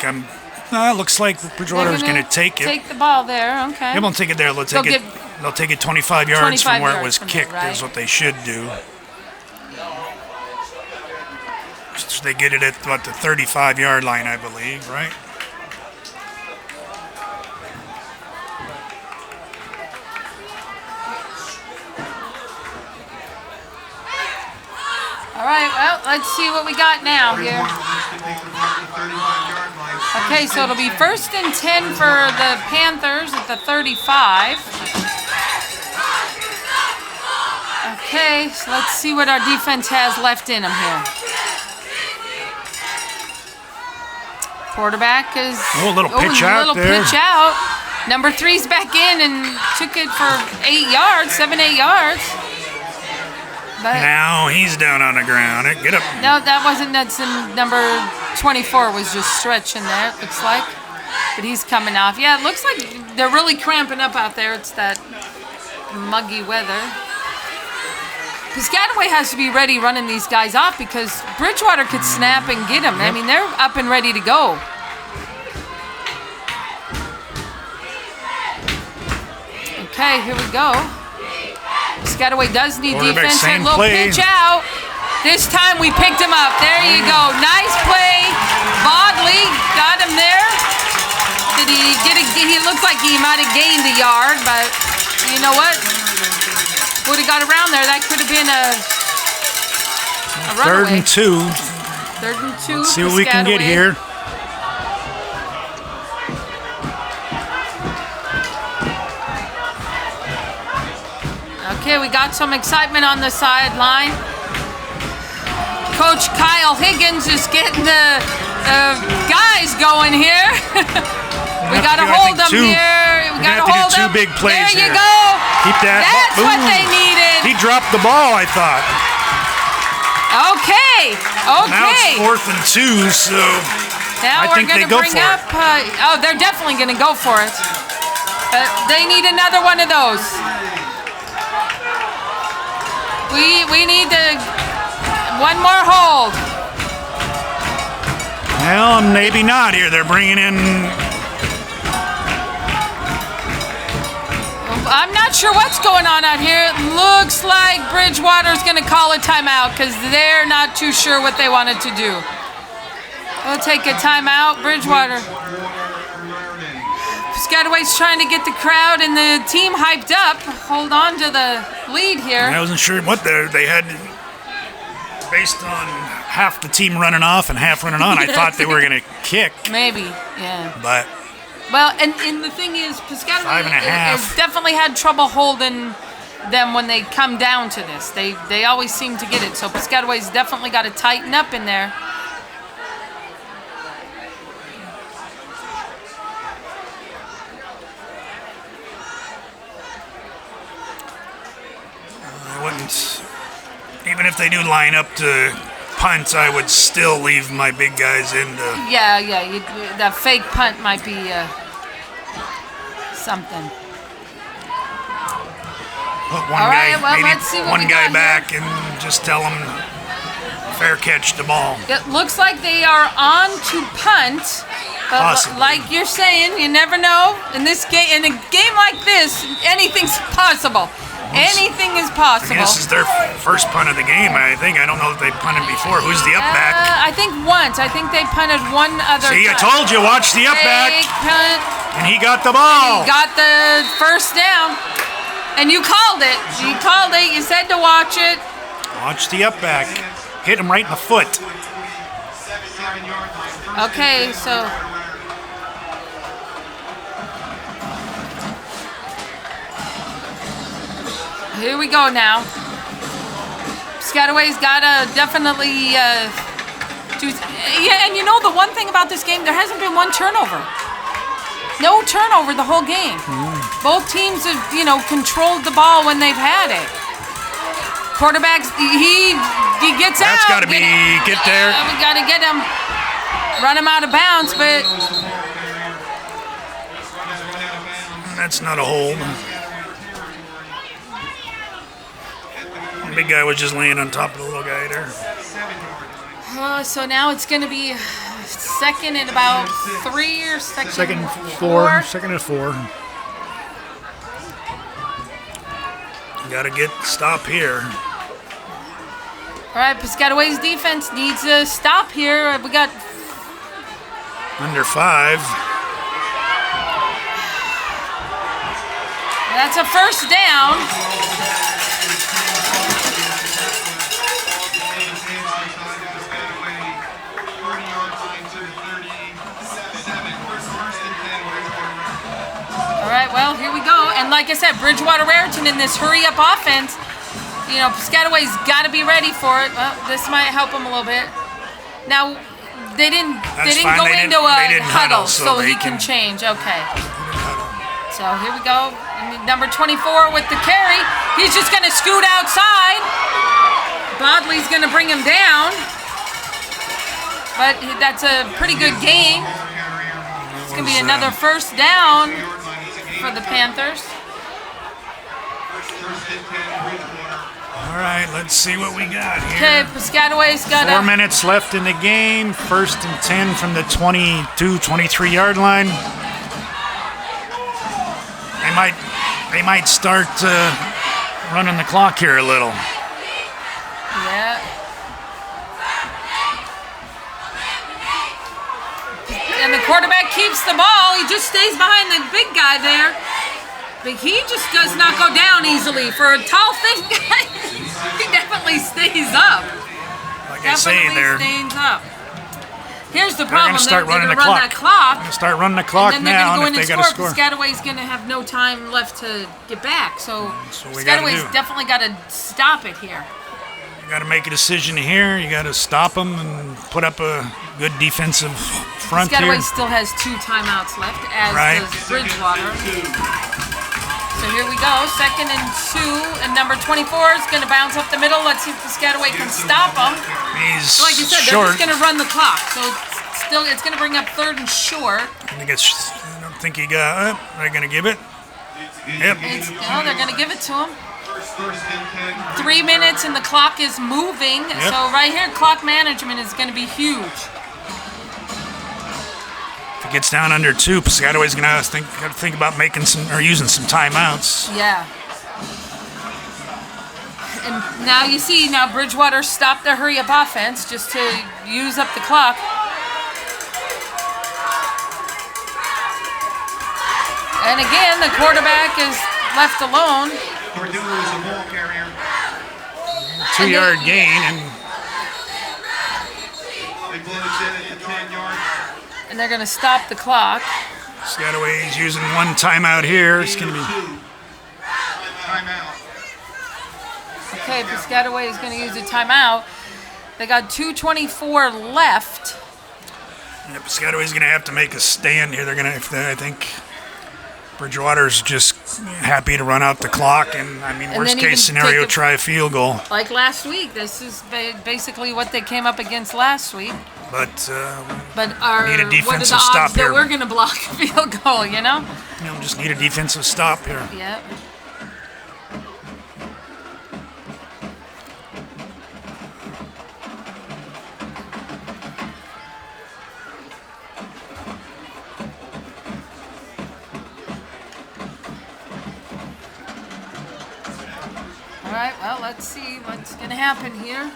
Looks like Bridgewater's They're gonna take it. Take the ball there. Okay. They won't take it there. They'll take They'll it. They'll take it 25 yards 25 from where it yards was from there, kicked. right. Is what they should do. So they get it at what, the 35-yard line, I believe, right? All right. Well, let's see what we got now here. Okay, so it'll be 1st and 10 for the Panthers at the 35. Okay, so let's see what our defense has left in them here. Quarterback is Oh, a little pitch out little there. pitch out. Number 3's back in and took it for 8 yards, 7-8 yards. But Now he's down on the ground. Get up. no, that wasn't. That's in number 24 was just stretching there. It looks like, but he's coming off. Yeah, it looks like they're really cramping up out there. It's that muggy weather. Piscataway has to be ready running these guys off because Bridgewater could snap and get them. I mean, they're up and ready to go. Okay, here we go. Piscataway does need Quarterback, defense. same A little play. pitch out. This time we picked him up. There you go. Nice play. Bodley got him there. Did he get a? He looked like he might have gained a yard, but you know what? Would have got around there. That could have been a Third runaway. and 2. 3rd and 2. See what we can get Piscataway. here. Okay, we got some excitement on the sideline. Coach Kyle Higgins is getting the guys going here. We got to hold them here. We got to hold them. Two big plays there you here. go. Keep that. That's what they needed. He dropped the ball, I thought. Okay. Now it's 4th and 2, so now I think they go for it. Oh, they're definitely going to go for it. They need another one of those. We need one more hold. Well, maybe not here. They're bringing in. I'm not sure what's going on out here. It looks like Bridgewater's going to call a timeout because they're not too sure what they wanted to do. We'll take a timeout, Bridgewater. Piscataway's trying to get the crowd and the team hyped up. Hold on to the lead here. I wasn't sure what they had. Based on half the team running off and half running on, I thought they were going to kick. Maybe, yeah. But. Well, and the thing is, Piscataway has definitely had trouble holding them when they come down to this. They always seem to get it. So Piscataway's definitely got to tighten up in there. I wouldn't. Even if they do line up to punts, I would still leave my big guys in. Yeah. That fake punt might be something. Put one guy back and just tell them fair catch the ball. It looks like they are on to punt. But Possibly. like you're saying, you never know. In a game like this, anything's possible. Anything is possible. I mean, this is their first punt of the game, I think. I don't know if they punted before. Who's the up back? I think once. I think they punted one other See, time. I told you, watch the up back. Punt. And he got the ball. He got the first down. And you called it. You called it. You said to watch it. Watch the up back. Hit him right in the foot. Okay, so... Here we go now. Piscataway's got to definitely do... Yeah, and you know the one thing about this game, there hasn't been one turnover. No turnover the whole game. Both teams have, controlled the ball when they've had it. Quarterbacks, he gets out. That's got to get there. We got to get him, run him out of bounds, but... That's not a hold. The big guy was just laying on top of the little guy there. So now it's going to be second and about 3 or second and 4. Second and 4. Got to stop here. All right, Piscataway's defense needs a stop here. We got under 5. That's a first down. All right, well, here we go. And like I said, Bridgewater Raritan in this hurry-up offense, Piscataway's got to be ready for it. Well, this might help them a little bit. Now, they didn't go into a huddle, so he can change. Okay. So here we go. Number 24 with the carry. He's just going to scoot outside. Bodley's going to bring him down. But that's a pretty good game. It's going to be another first down for the Panthers. All right, let's see what we got here. Okay, Piscataway's got 4 minutes left in the game. 1st and 10 from the 22, 23-yard line. They might start running the clock here a little. Yeah. And the quarterback keeps the ball. He just stays behind the big guy there. But he just does not go down easily. For a tall, thin guy, he definitely stays up. Like I say, they're stays up. Here's the problem. They're going to run that clock. They're going to start running the clock and then now, they're and going if to they go got to in and score. score, Piscataway's going to have no time left to get back. So we gotta Piscataway's do. definitely got to stop it here. You got to make a decision here. You got to stop them and put up a good defensive front here. Piscataway still has 2 timeouts left, as does Bridgewater. So here we go, 2nd and 2, and number 24 is going to bounce up the middle. Let's see if Piscataway can stop him. He's Like you said, short. they're just going to run the clock. So it's going to bring up 3rd and short. I don't think he got. They're going to give it. Yep. They're going to give it to him. First and 10. 3 minutes and the clock is moving. Yep. So right here, clock management is going to be huge. If it gets down under 2, Piscataway's going to think about making some or using some timeouts. Yeah. And now you see, Bridgewater stopped their hurry-up offense just to use up the clock. And again, the quarterback is left alone. Cordula is a ball carrier. 2-yard gain, and They blow it in at the 10-yard. And they're going to stop the clock. Piscataway's using 1 timeout here. It's going to be. Timeout. Okay, Piscataway is going to use a timeout. They got 2:24 left. Yeah, Piscataway's going to have to make a stand here. They're going to, I think, Bridgewater's just happy to run out the clock, and I mean, And worst then you case can scenario, take a- try a field goal. Like last week, this is basically what they came up against last week. But But Need a what are the defensive odds stop that here. we're going to block a field goal, you know? just need a defensive stop here. Yep. All right, well, let's see what's going to happen here.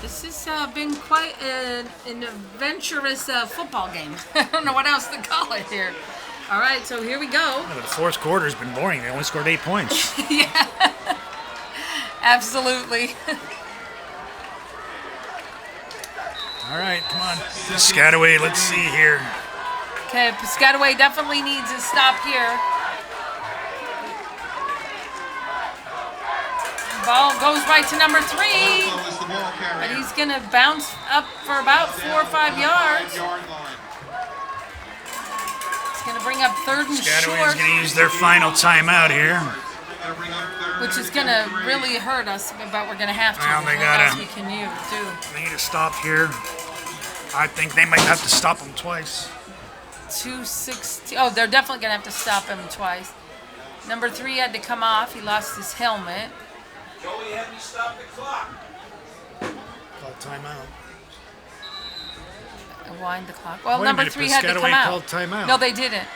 This has been quite an adventurous football game. I don't know what else to call it here. All right, so here we go. The fourth quarter's been boring. They only scored 8 points. Yeah, absolutely. All right, come on. Piscataway, let's see here. Okay, Piscataway definitely needs a stop here. Ball goes right to number 3. Buffalo is the ball carrier. But he's going to bounce up for about 4 or 5 yards. 5-yard line. It's going to bring up 3rd and Piscataway's short, going to use their final timeout here. Gonna bring up third which is going to really hurt us, but we're going to have to. Well, they There's what gotta- else we can use, too. They need to stop here. I think they might have to stop them twice. 260. Oh, they're definitely going to have to stop him twice. Number 3 had to come off. He lost his helmet. Joey had me stop the clock. Call timeout. Wind the clock. Well, Wait a number minute, 3 had to Piscataway come out. called timeout. No, they didn't.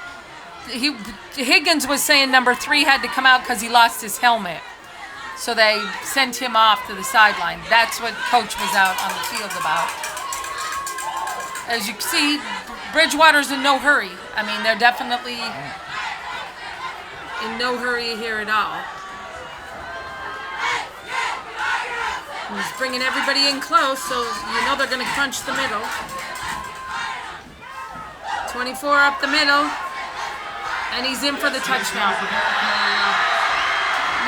Higgins was saying number 3 had to come out because he lost his helmet. So they sent him off to the sideline. That's what Coach was out on the field about. As you can see, Bridgewater's in no hurry. I mean, they're definitely in no hurry here at all. He's bringing everybody in close, so you know they're going to crunch the middle. 24 up the middle, and he's in for the touchdown.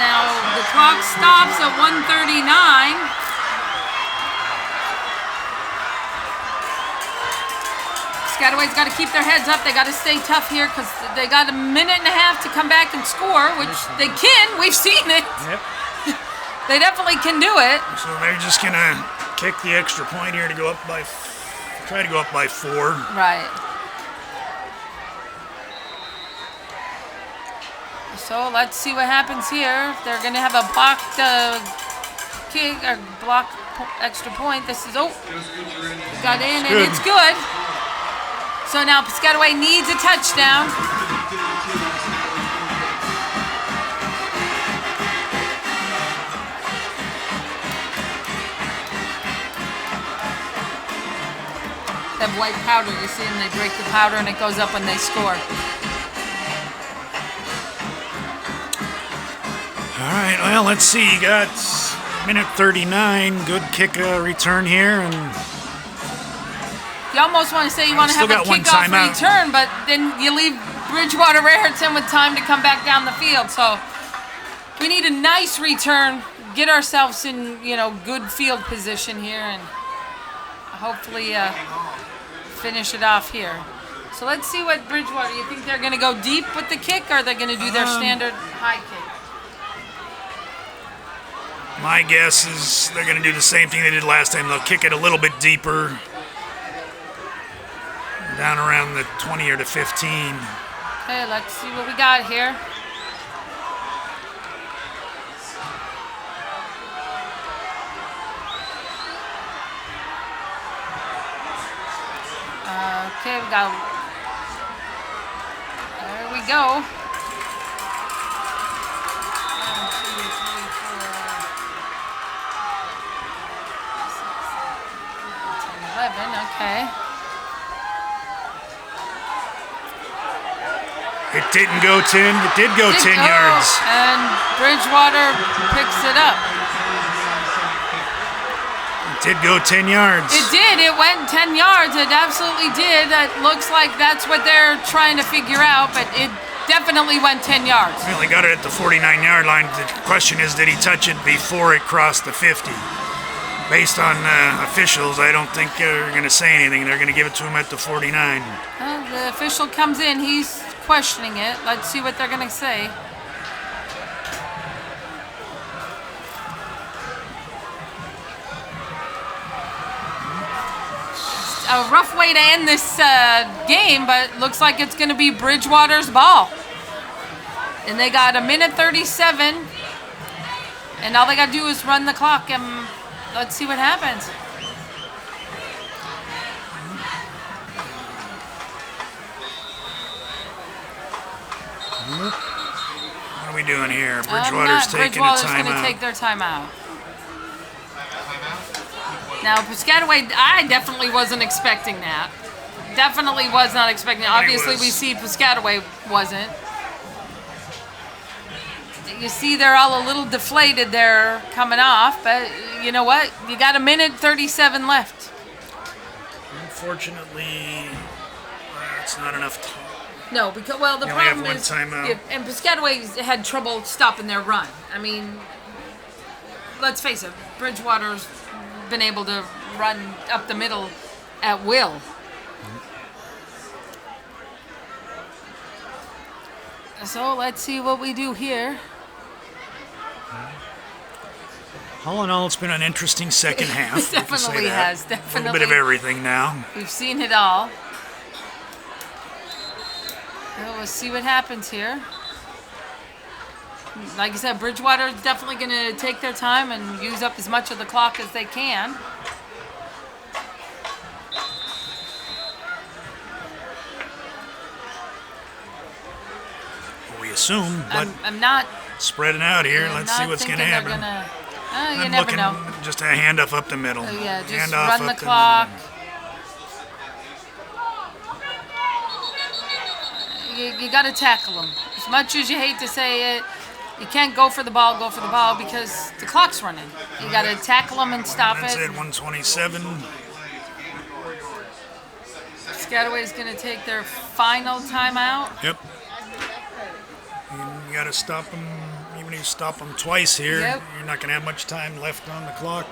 Now, the clock stops at 1:39. Piscataway's got to keep their heads up. They got to stay tough here because they got a minute and a half to come back and score, which they can. We've seen it. Yep. They definitely can do it. So they're just going to kick the extra point here to go up by, try to go up by 4. Right. So let's see what happens here. They're going to have a blocked kick or blocked extra point. This is, got in and it's good. So now Piscataway needs a touchdown. They have white powder, you see, and they break the powder and it goes up when they score. All right, well, let's see. You got minute 39. Good kick return here. And You almost want to say you want to Still have a got one kickoff timeout. return, but then you leave Bridgewater Raritan with time to come back down the field. So we need a nice return, get ourselves in, good field position here, and hopefully finish it off here. So let's see what Bridgewater, you think they're going to go deep with the kick, or are they going to do their standard high kick? My guess is they're going to do the same thing they did last time. They'll kick it a little bit deeper, down around the 20 or the 15. Okay, let's see what we got here. Okay, we got. There we go. 1, 2, 3, 4, 5, 6, 7, 8, 9, 10, 11. Okay. It didn't go 10. It did go 10 yards. And Bridgewater picks it up. It did go 10 yards. It did. It went 10 yards. It absolutely did. It looks like that's what they're trying to figure out, but it definitely went 10 yards. Well, he got it at the 49-yard line. The question is, did he touch it before it crossed the 50? Based on officials, I don't think they're going to say anything. They're going to give it to him at the 49. Well, the official comes in. He's questioning it. Let's see what they're going to say. A rough way to end this game, but looks like it's going to be Bridgewater's ball. And they got 1:37, and all they got to do is run the clock, and let's see what happens. What are we doing here? Bridgewater's taking a Bridgewater's timeout. going to take their timeout. Now, Piscataway, I definitely wasn't expecting that. Definitely was not expecting it. Obviously, we see Piscataway wasn't. You see they're all a little deflated there coming off, but you know what? You got 1:37 left. Unfortunately, it's not enough time. No, because, well, the They only have problem one is, timeout. and Piscataway had trouble stopping their run. I mean, let's face it, Bridgewater's been able to run up the middle at will. So let's see what we do here. All in all, it's been an interesting second half. It definitely has. A Definitely. little bit of everything now. We've seen it all. So we'll see what happens here. Like I said, Bridgewater is definitely going to take their time and use up as much of the clock as they can. We assume, but I'm not. spreading out here. I'm Let's not see what's going to thinking they're happen. You I'm never looking know. just a handoff up the middle. Yeah, just Handoff run the up clock. You got to tackle them. As much as you hate to say it, you can't go for the ball because the clock's running. You got to tackle them and stop That's it. it, 127. Piscataway's going to take their final timeout. Yep. You got to stop them. Even if you stop them twice here, Yep. you're not going to have much time left on the clock.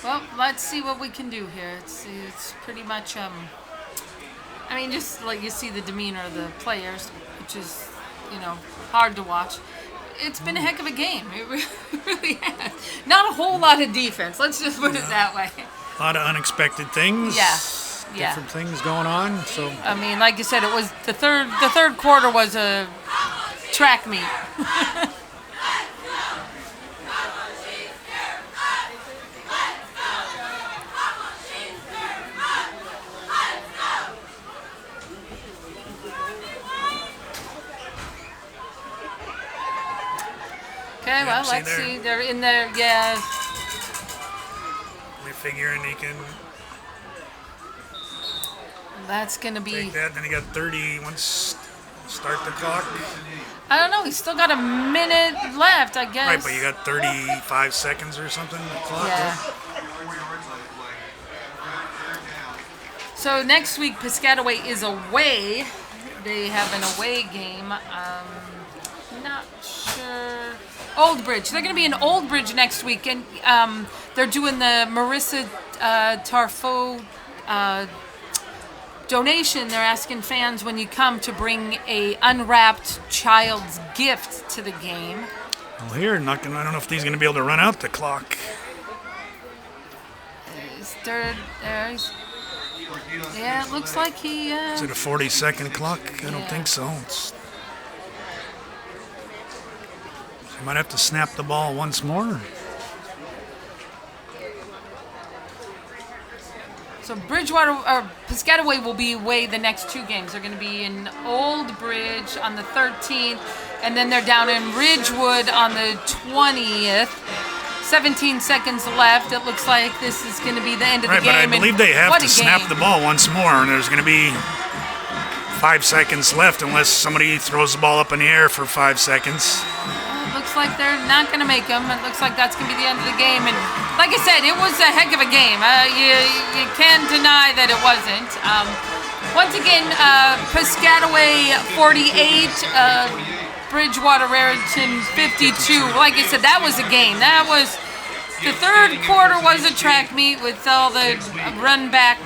Well, let's see what we can do here. It's pretty much, I mean, just like you see the demeanor of the players, which is, hard to watch. It's been a heck of a game. It really has. Not a whole lot of defense. Let's just put it that way. A lot of unexpected things. Yeah. Different things going on. So I mean, like you said, it was the third quarter was a track meet. Okay, well, see let's there. see. They're in there, yeah. they're figuring they can That's going to be... take that. Then you got 30 once start the clock. I don't know. He's still got a minute left, I guess. Right, but you got 35 seconds or something to clock. Yeah. So next week, Piscataway is away. They have an away game. Not sure. Old Bridge. They're going to be in Old Bridge next week, and they're doing the Marissa Tarfo donation. They're asking fans when you come to bring a unwrapped child's gift to the game. Well, here, I don't know if he's going to be able to run out the clock. Yeah, it looks like he... Is it a 40-second clock? I don't think so. You might have to snap the ball once more. So Bridgewater or Piscataway will be away the next two games. They're going to be in Old Bridge on the 13th, and then they're down in Ridgewood on the 20th. 17 seconds left. It looks like this is going to be the end of the game. Right, but I believe they have to snap the ball once more, and there's going to be 5 seconds left unless somebody throws the ball up in the air for 5 seconds. It looks like they're not going to make them. It looks like that's going to be the end of the game. And like I said, it was a heck of a game. You can't deny that it wasn't. Once again, Piscataway 48, Bridgewater Raritan 52. Like I said, that was a game. That was the third quarter was a track meet with all the run back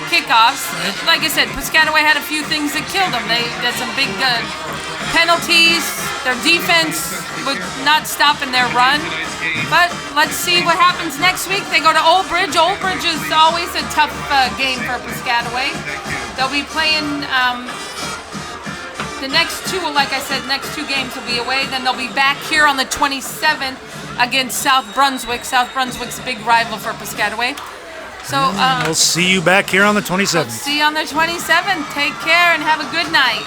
kickoffs. Like I said, Piscataway had a few things that killed them. They had some big penalties. Their defense was not stopping their run. But let's see what happens next week. They go to Old Bridge. Old Bridge is always a tough game for Piscataway. They'll be playing the next two, like I said, next two games will be away. Then they'll be back here on the 27th against South Brunswick. South Brunswick's a big rival for Piscataway. So we'll see you back here on the 27th. See you on the 27th. Take care and have a good night.